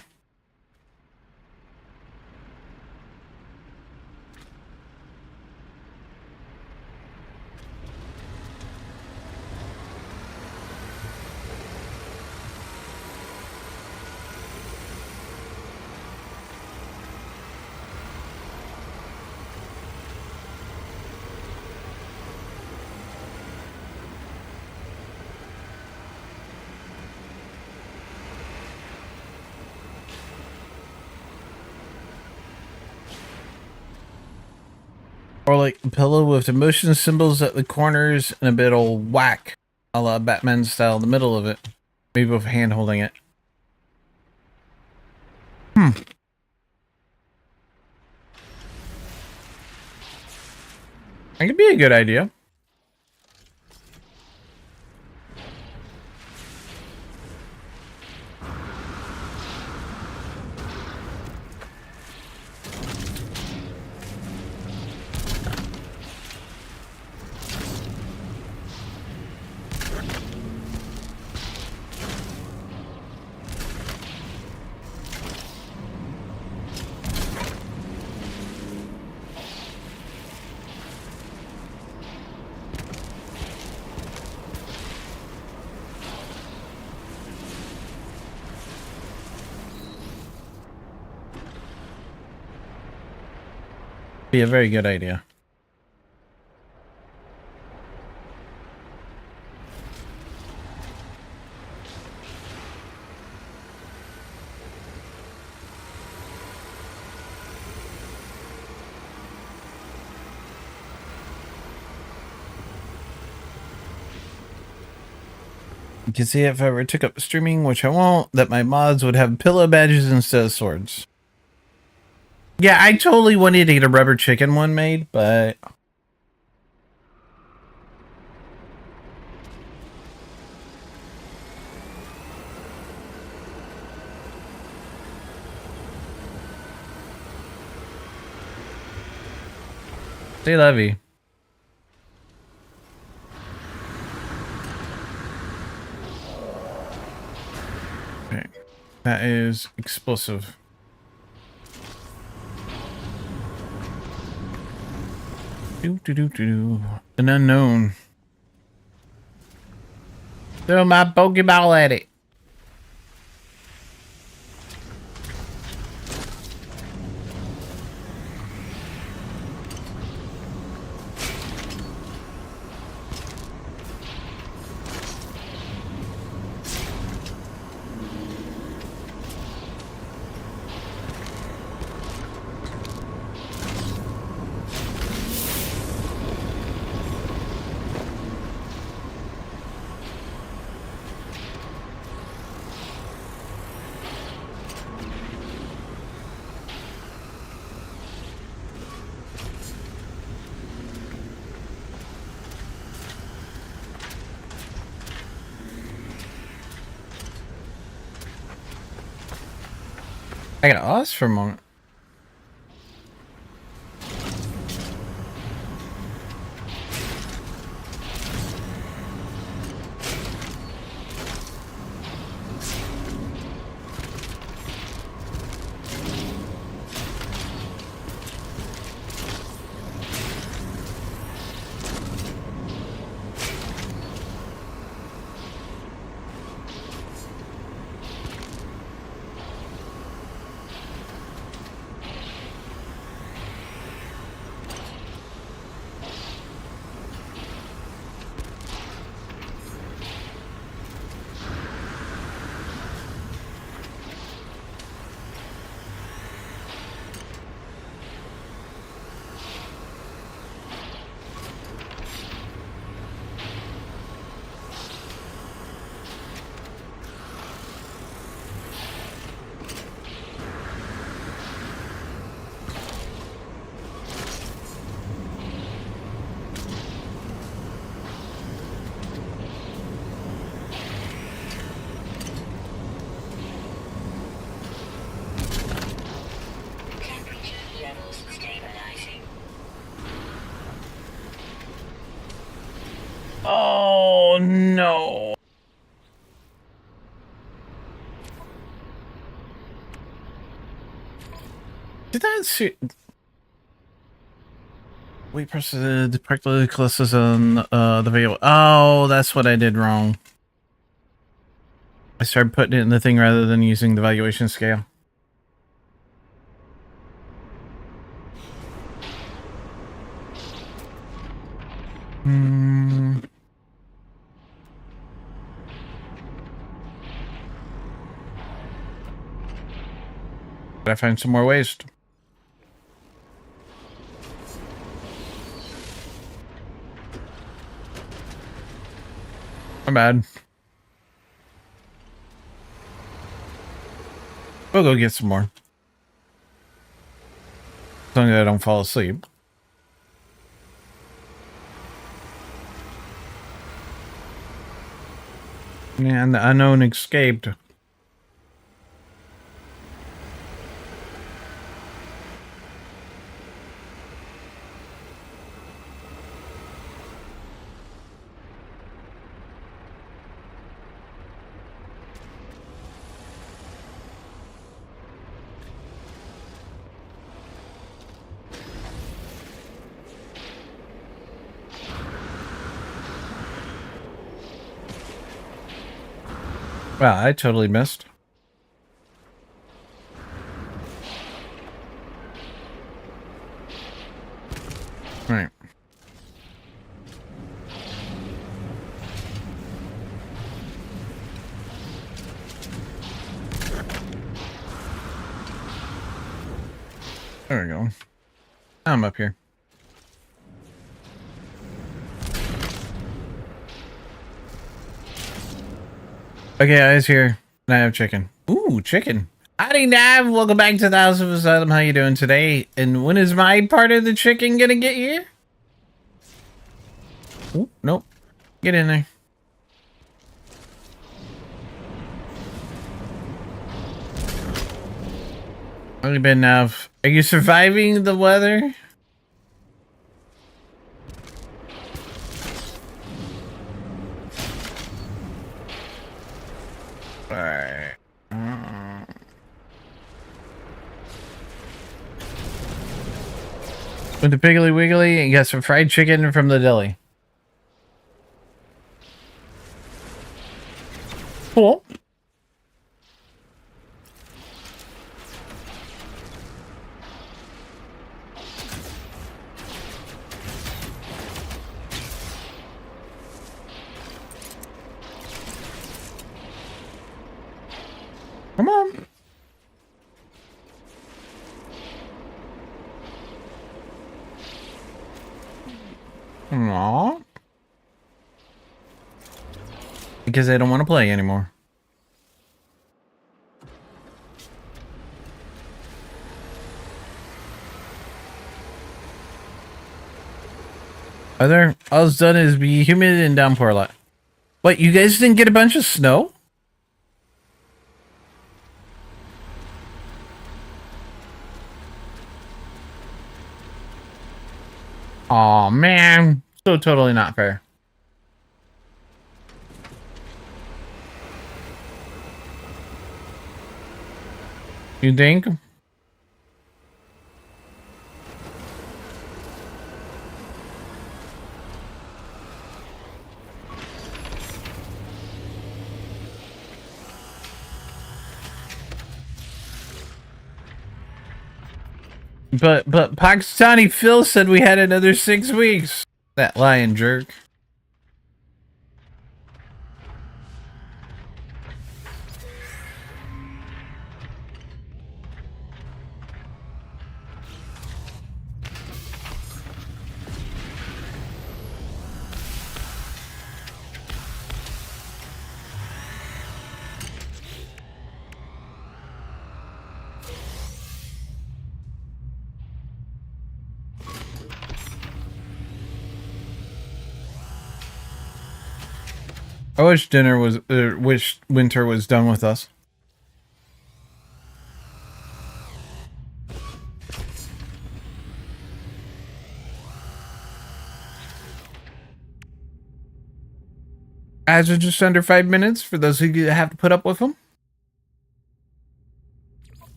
Or like a pillow with the motion symbols at the corners and a bit of whack, a la Batman style in the middle of it. Maybe with a hand holding it. That could be a good idea. Be a very good idea. You can see if I ever took up streaming, which I won't, that my mods would have pillow badges instead of swords. Yeah, I totally wanted to get a rubber chicken one made, but say Levy. Okay. That is explosive. An unknown. Throw my Pokeball at it. I got lost for a moment. Temperature levels stabilizing. Oh no. Did that see? Wait, press the practically closest on the video. Oh, that's what I did wrong. I started putting it in the thing rather than using the valuation scale. Gotta find some more waste. My bad. We'll go get some more. As long as I don't fall asleep. And the unknown escaped. Wow, I totally missed. All right. There we go. I'm up here. Okay, eyes here. And I have chicken. Ooh, chicken. Howdy, Nav. Welcome back to the House of Asylum. How you doing today? And when is my part of the chicken gonna get here? Ooh, nope. Get in there. Only been Nav. Are you surviving the weather? Alright. Went to Piggly Wiggly and got some fried chicken from the deli. Cool. Come on. Aww. Because I don't want to play anymore. Other all it's done is be humid and downpour a lot. What, you guys didn't get a bunch of snow? Aw, man. So totally not fair. You think? But Pakistani Phil said we had another 6 weeks. That lying jerk. I wish wish winter was done with us. Ads are just under 5 minutes for those who have to put up with them.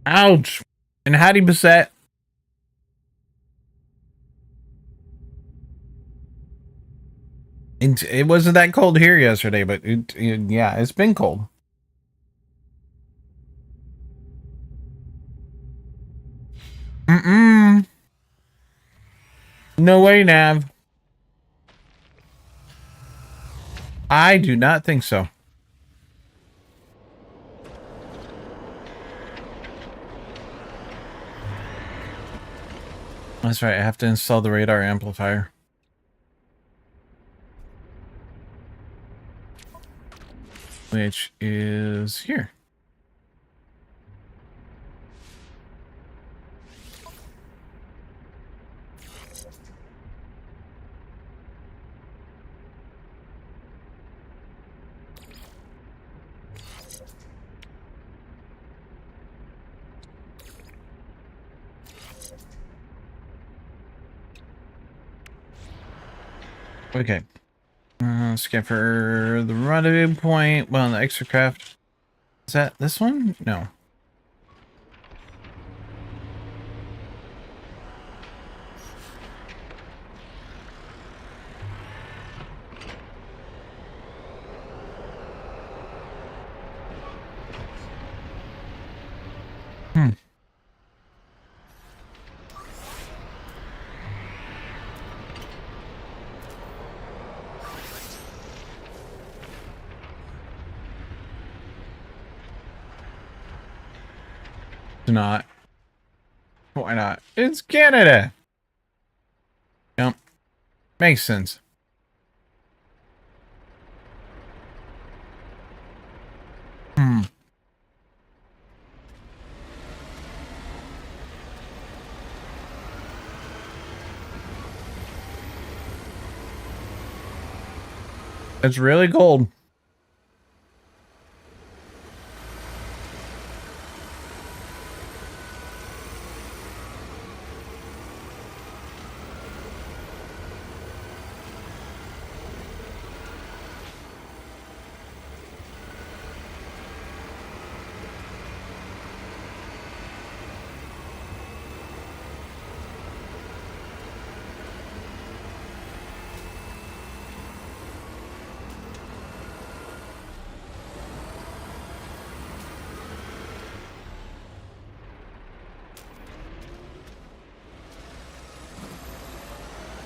Ouch. And howdy, Bissett. It wasn't that cold here yesterday, but yeah, it's been cold. Mm-mm. No way, Nav. I do not think so. That's right, I have to install the radar amplifier. Which is here. Okay. Scan for the rendezvous point. Well, the extra craft. Is that this one? No. Hmm. It's not. Why not? It's Canada. Yep. Makes sense. Hmm. It's really cold.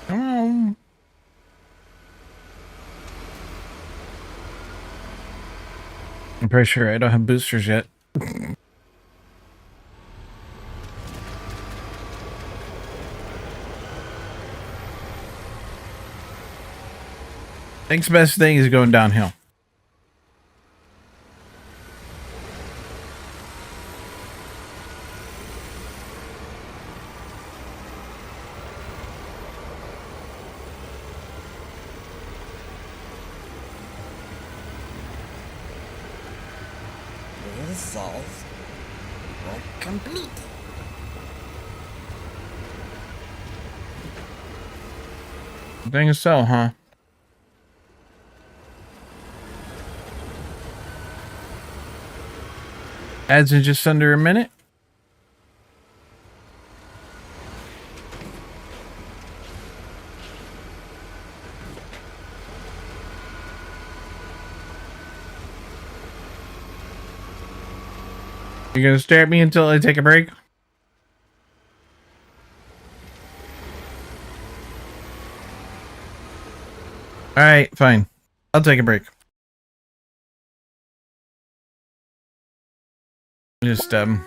Come on. I'm pretty sure I don't have boosters yet. Next best thing is going downhill. This says work complete. Thing so, huh? Adds in just under a minute. You gonna stare at me until I take a break? Alright, fine. I'll take a break. Just, guys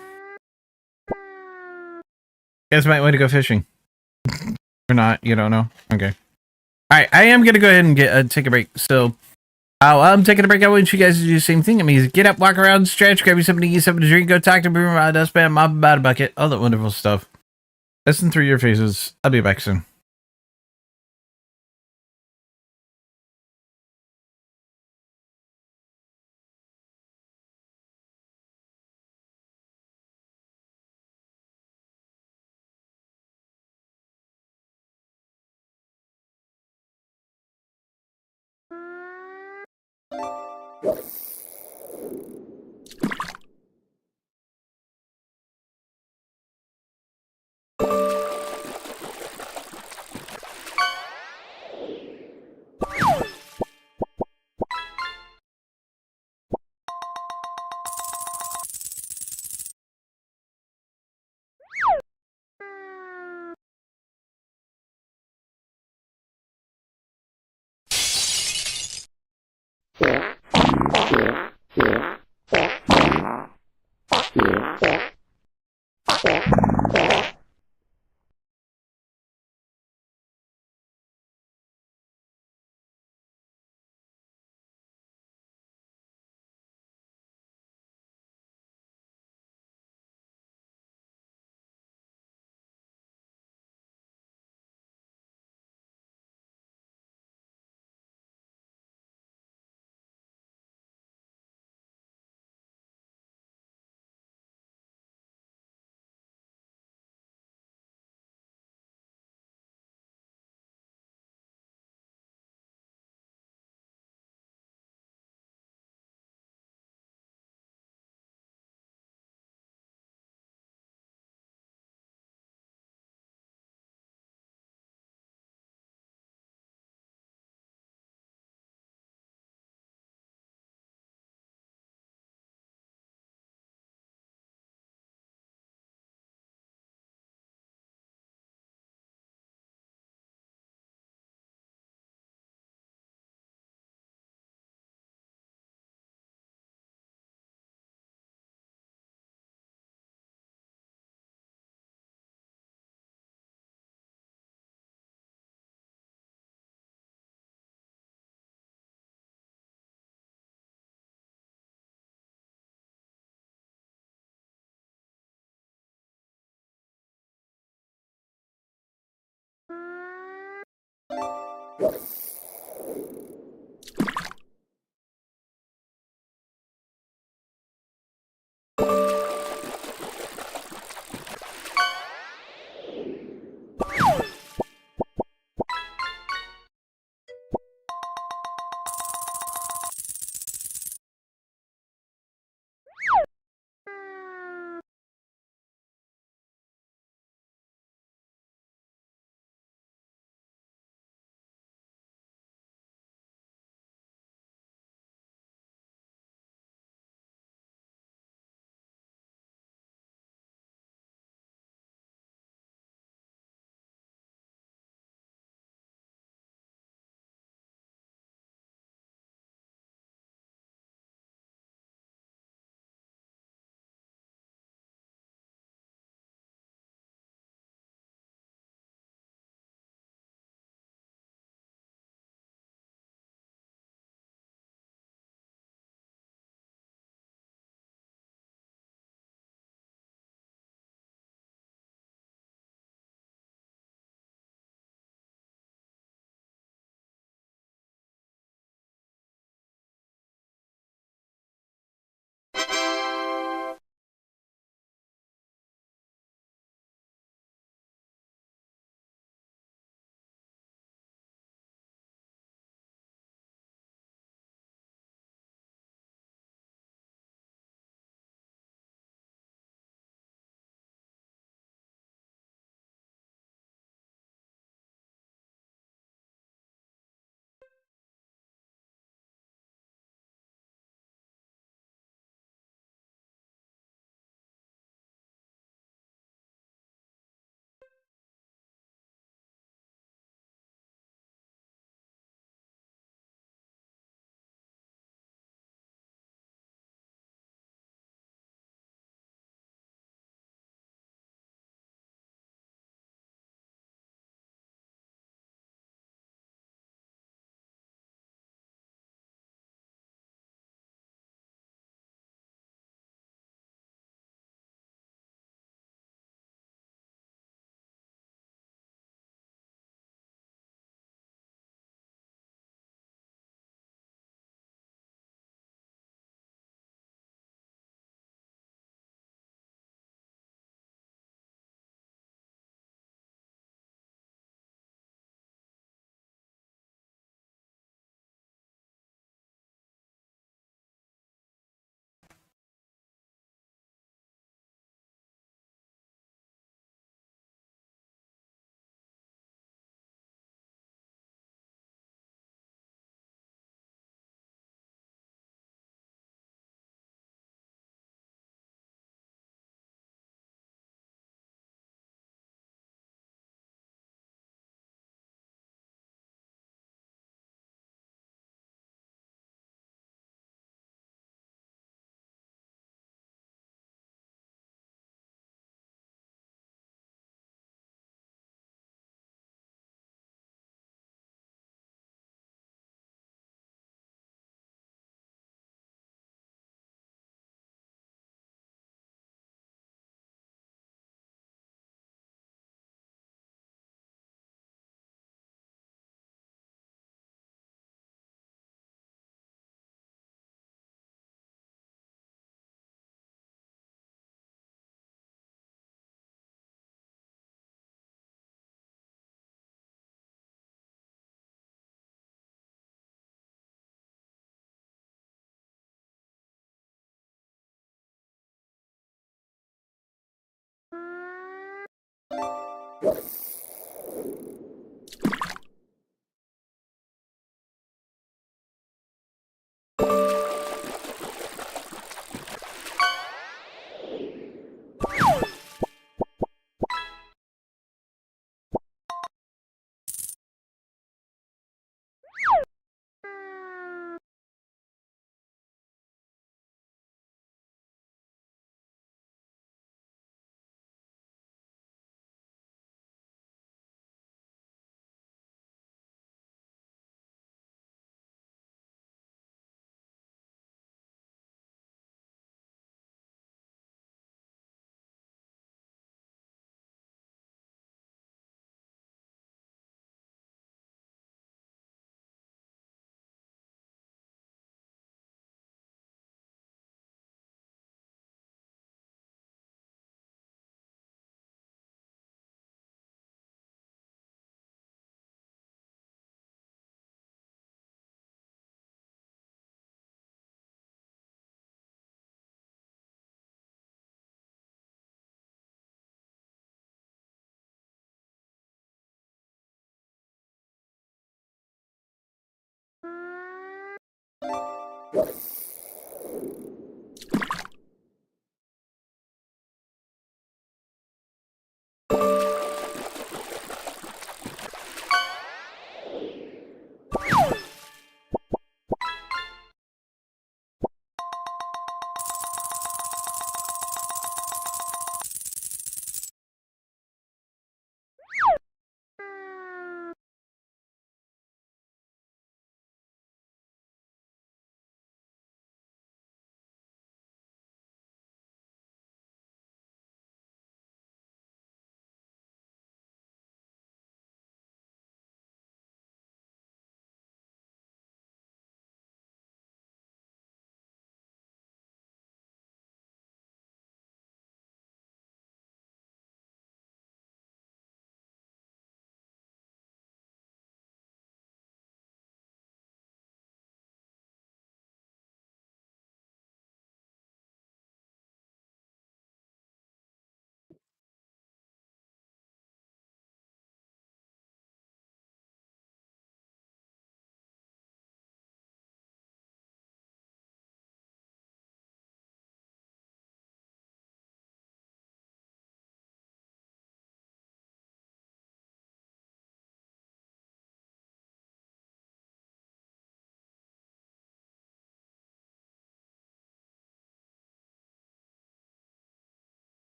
might want to go fishing. Or not, you don't know? Okay. Alright, I am gonna go ahead and take a break. So, while I'm taking a break, I want you guys to do the same thing. It means get up, walk around, stretch, grab you something to eat, something to drink, go talk to Boomer, dustpan, mop about a bucket, all that wonderful stuff. Listen through your faces. I'll be back soon.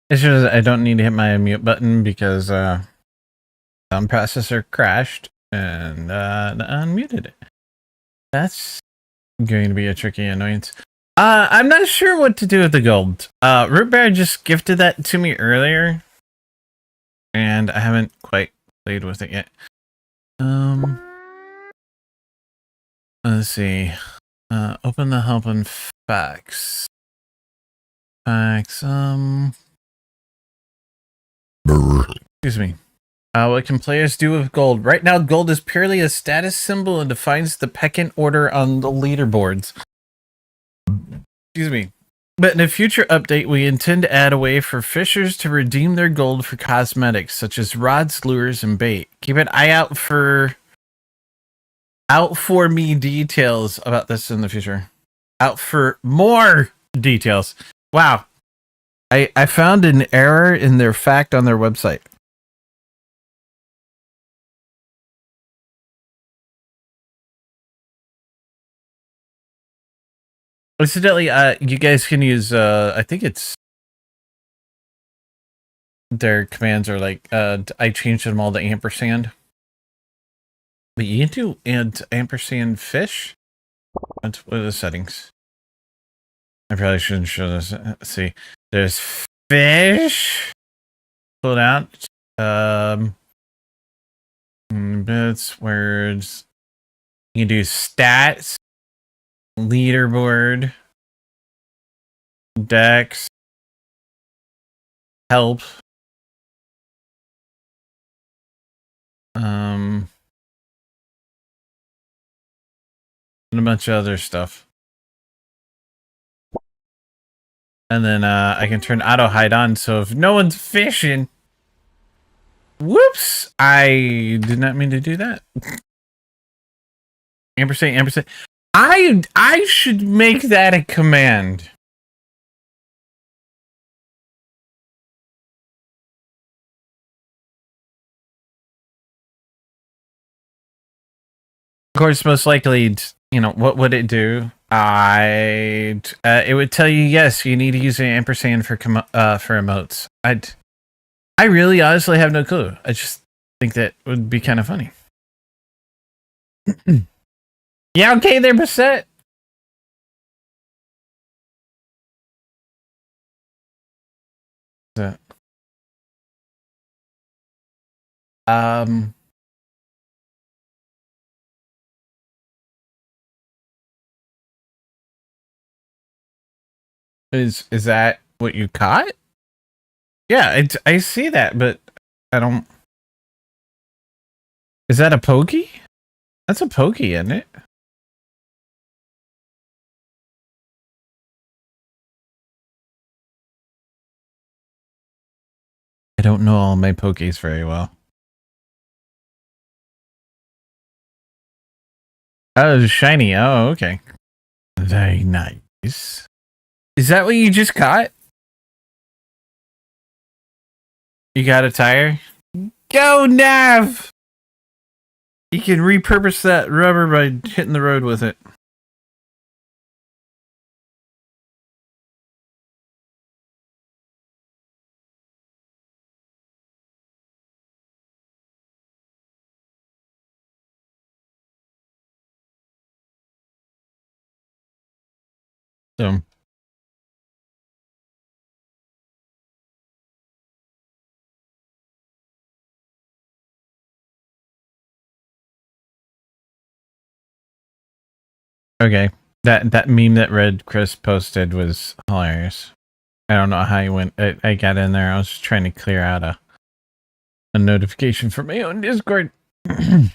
It's just I don't need to hit my mute button because sound processor crashed and unmuted it. That's going to be a tricky annoyance. I'm not sure what to do with the gold. Root Bear just gifted that to me earlier, and I haven't quite played with it yet. Let's see. Open the help and facts. Facts. Excuse me. What can players do with gold? Right now, gold is purely a status symbol and defines the pecking order on the leaderboards. Excuse me. But in a future update, we intend to add a way for fishers to redeem their gold for cosmetics, such as rods, lures, and bait. Keep an eye out for me details about this in the future. Out for more details. Wow. I found an error in their fact on their website. Incidentally, you guys can use, I think it's their commands are like, I changed them all to ampersand. But you can do ampersand fish? What are the settings? I probably shouldn't show this. Let's see. There's fish. Pull it out. Bits, words. You can do stats. Leaderboard. Dex. Help. And a bunch of other stuff. And then I can turn auto hide on, so if no one's fishing. Whoops! I did not mean to do that. Ampersand. I should make that a command. Of course, most likely, you know, what would it do? It would tell you, yes, you need to use an ampersand for emotes. I really honestly have no clue. I just think that would be kind of funny. Yeah, okay there, Bassett. Is that what you caught? Yeah, I see that, but I don't. Is that a pokey? That's a pokey, isn't it? I don't know all my pokies very well. Oh, shiny. Oh, okay. Very nice. Is that what you just caught? You got a tire? Go, Nav! You can repurpose that rubber by hitting the road with it. So. Okay. That meme that Red Chris posted was hilarious. I don't know how you went. I got in there. I was just trying to clear out a notification from my own Discord. You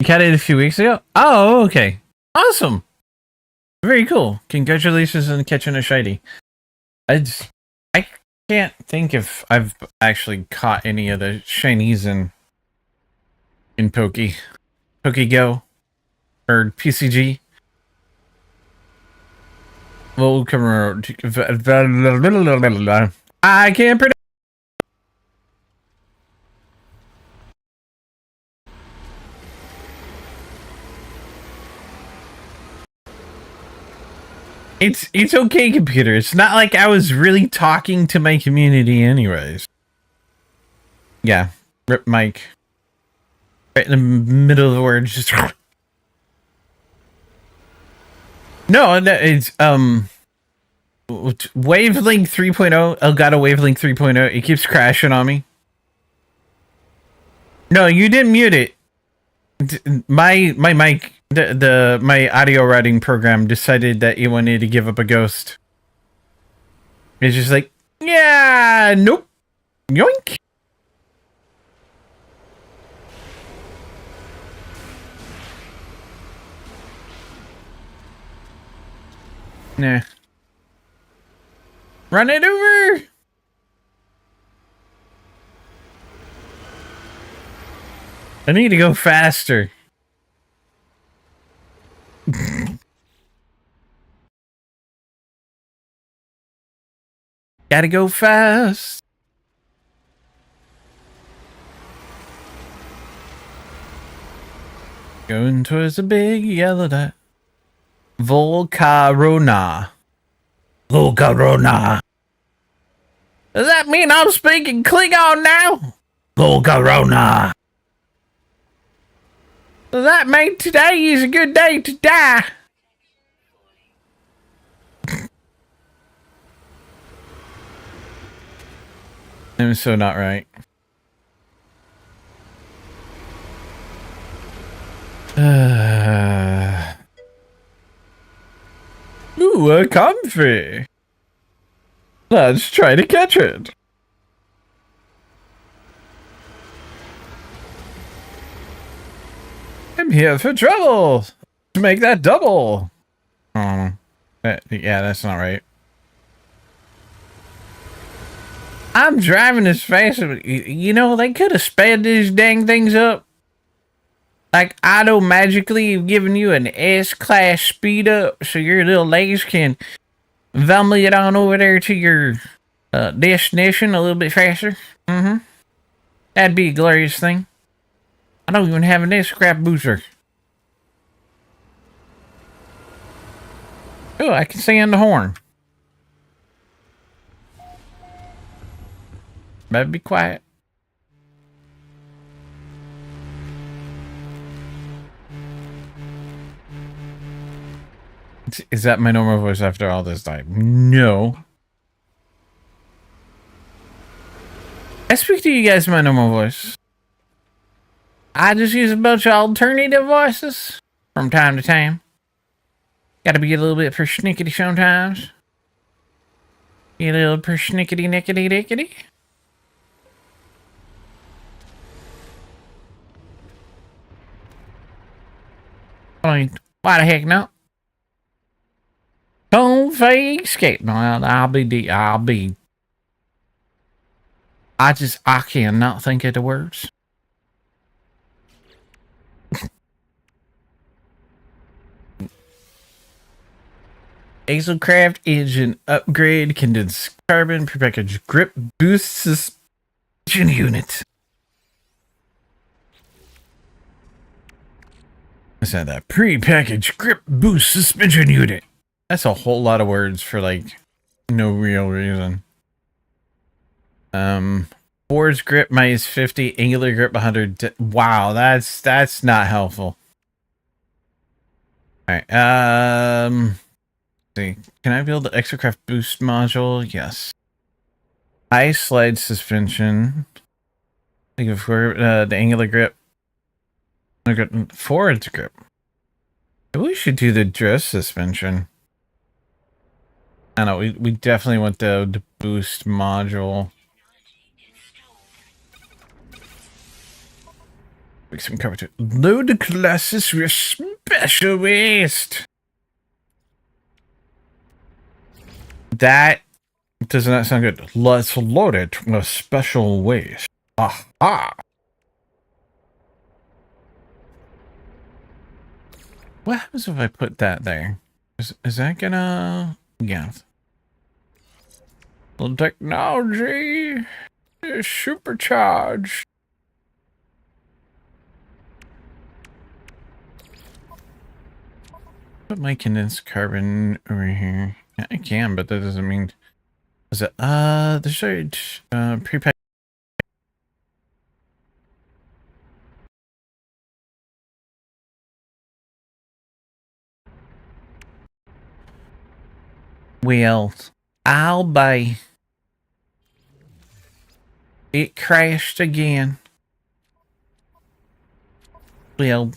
got it a few weeks ago? Oh, okay. Awesome. Very cool. Congratulations on catching a shiny. I can't think if I've actually caught any of the shinies in Pokego or PCG. We'll come around. I can't predict. It's okay, computer. It's not like I was really talking to my community anyways. Yeah. Rip Mike. Right in the middle of the word, just No, it's Wavelength 3.0, Elgato Wavelength 3.0, it keeps crashing on me. No, you didn't mute it. My mic, my audio routing program decided that it wanted to give up a ghost. It's just like, yeah, nope. Yoink. Nah. Run it over! I need to go faster. Gotta go fast. Going towards the big yellow dot. Volcarona. Volcarona. Does that mean I'm speaking Klingon now? Volcarona. Does that mean today is a good day to die? I'm so not right. Ooh, a comfy. Let's try to catch it. I'm here for trouble. To make that double. Oh, yeah, that's not right. I'm driving as fast as... You know, they could have sped these dang things up. Like, auto magically giving you an S-class speed up so your little legs can vomit it on over there to your destination a little bit faster. Mm-hmm. That'd be a glorious thing. I don't even have an S-crap booster. Oh, I can sound the horn. Better be quiet. Is that my normal voice after all this time? No. I speak to you guys in my normal voice. I just use a bunch of alternative voices from time to time. Gotta be a little bit persnickety sometimes. Be a little persnickety nickety dickety. I mean, why the heck not? Don't fake escape. No, I'll be. I cannot think of the words. Azelcraft engine upgrade, condensed carbon, prepackaged grip boost suspension unit. I said that prepackaged grip boost suspension unit. That's a whole lot of words for like no real reason. Forward grip minus 50, angular grip 100. Wow, that's not helpful. All right. See, can I build the Exocraft boost module? Yes. High slide suspension. Think of the angular grip. Forward grip. Maybe we should do the dress suspension. I know we definitely want the boost module. Make some cover to load the classes with special waste. That does not sound good. Let's load it with special waste. Aha! What happens if I put that there? Is that gonna... Yeah. The technology is supercharged. Put my condensed carbon over here. Yeah, I can, but that doesn't mean... Is it... the shade... prepack... Well, I'll buy... It crashed again. Well,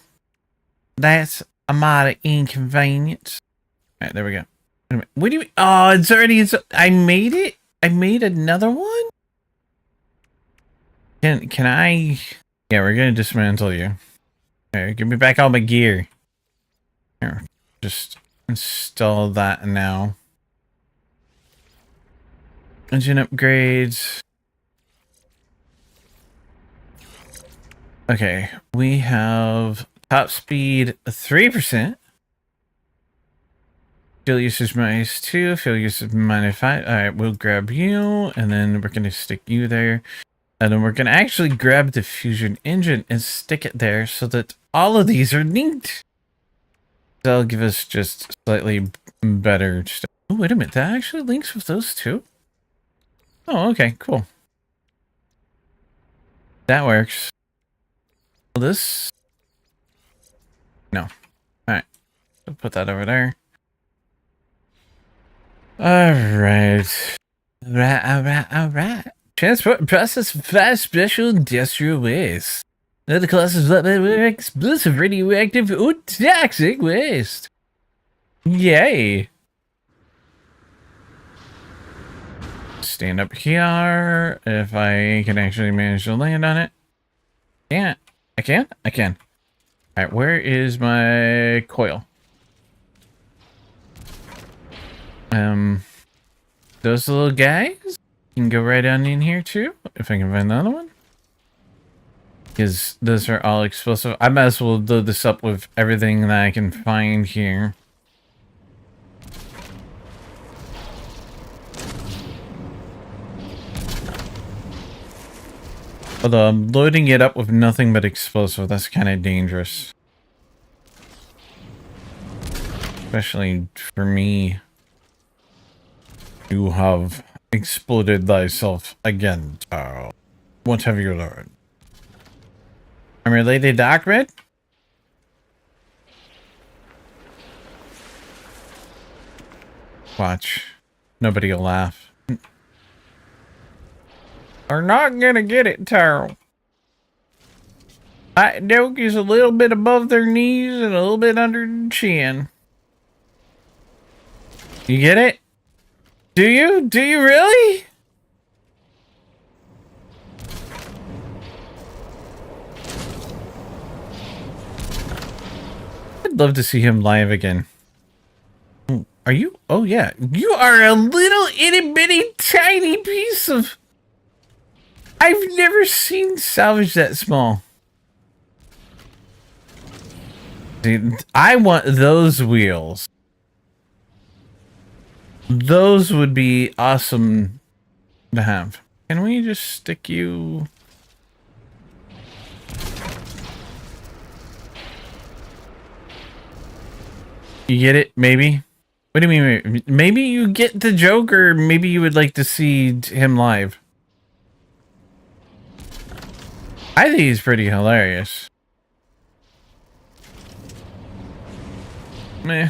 that's a mighty inconvenience. Alright, there we go. What do you... Oh, it's already... I made it? I made another one? Can I... Yeah, we're gonna dismantle you. Alright, give me back all my gear. Here, just install that now. Engine upgrades. Okay, we have top speed 3%. Fuel usage minus 2, fuel usage minus 5. Alright, we'll grab you, and then we're going to stick you there. And then we're going to actually grab the fusion engine and stick it there so that all of these are linked. That'll give us just slightly better stuff. Oh, wait a minute, that actually links with those two? Oh, okay, cool. That works. This? No. Alright. I'll put that over there. Alright. Alright. Transport and process 5 special industrial waste. Another class is explosive radioactive or toxic waste. Yay. Stand up here if I can actually manage to land on it. Can't. I can? I can. Alright, where is my coil? Those little guys can go right on in here too, if I can find another one. Because those are all explosive. I might as well load this up with everything that I can find here. Although I'm loading it up with nothing but explosive, that's kind of dangerous. Especially for me. You have exploded thyself again, Taro. What have you learned? I'm related to Ahmed? Watch. Nobody will laugh. Are not gonna get it, Taro. That joke is a little bit above their knees and a little bit under the chin. You get it? Do you? Do you really? I'd love to see him live again. Are you? Oh yeah. You are a little itty bitty tiny piece of... I've never seen salvage that small. Dude, I want those wheels. Those would be awesome to have. Can we just stick you... You get it? Maybe? What do you mean? Maybe you get the joke, or maybe you would like to see him live. I think he's pretty hilarious. Meh.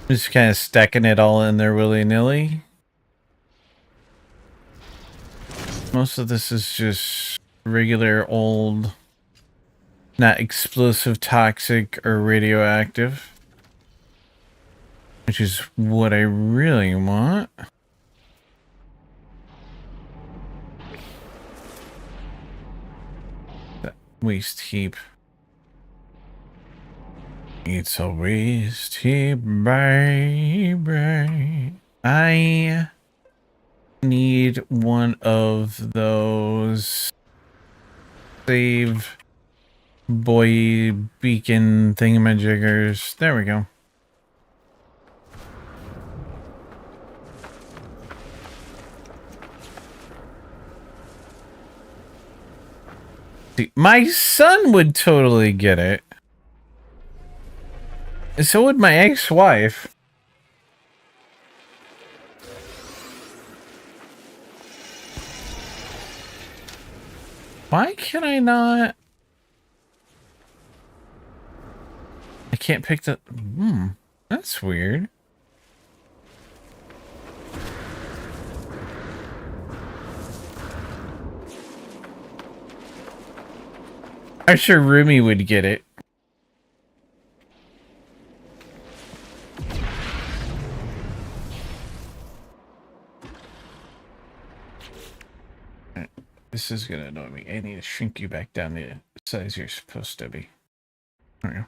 Just kind of stacking it all in there willy-nilly. Most of this is just regular old, not explosive, toxic, or radioactive. Which is what I really want. That waste heap. It's a waste heap, baby. I need one of those save boy beacon thingamajiggers. There we go. See, my son would totally get it. And so would my ex-wife. Why can I not? I can't pick the... that's weird. I'm sure Rumi would get it. this is gonna annoy me. I need to shrink you back down to the size you're supposed to be. There we go.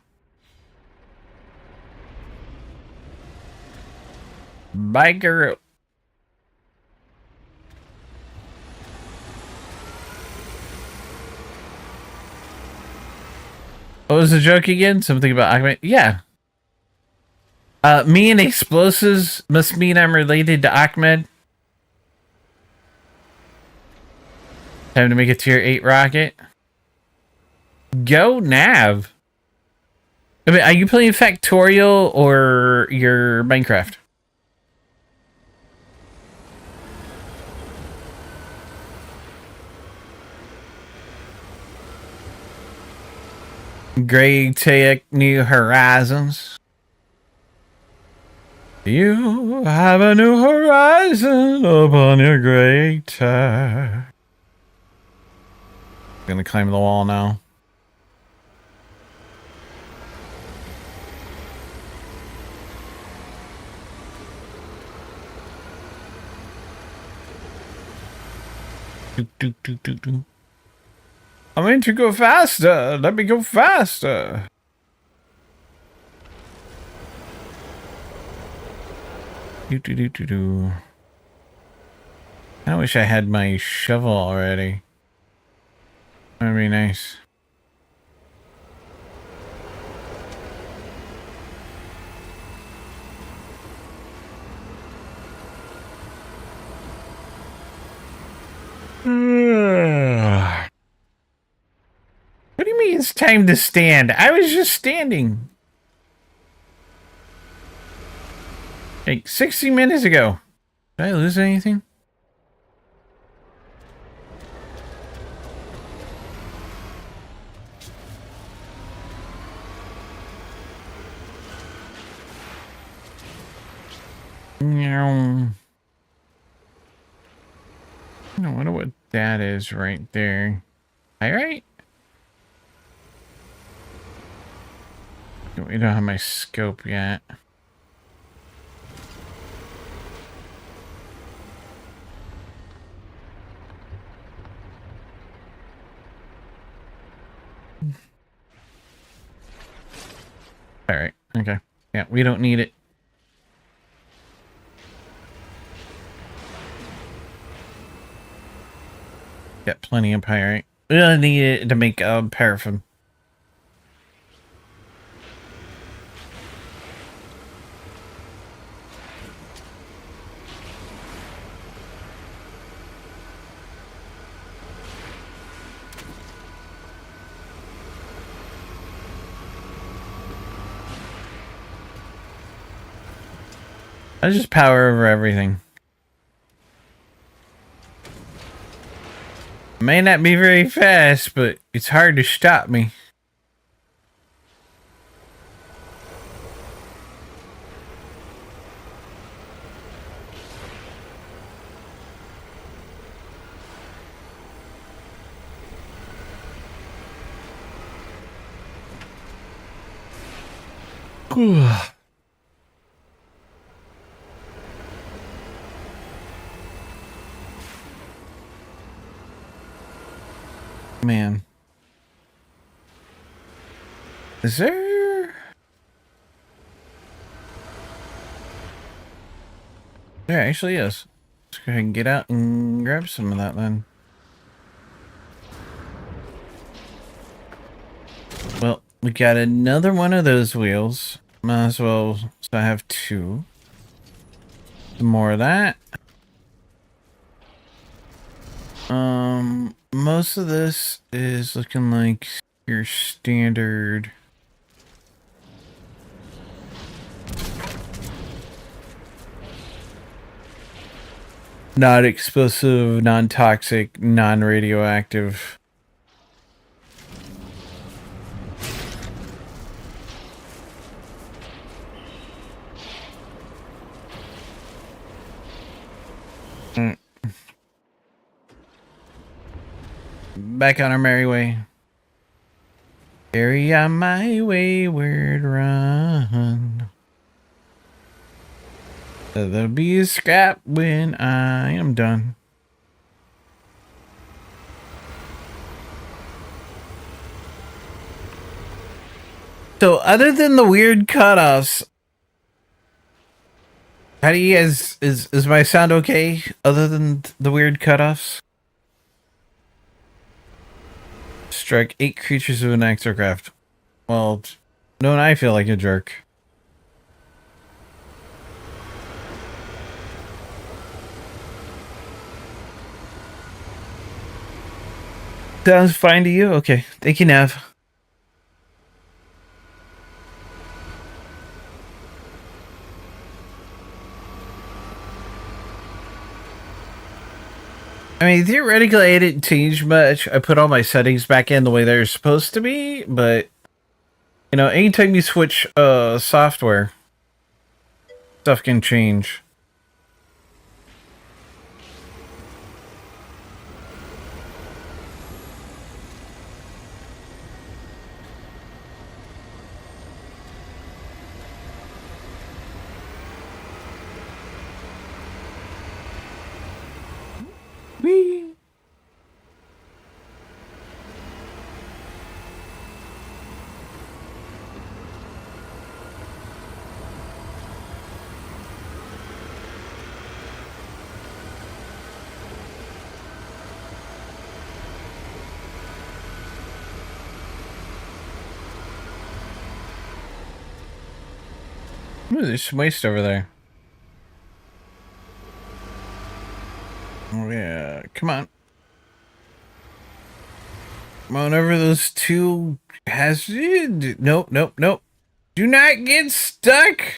Bye, girl. What was the joke again? Something about Ahmed? Yeah. Me and explosives must mean I'm related to Ahmed. Time to make a tier 8 rocket. Go Nav. I mean, are you playing Factorial or your Minecraft? Greg take New Horizons. You have a new horizon upon your great tag. Gonna climb the wall now. Do. I'm going to go faster. Let me go faster. Do. I wish I had my shovel already. That'd be nice. What do you mean it's time to stand? I was just standing. Like 60 minutes ago. Did I lose anything? No. I wonder what that is right there. All right. We don't have my scope yet. All right. Okay. Yeah, we don't need it. Got plenty of pyrite. We don't need it to make paraffin. I just power over everything. May not be very fast, but it's hard to stop me. Man. Is there... There actually is. Let's go ahead and get out and grab some of that then. Well, we got another one of those wheels. Might as well, so I have two. Some more of that. Most of this is looking like your standard. Not explosive, non-toxic, non-radioactive. Back on our merry way. Carry on my wayward run. There'll be a scrap when I am done. So other than the weird cutoffs, how do you guys, is my sound okay other than the weird cutoffs? Strike 8 creatures with an exocraft. Well, don't I feel like a jerk? Sounds fine to you? Okay. Thank you, Nav. I mean, theoretically, I didn't change much. I put all my settings back in the way they're supposed to be, but, you know, anytime you switch software, stuff can change. Whee! Ooh, there's some waste over there. Oh, yeah. Come on. Come on over those two hazards. Nope, nope, nope. Do not get stuck.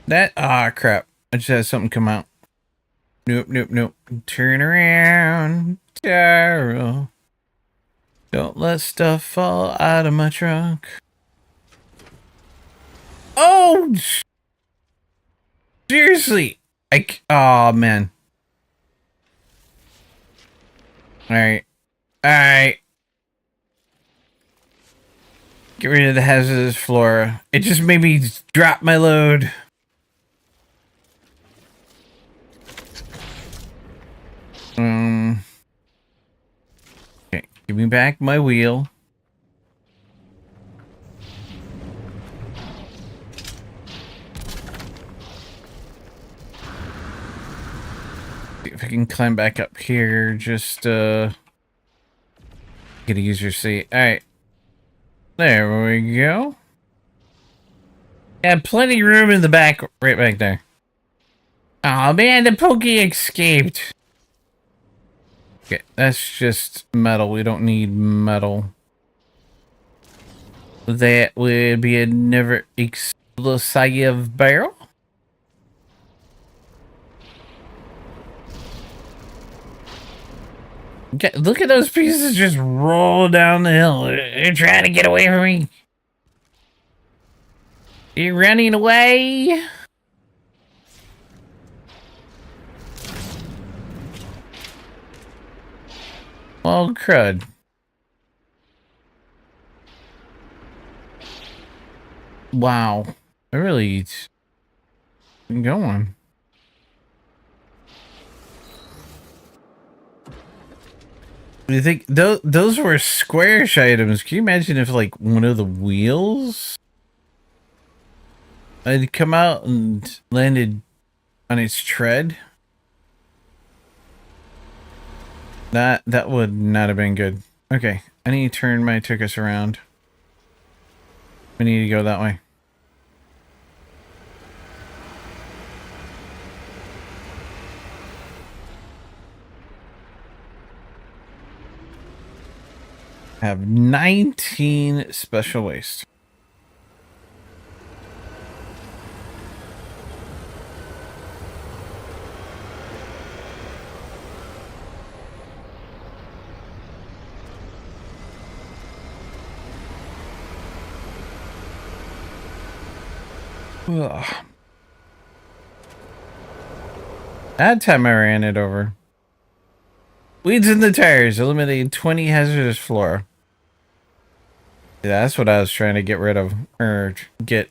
That, crap. I just had something come out. Nope, nope, nope. Turn around, Daryl. Don't let stuff fall out of my trunk. Oh! Seriously. Oh, man. Alright. Alright. Get rid of the hazardous flora. It just made me drop my load. Okay, give me back my wheel. See if I can climb back up here. Just get a user seat. Alright. There we go. Yeah, plenty of room in the back, right back there. Oh man, the Pokey escaped. Okay, that's just metal. We don't need metal. That would be a never explosive barrel. Okay, look at those pieces just roll down the hill. They're trying to get away from me. You're running away. Well, crud. Wow. I really been going. Do you think those were squarish items? Can you imagine if like one of the wheels had come out and landed on its tread? That would not have been good. Okay, I need to turn my Tuchus around. We need to go that way. Have 19 special waste. Ugh. That time I ran it over. Weeds in the tires. Eliminating 20 hazardous flora. Yeah, that's what I was trying to get rid of. Or get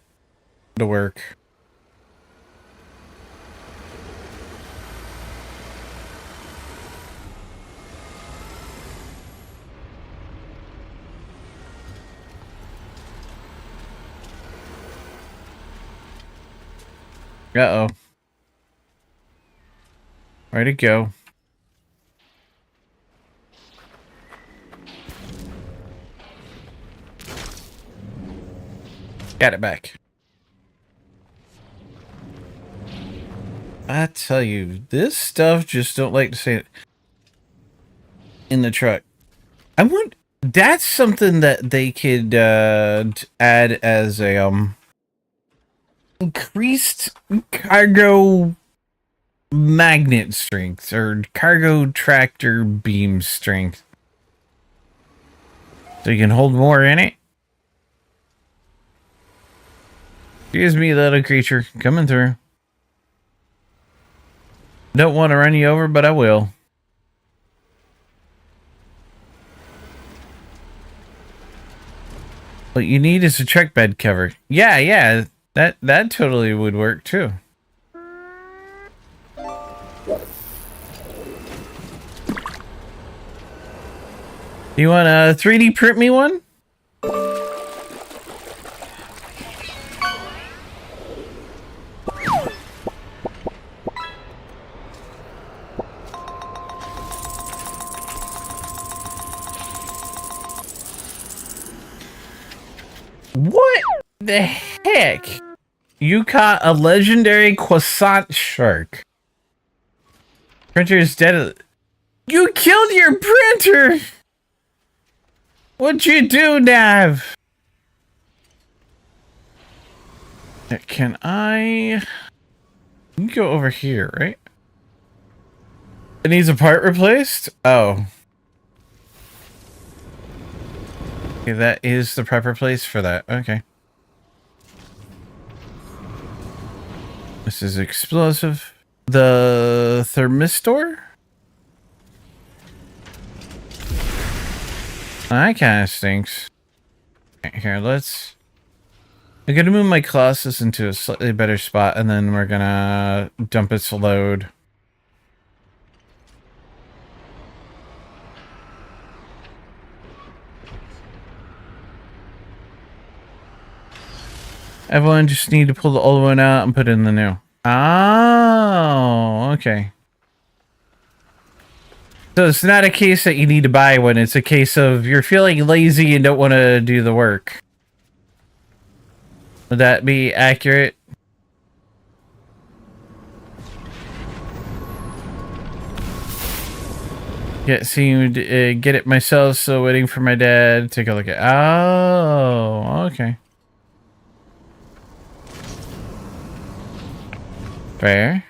to work. Uh-oh. Where'd it go? Got it back. I tell you, this stuff just don't like to say it in the truck. I want that's something that they could add as a increased cargo magnet strength or cargo tractor beam strength. So you can hold more in it. Excuse me, little creature. Coming through. Don't want to run you over, but I will. What you need is a truck bed cover. Yeah. That totally would work too. You want to 3D print me one? What the heck? You caught a legendary croissant shark. Printer is dead. You killed your printer! What'd you do, Nav? Can I... You can go over here, right? It needs a part replaced? Oh. Okay, that is the proper place for that. Okay. This is explosive. The thermistor? That kind of stinks. Okay, here, let's... I'm gonna move my Colossus into a slightly better spot, and then we're gonna dump its load. Everyone just need to pull the old one out and put in the new. Oh, okay. So it's not a case that you need to buy one. It's a case of you're feeling lazy and don't want to do the work. Would that be accurate? Get it myself. So waiting for my dad. Take a look at. Oh, okay. Fair.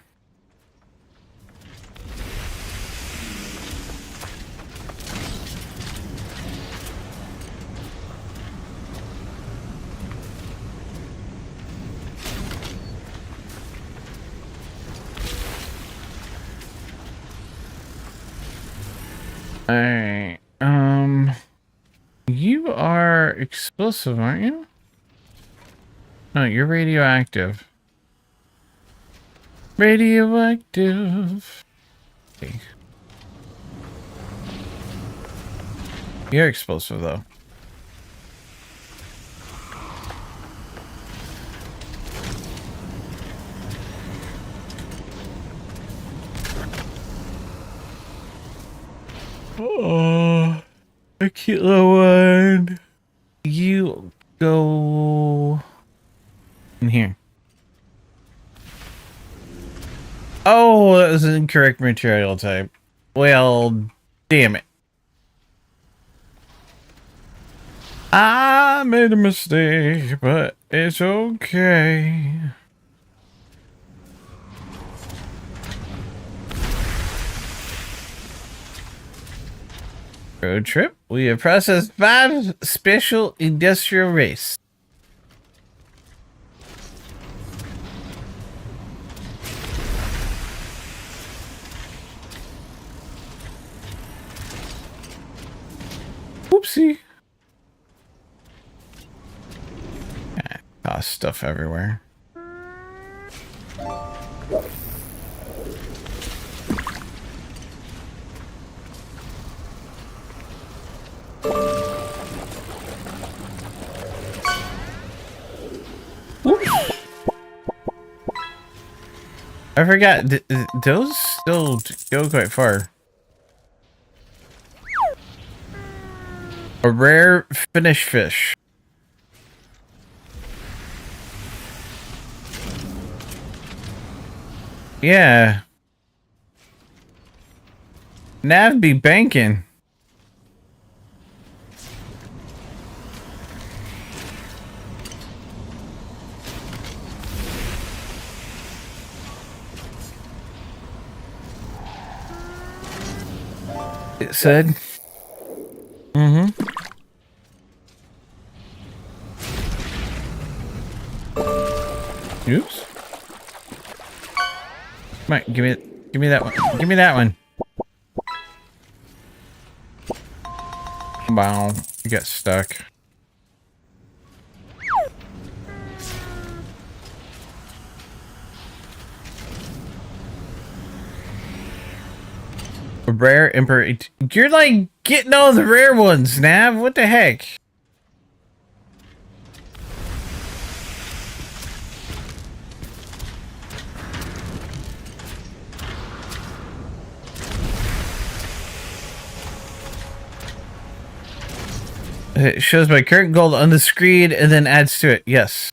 Alright, you are explosive, aren't you? No, you're radioactive. Radioactive. Okay. You're explosive, though. Oh, a cute little one. You go in here. Oh, that was an incorrect material type. Well, damn it. I made a mistake, but it's okay. Road trip. We have processed 5 special industrial race. Oopsie. Toss stuff everywhere. I forgot. Those still go quite far. A rare Finnish fish. Yeah. Nav be banking. It said. Mm-hmm. Oops. Come on, give me that one. Give me that one. Wow, you got stuck. A rare emperor. You're like getting all the rare ones, Nav. What the heck? It shows my current gold on the screen and then adds to it. Yes.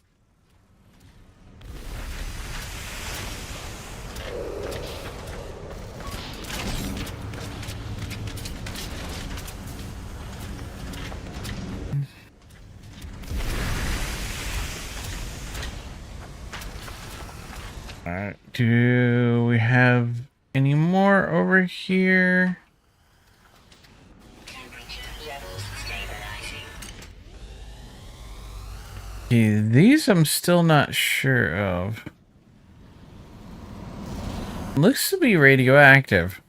Alright. Do we have any more over here? Temperature levels stabilizing. Okay, these I'm still not sure of. Looks to be radioactive.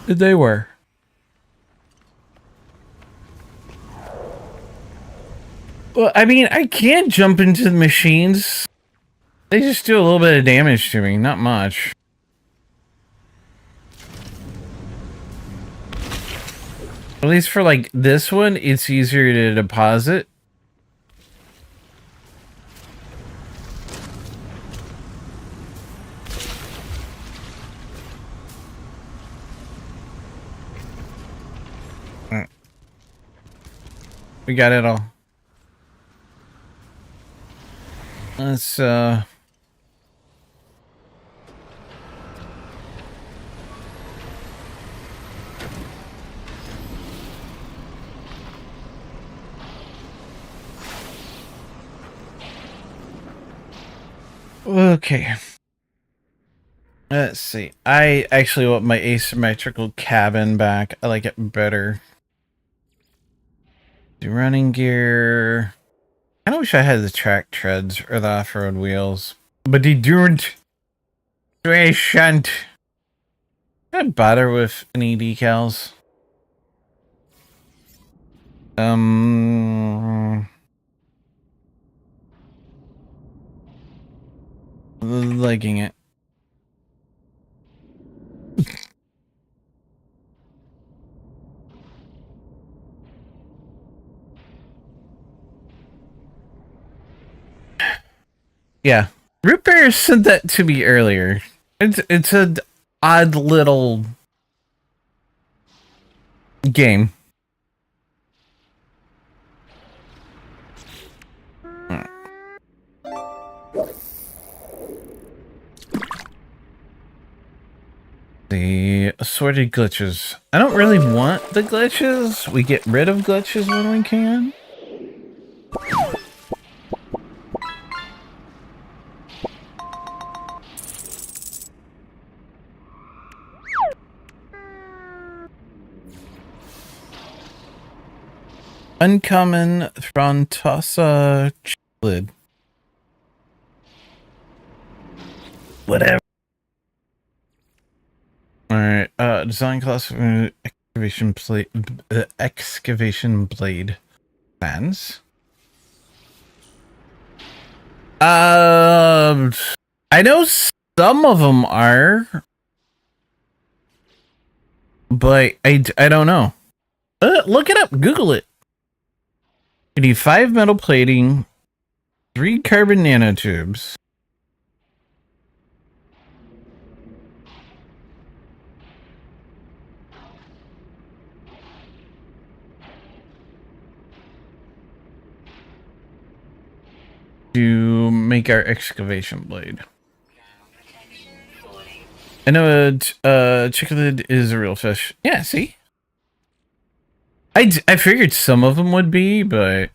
They were. Well, I mean, I can't jump into the machines. They just do a little bit of damage to me, not much. At least for like this one, it's easier to deposit. We got it all. Let's okay. Let's see. I actually want my asymmetrical cabin back. I like it better. The running gear. I kind of wish I had the track treads or the off-road wheels, but they don't. So I shan't. Can I bother with any decals? Liking it. Yeah. Root Bear sent that to me earlier. It's an odd little game. The assorted glitches. I don't really want the glitches. We get rid of glitches when we can. Uncommon Frontosa lid. Whatever. Alright, design class excavation blade fans. I know some of them are. but I don't know. Look it up. Google it. You need 5 metal plating, 3 carbon nanotubes. To make our excavation blade. I know cichlid is a real fish. Yeah, see? I figured some of them would be, but...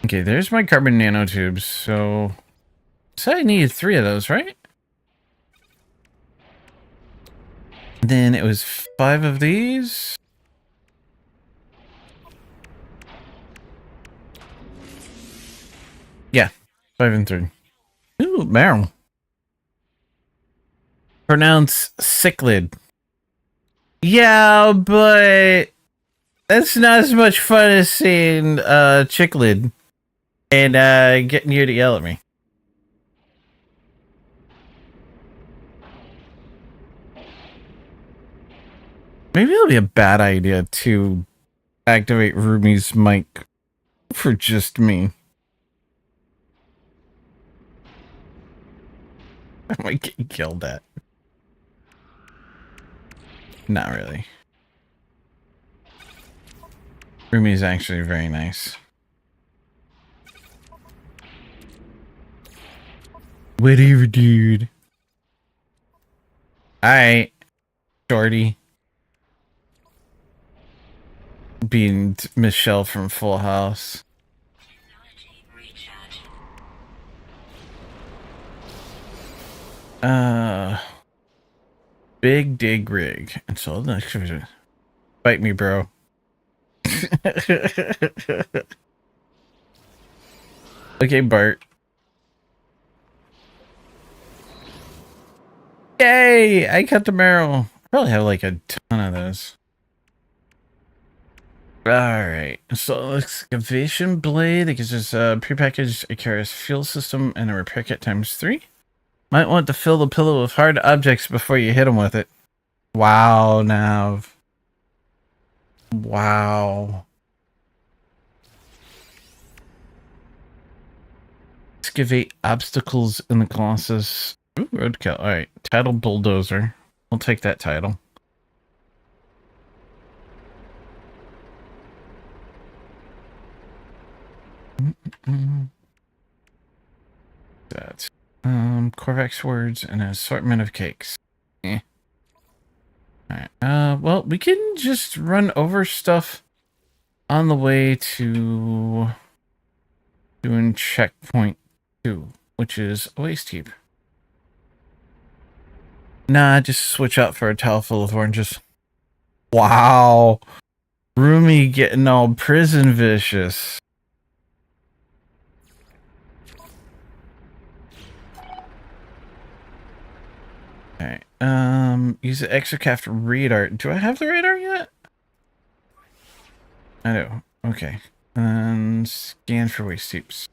Okay, there's my carbon nanotubes, so... So I needed 3 of those, right? Then it was 5 of these. Yeah, 5 and 3. Ooh, marrow. Pronounce cichlid. Yeah, but that's not as much fun as seeing cichlid and getting you to yell at me. Maybe it'll be a bad idea to activate Rumi's mic for just me. I might get yelled at. Not really. Rumi's actually very nice. Whatever, dude. Alright, shorty. Being Michelle from Full House. Technology recharge. Big dig rig. And so the next bite me, bro. Okay, Bart. Yay! I cut the marrow. I probably have like a ton of those. Alright, so excavation blade. It gives us a prepackaged Icarus fuel system and a repair kit ×3. Might want to fill the pillow with hard objects before you hit them with it. Wow, Nav. Wow. Excavate obstacles in the Colossus. Ooh, roadkill. Alright, title bulldozer. We'll take that title. That. Korvax words and an assortment of cakes. Eh. Alright. Well, we can just run over stuff on the way to doing checkpoint 2, which is a waste heap. Nah, just switch out for a towel full of oranges. Wow. Rumi getting all prison vicious. Okay. Use the exocraft radar. Do I have the radar yet? I do. Okay. And scan for waste heaps.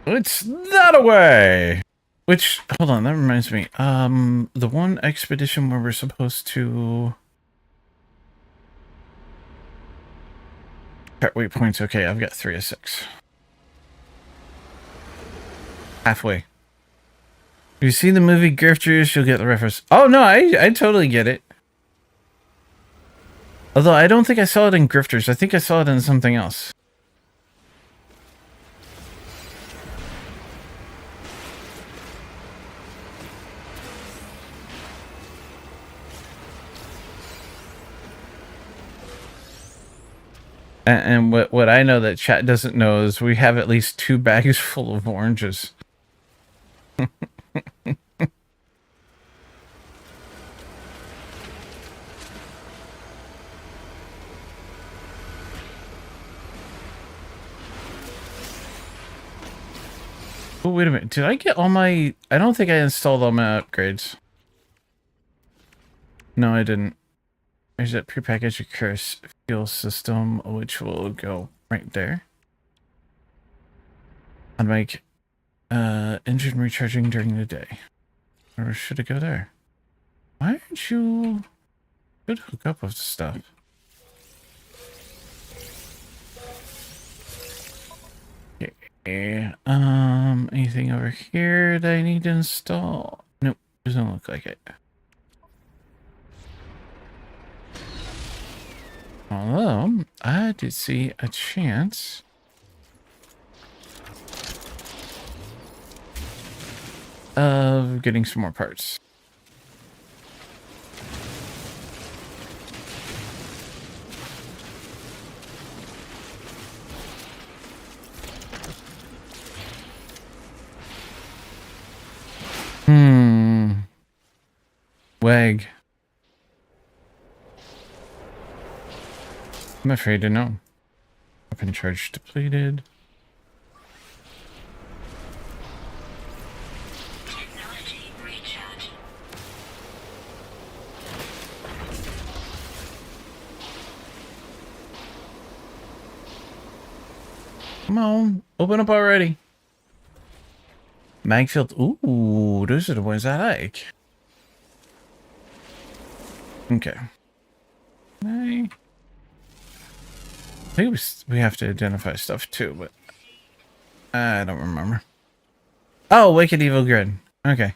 It's that away. Which, hold on, that reminds me. The one expedition where we're supposed to chart waypoints. Okay, I've got 3 of 6. Halfway. If you see the movie Grifters, you'll get the reference. Oh no, I totally get it. Although I don't think I saw it in Grifters. I think I saw it in something else. And what I know that chat doesn't know is we have at least 2 bags full of oranges. Oh, wait a minute. Did I get all my... I don't think I installed all my upgrades. No, I didn't. There's that prepackaged Icarus fuel system, which will go right there. I'd make Engine recharging during the day. Or should it go there? Why aren't you... Could hook up with stuff. Okay. Anything over here that I need to install? Nope, doesn't look like it. Although, I did see a chance of getting some more parts. Wag. I'm afraid to know. Weapon charge depleted. Technology recharge. Come on, open up already. Magfield. Ooh, those are the ones I like. Okay. I think we have to identify stuff too, but I don't remember. Oh, Wicked Evil Grin. Okay.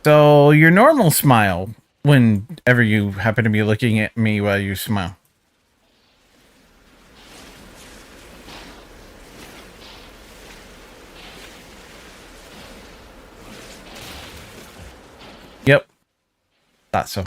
So your normal smile whenever you happen to be looking at me while you smile. Yep. Thought so.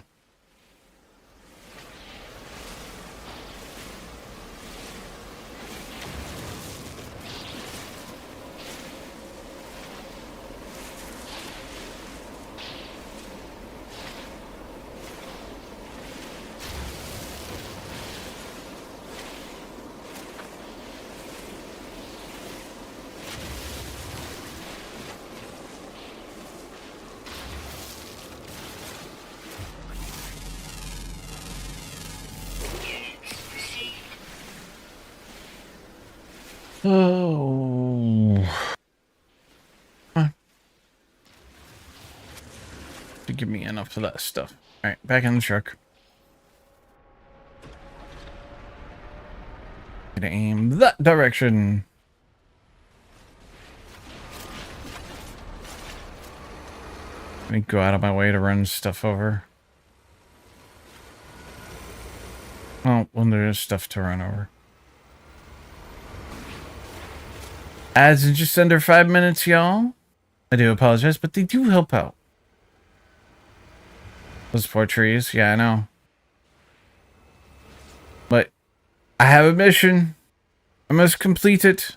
Oh. Huh. To give me enough of that stuff. Alright, back in the truck. Gonna aim that direction. Let me go out of my way to run stuff over. Oh, well, there's stuff to run over. Ads in just under 5 minutes, y'all. I do apologize, but they do help out. Those poor trees, yeah, I know. But I have a mission. I must complete it.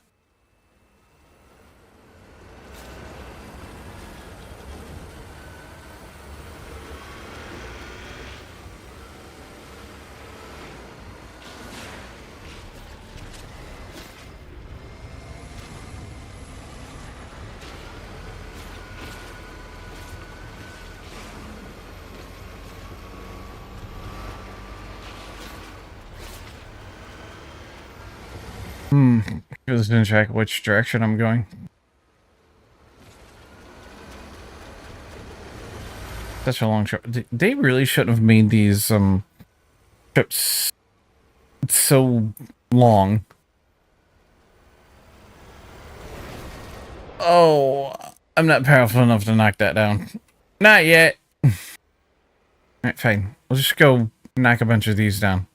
Just check which direction I'm going. Such a long trip. They really shouldn't have made these trips so long. Oh, I'm not powerful enough to knock that down. Not yet. Alright, fine. We'll just go knock a bunch of these down.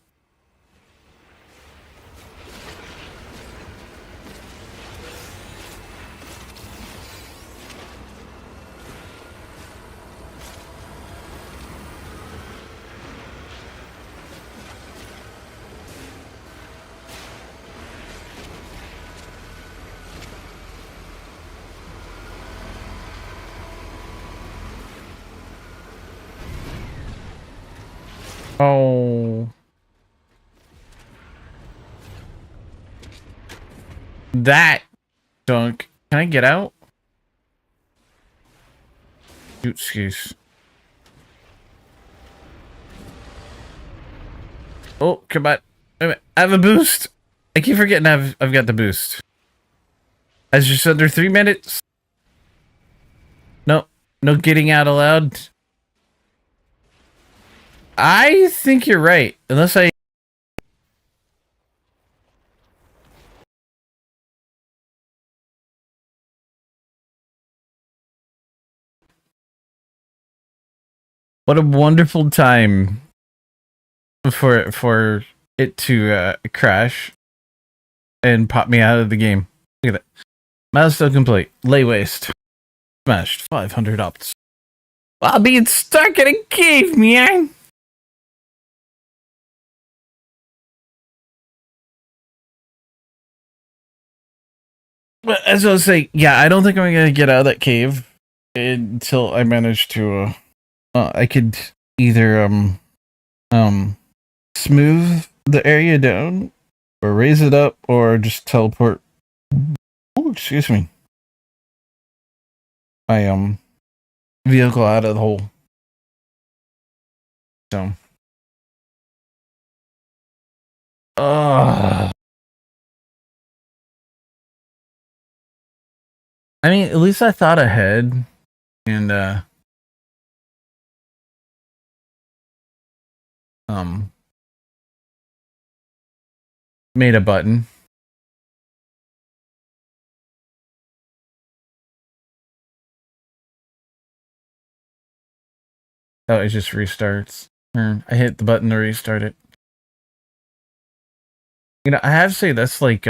Oh. That dunk. Can I get out? Excuse. Oh, come on. Wait a minute. I have a boost. I keep forgetting I've got the boost. That's just under 3 minutes. No, no getting out aloud. I think you're right. Unless I... What a wonderful time for it to crash and pop me out of the game. Look at that. Milestone complete. Lay waste. Smashed. 500 ops. While being stuck in a cave, man. But as I was saying, yeah, I don't think I'm gonna get out of that cave until I manage to. I could either smooth the area down, or raise it up, or just teleport. Oh, excuse me. My vehicle out of the hole. So. I mean, at least I thought ahead, and made a button. Oh, it just restarts. I hit the button to restart it. You know, I have to say that's like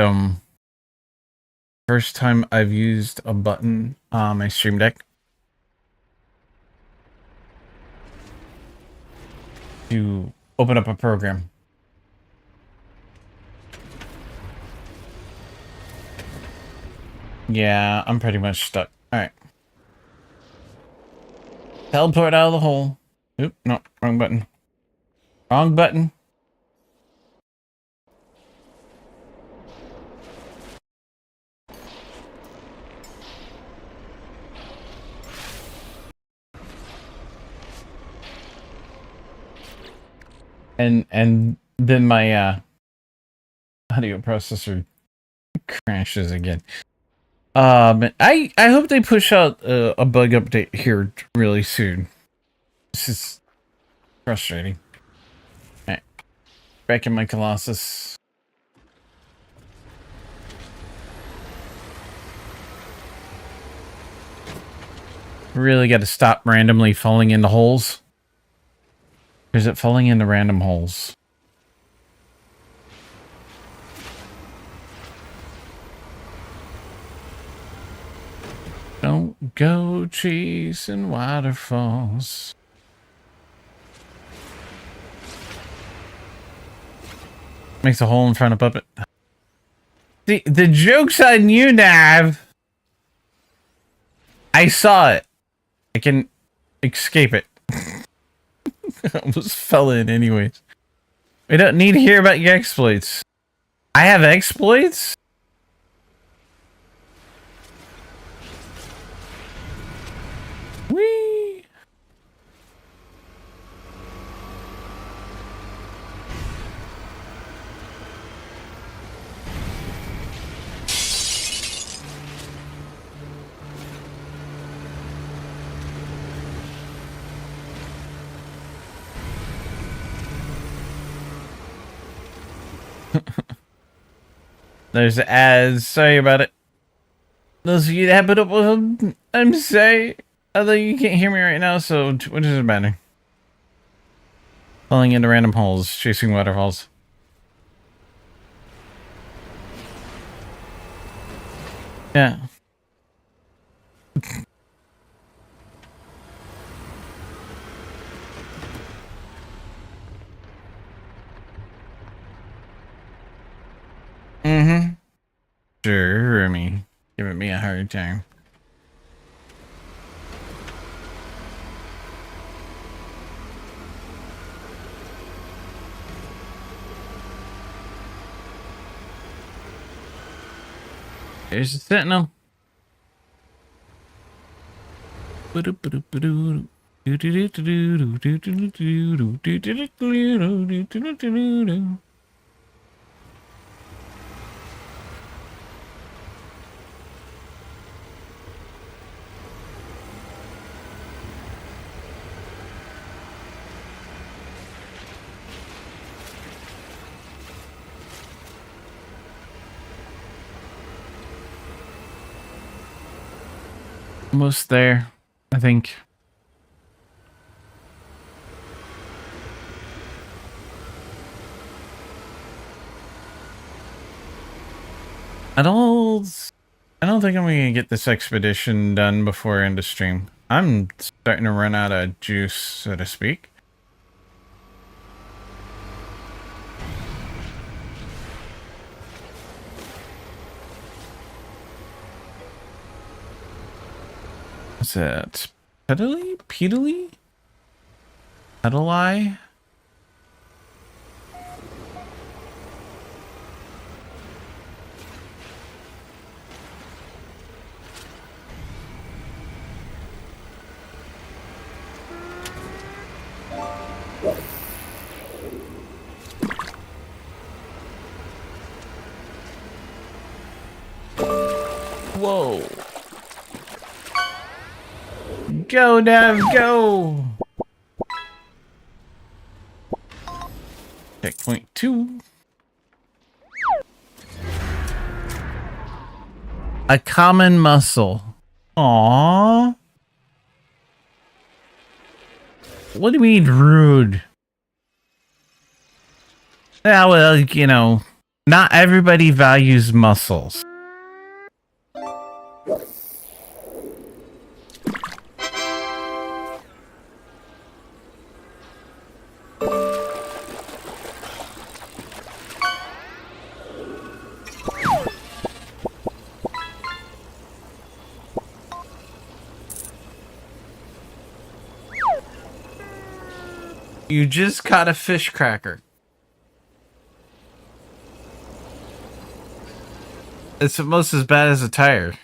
first time I've used a button on my Stream Deck to open up a program. Yeah, I'm pretty much stuck. Alright. Teleport out of the hole. Oop, no, wrong button. Wrong button. And then my audio processor crashes again. I hope they push out a bug update here really soon. This is frustrating. Alright. Back in my Colossus. Really got to stop randomly falling into holes. Or is it falling into random holes? Don't go chasing waterfalls. Makes a hole in front of Puppet. The joke's on you, Nav. I saw it. I can escape it. I almost fell in anyways. We don't need to hear about your exploits. I have exploits? Whee! There's ads. Sorry about it. Those of you that have put up with them, I'm sorry. Although you can't hear me right now, so what does it matter? Falling into random holes, chasing waterfalls. Yeah. Mm-hmm. Sure, me. Giving me a hard time. There's a sentinel. Almost there, I think. I don't think I'm gonna get this expedition done before end of stream. I'm starting to run out of juice, so to speak. What's that? Pedally? Pedally? Pedali? Whoa. Go, Dev, go! Checkpoint 2. A common muscle. Aww. What do you mean rude? Yeah, well, you know, not everybody values muscles. You just caught a fish cracker. It's almost as bad as a tire.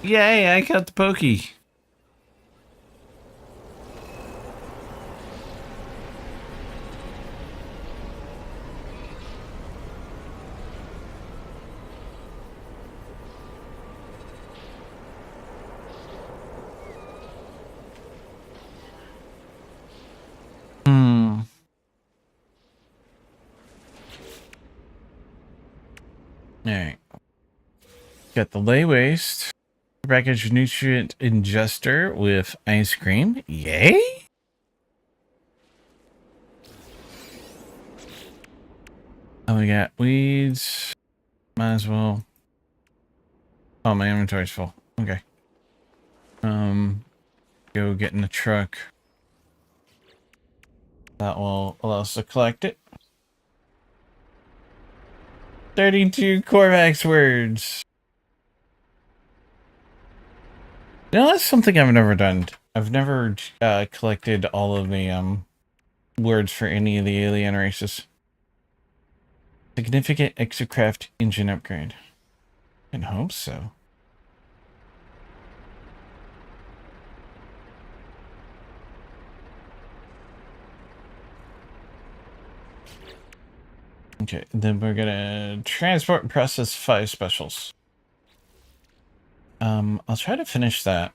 Yay, I got the pokey. Alright. Got the lay waste. Package nutrient ingester with ice cream. Yay! Oh, we got weeds. Might as well. Oh, my inventory's full. Okay. Go get in the truck. That will allow us to collect it. 32 Corvax words. You know, that's something I've never done. I've never collected all of the words for any of the alien races. Significant exocraft engine upgrade. I hope so. Okay, then we're gonna transport and process 5 specials. I'll try to finish that.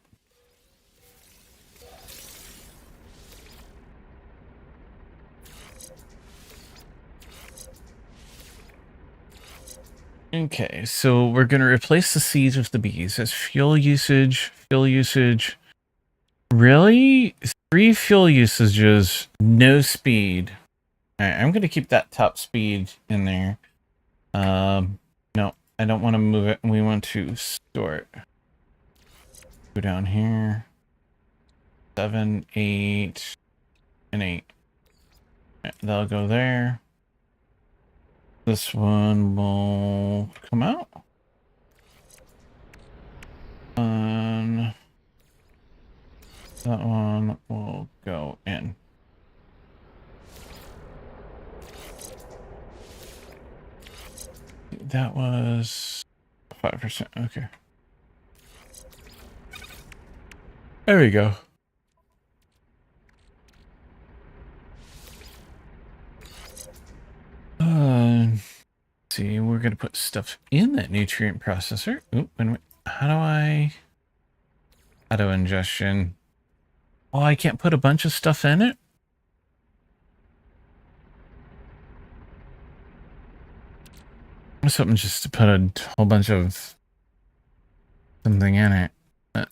Okay, so we're gonna replace the seeds with the bees. That's fuel usage, Really? 3 fuel usages, no speed. Alright, I'm gonna keep that top speed in there. No, I don't want to move it. We want to store it. Go down here. 7, 8, and 8. Right, that'll go there. This one will come out. That one will go in. That was 5%. Okay. There we go. Let's see, we're gonna put stuff in that nutrient processor. Oop, and how do I auto ingestion? Oh, I can't put a bunch of stuff in it? I was hoping just to put a whole bunch of something in it. Uh.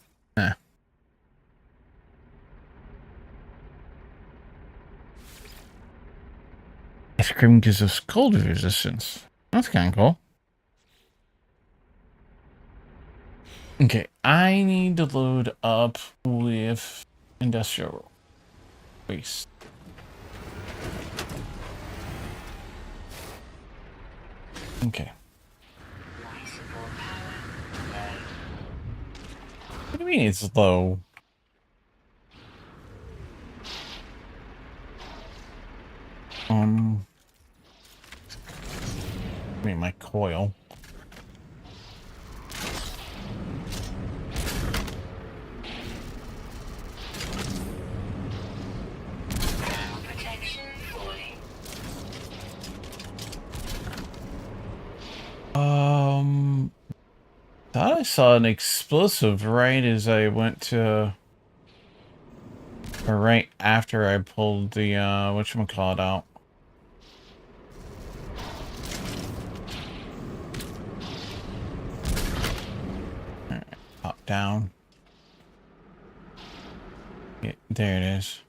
Ice cream gives us cold resistance. That's kind of cool. Okay, I need to load up with industrial waste. Okay. What do you mean it's low? I mean my coil. Protection falling. Thought I saw an explosive right as I went to, or right after I pulled the whatchamacallit out. Alright, pop down. Yeah, there it is.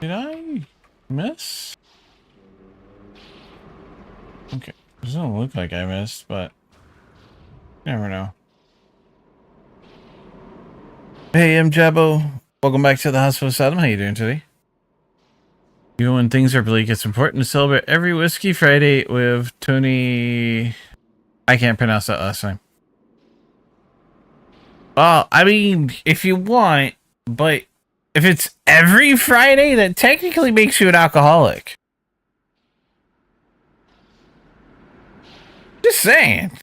Did I miss? Okay, it doesn't look like I missed, but you never know. Hey, I'm Jabbo. Welcome back to the Hospital Asylum. How you doing today? You know, when things are bleak, it's important to celebrate every Whiskey Friday with Tony. I can't pronounce that last name. Well, I mean, if you want, but if it's every Friday, that technically makes you an alcoholic. Just saying.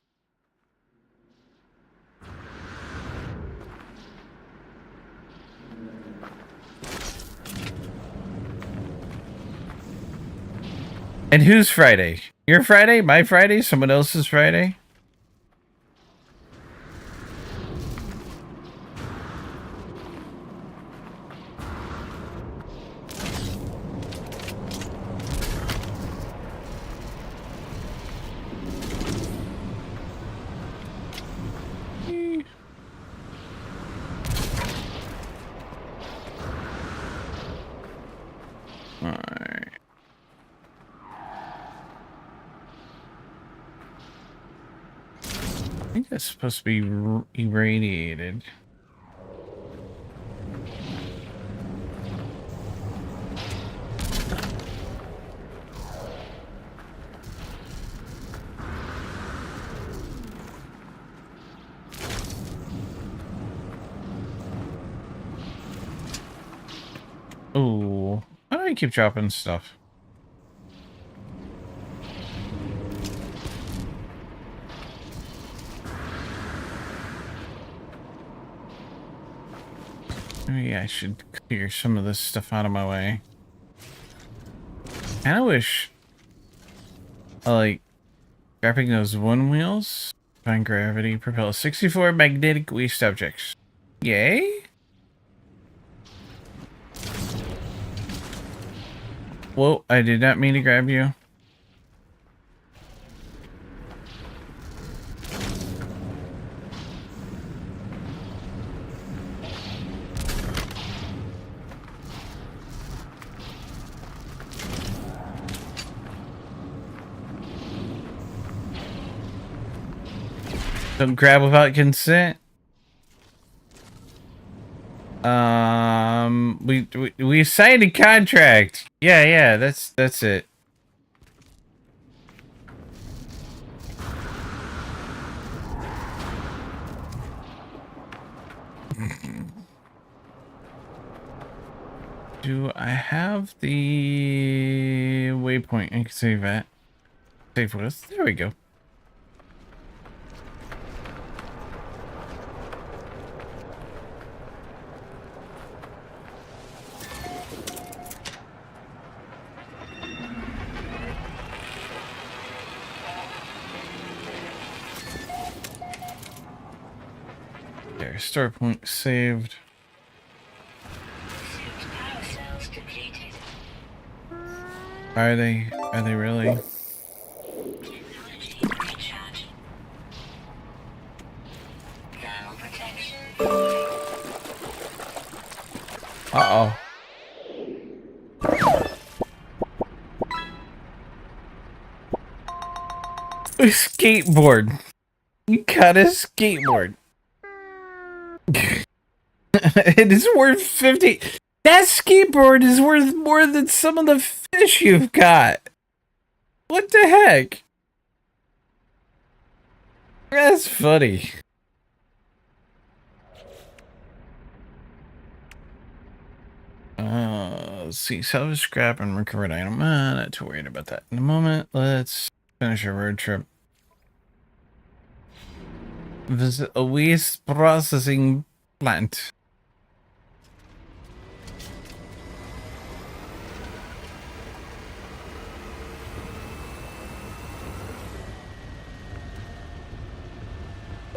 And whose Friday? Your Friday? My Friday? Someone else's Friday? Alright. I think that's supposed to be irradiated. Oh, why do I keep dropping stuff? Maybe I should clear some of this stuff out of my way. Kinda wish like grabbing those one wheels. Find gravity, propel 64 magnetic waste objects. Yay? Whoa, I did not mean to grab you. Don't grab without consent. We signed a contract. Yeah, that's it. Do I have the waypoint? I can save that. Save with. There we go. Store point saved. Suit power cells depleted. Are they? Are they really? Technology recharge. Thermal protection. Uh-oh. A skateboard. You got a skateboard. It is worth 50. That skateboard is worth more than some of the fish you've got. What the heck? That's funny. Let's see. Salvage scrap and recovered item. Not too worried about that in a moment. Let's finish our road trip. Visit a waste processing plant.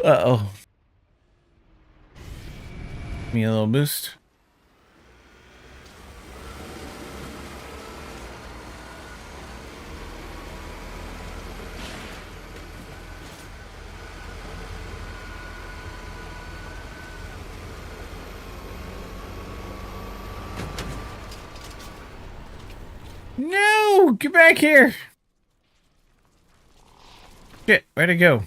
Uh-oh. Give me a little boost. No! Get back here! Shit, where'd it go?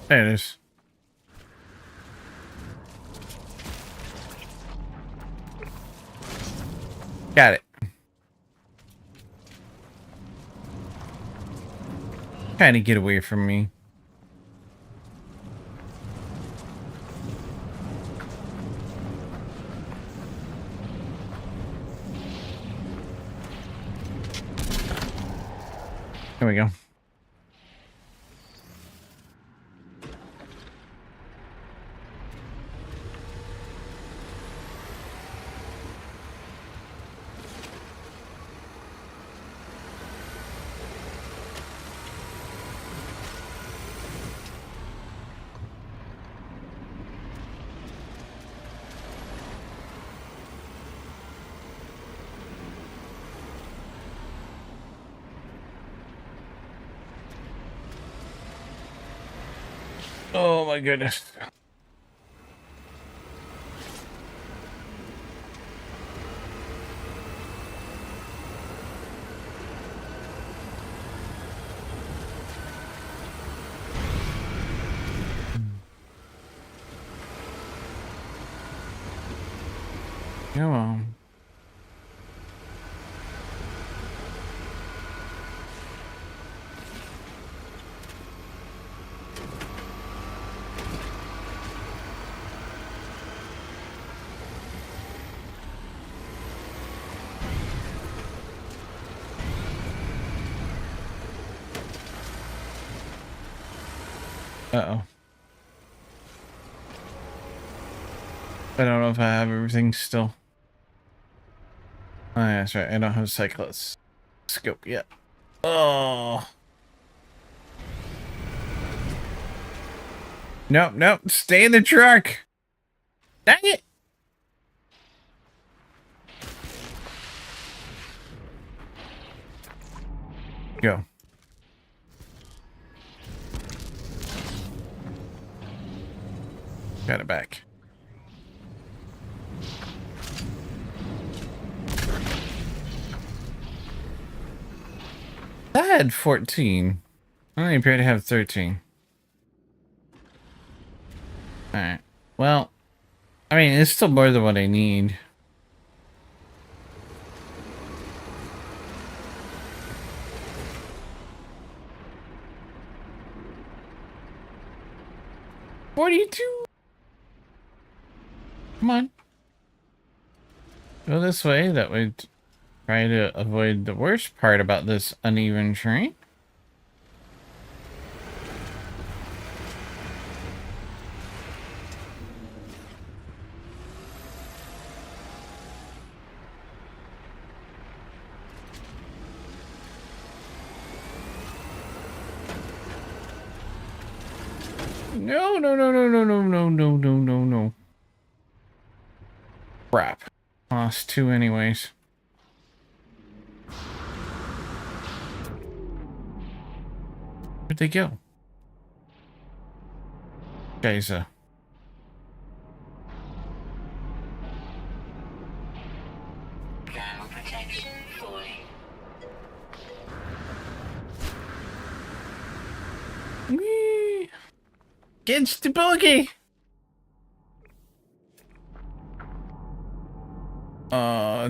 There it is. Got it. Trying to get away from me. There we go. Oh my goodness. Come on. Uh-oh. I don't know if I have everything still. Oh, yeah, that's right. I don't have cyclist scope yet. Oh. Nope, nope. Stay in the truck. Dang it. Go. Got it back. I had 14. I only appear to have 13. Alright. Well, I mean, it's still more than what I need. $42. Come on. Go this way. That would try to avoid the worst part about this uneven terrain. No, no, no, no, no, no, no, no, no, no, no. Crap. Lost 2 anyways. Where'd they go? Guys, Thermal protection falling. whee! Get the bogey!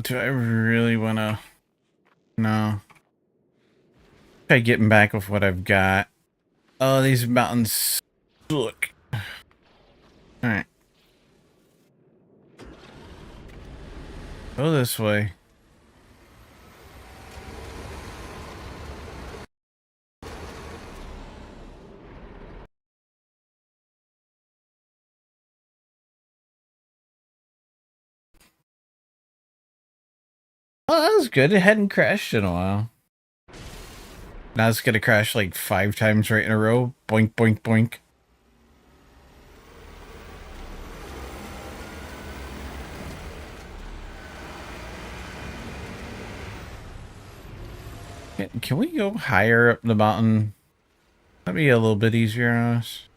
Do I really wanna? No. Try getting back with what I've got. Oh, these mountains look. Alright. Go this way. Oh, that was good. It hadn't crashed in a while. Now it's gonna crash like 5 times right in a row. Boink, boink, boink. Can we go higher up the mountain? That'd be a little bit easier on us.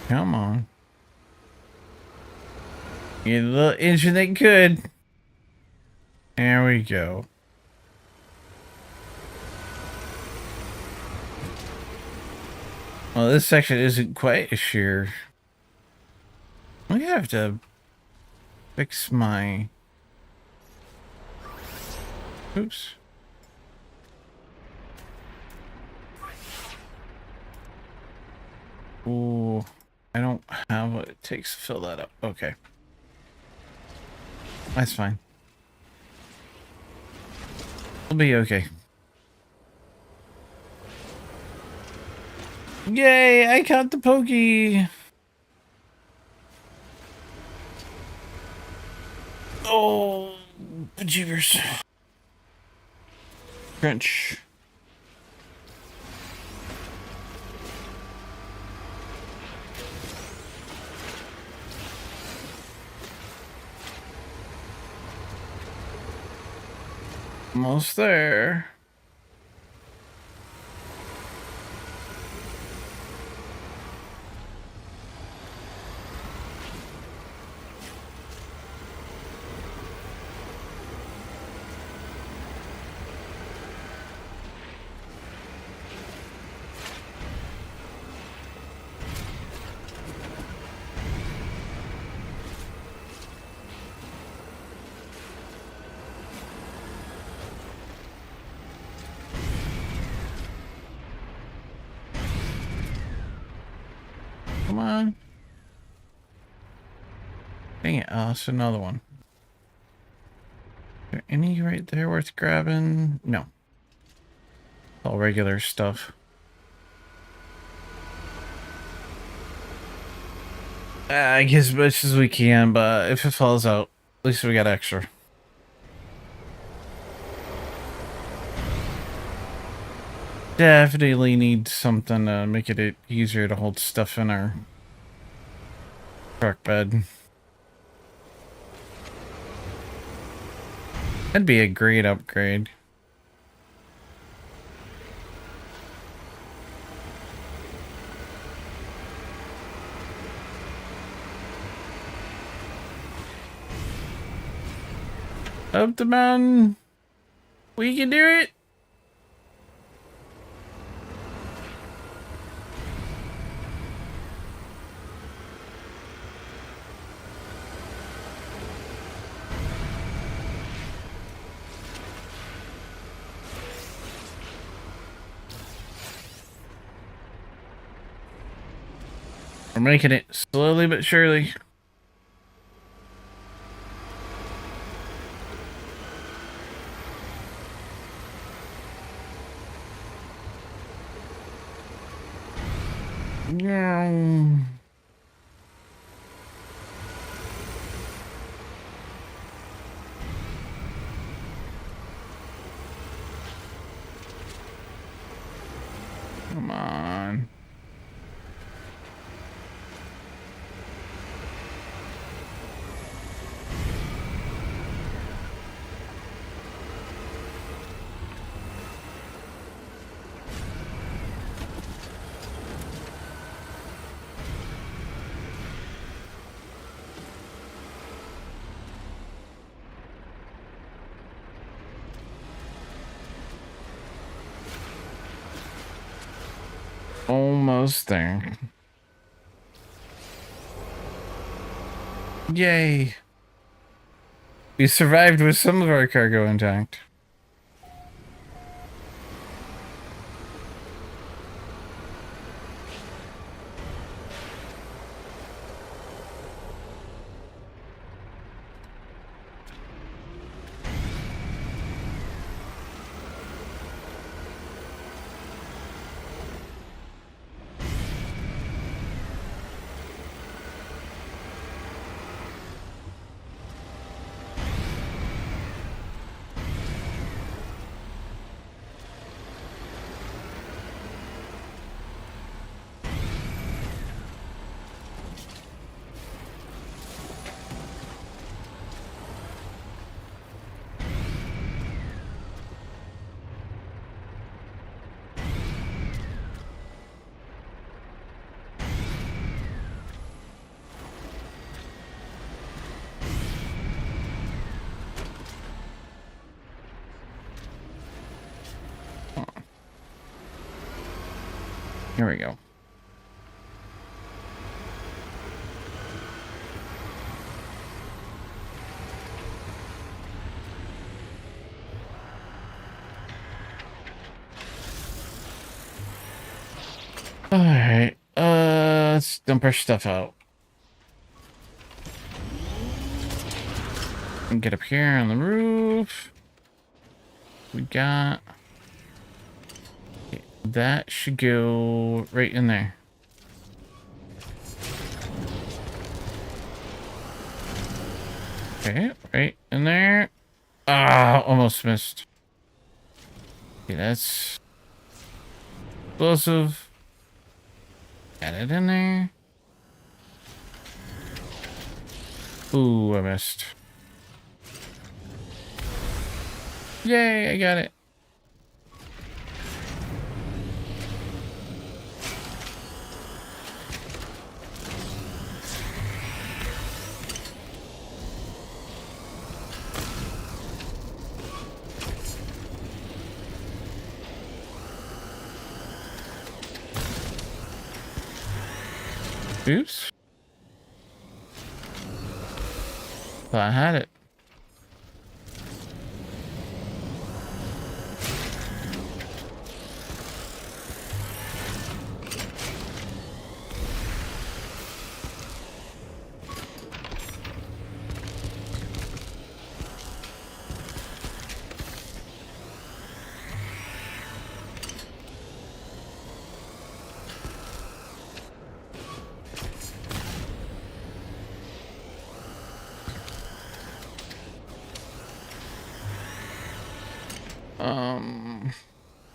Come on. Get a little engine that could. There we go. Well, this section isn't quite as sheer. I have to fix my... Oops. Ooh, I don't have what it takes to fill that up. Okay. That's fine. We'll be okay. Yay, I caught the pokey. Oh, bejeebers. Crunch. Almost there. Come on. Dang it. Oh, it's another one. Is there any right there worth grabbing? No. All regular stuff. I guess as much as we can, but if it falls out, at least we got extra. Definitely need something to make it easier to hold stuff in our truck bed. That'd be a great upgrade. Up the mountain. We can do it. We're making it slowly but surely. Yeah. Come on. Almost there. Yay. We survived with some of our cargo intact. Here we go. Alright, let's dump our stuff out. And get up here on the roof. We got... that should go right in there. Okay, right in there. Ah, almost missed. Okay, that's explosive. Got it in there. Ooh, I missed. Yay, I got it. Oops. Thought I had it.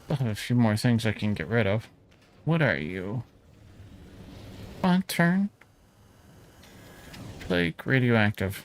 I have a few more things I can get rid of. What are you? Come on, turn. Like radioactive.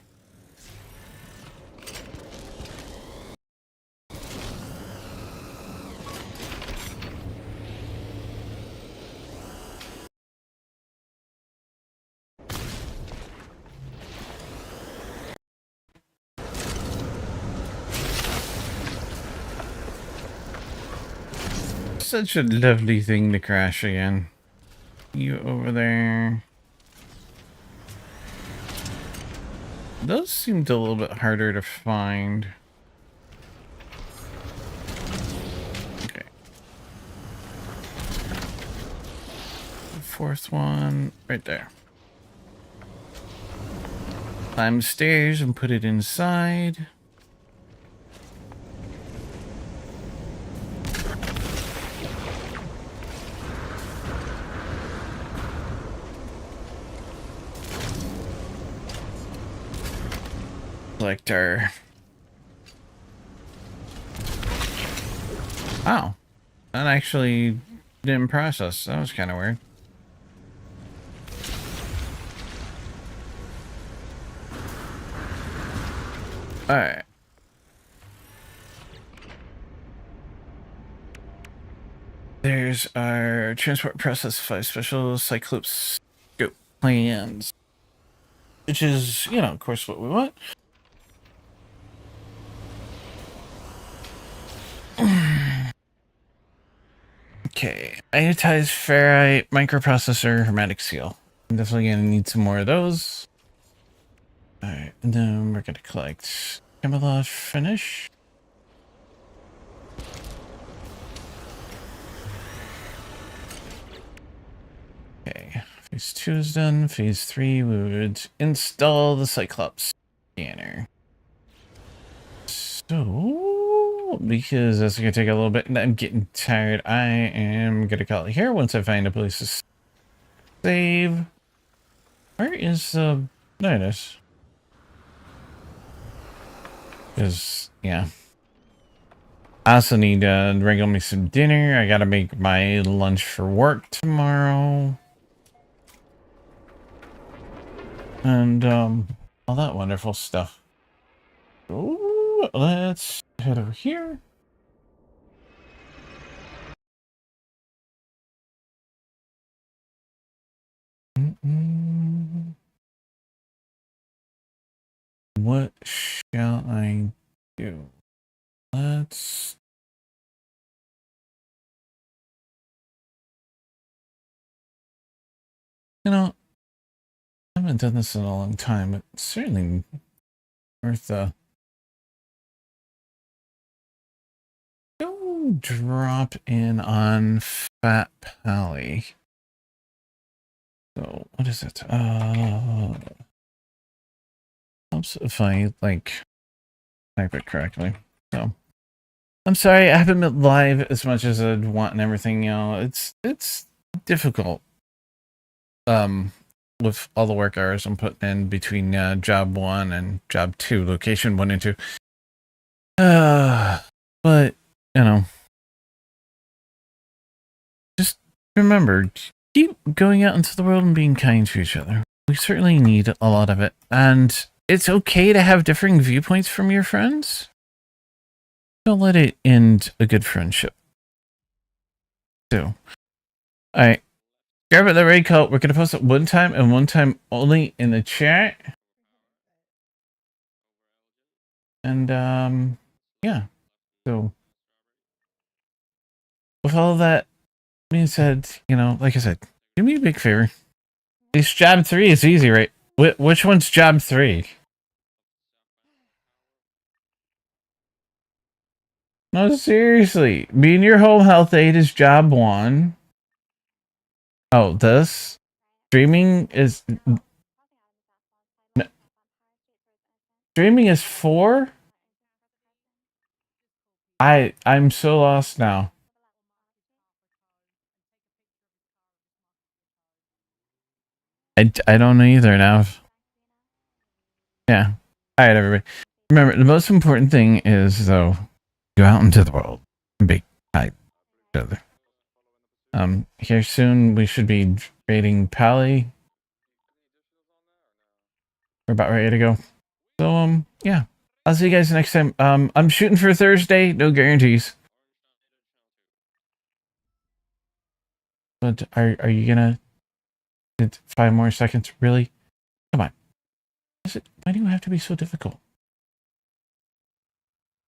Such a lovely thing to crash again. You over there. Those seemed a little bit harder to find. Okay. fourth one right there. Climb the stairs and put it inside. Select our... Wow. That actually didn't process. That was kind of weird. Alright. There's our transport process 5 special Cyclops scope plans. Which is, you know, of course, what we want. Okay. Iodized ferrite microprocessor hermetic seal. I'm definitely gonna need some more of those. Alright, and then we're gonna collect camouflage finish. Okay, phase 2 is done. Phase 3, we would install the Cyclops scanner. So, because that's gonna take a little bit, and I'm getting tired, I am gonna call it here once I find a place to save. Where is the Nidus? Because, yeah. I also need to wrangle me some dinner. I gotta make my lunch for work tomorrow. And, all that wonderful stuff. Ooh, let's head over here. What shall I do? Let's... You know, I haven't done this in a long time, but it's certainly worth go drop in on Fat Pally. So, what is it? Helps if I, like, type it correctly. So, I'm sorry, I haven't been live as much as I'd want and everything, you know. It's difficult. With all the work hours I'm putting in between job 1 and job 2, location 1 and 2. But, you know, just remember, keep going out into the world and being kind to each other. We certainly need a lot of it. And it's okay to have differing viewpoints from your friends. Don't let it end a good friendship. So, alright. Grab it the red coat. We're going to post it one time and one time only in the chat. And, yeah. So, with all that being said, you know, like I said, do me a big favor. This job 3 is easy, right? Which one's job 3? No, seriously. Being your home health aid is job 1. Oh, this? Streaming is... No, streaming is 4? I'm so lost now. I don't know either now. Yeah. Alright, everybody. Remember, the most important thing is, though, go out into the world and be kind to each other. Here soon we should be raiding Pally. We're about ready to go. So, yeah. I'll see you guys next time. I'm shooting for Thursday, no guarantees. But are you gonna... It's 5 more seconds? Really? Come on. Why do you have to be so difficult?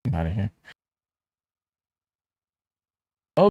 I'm out of here.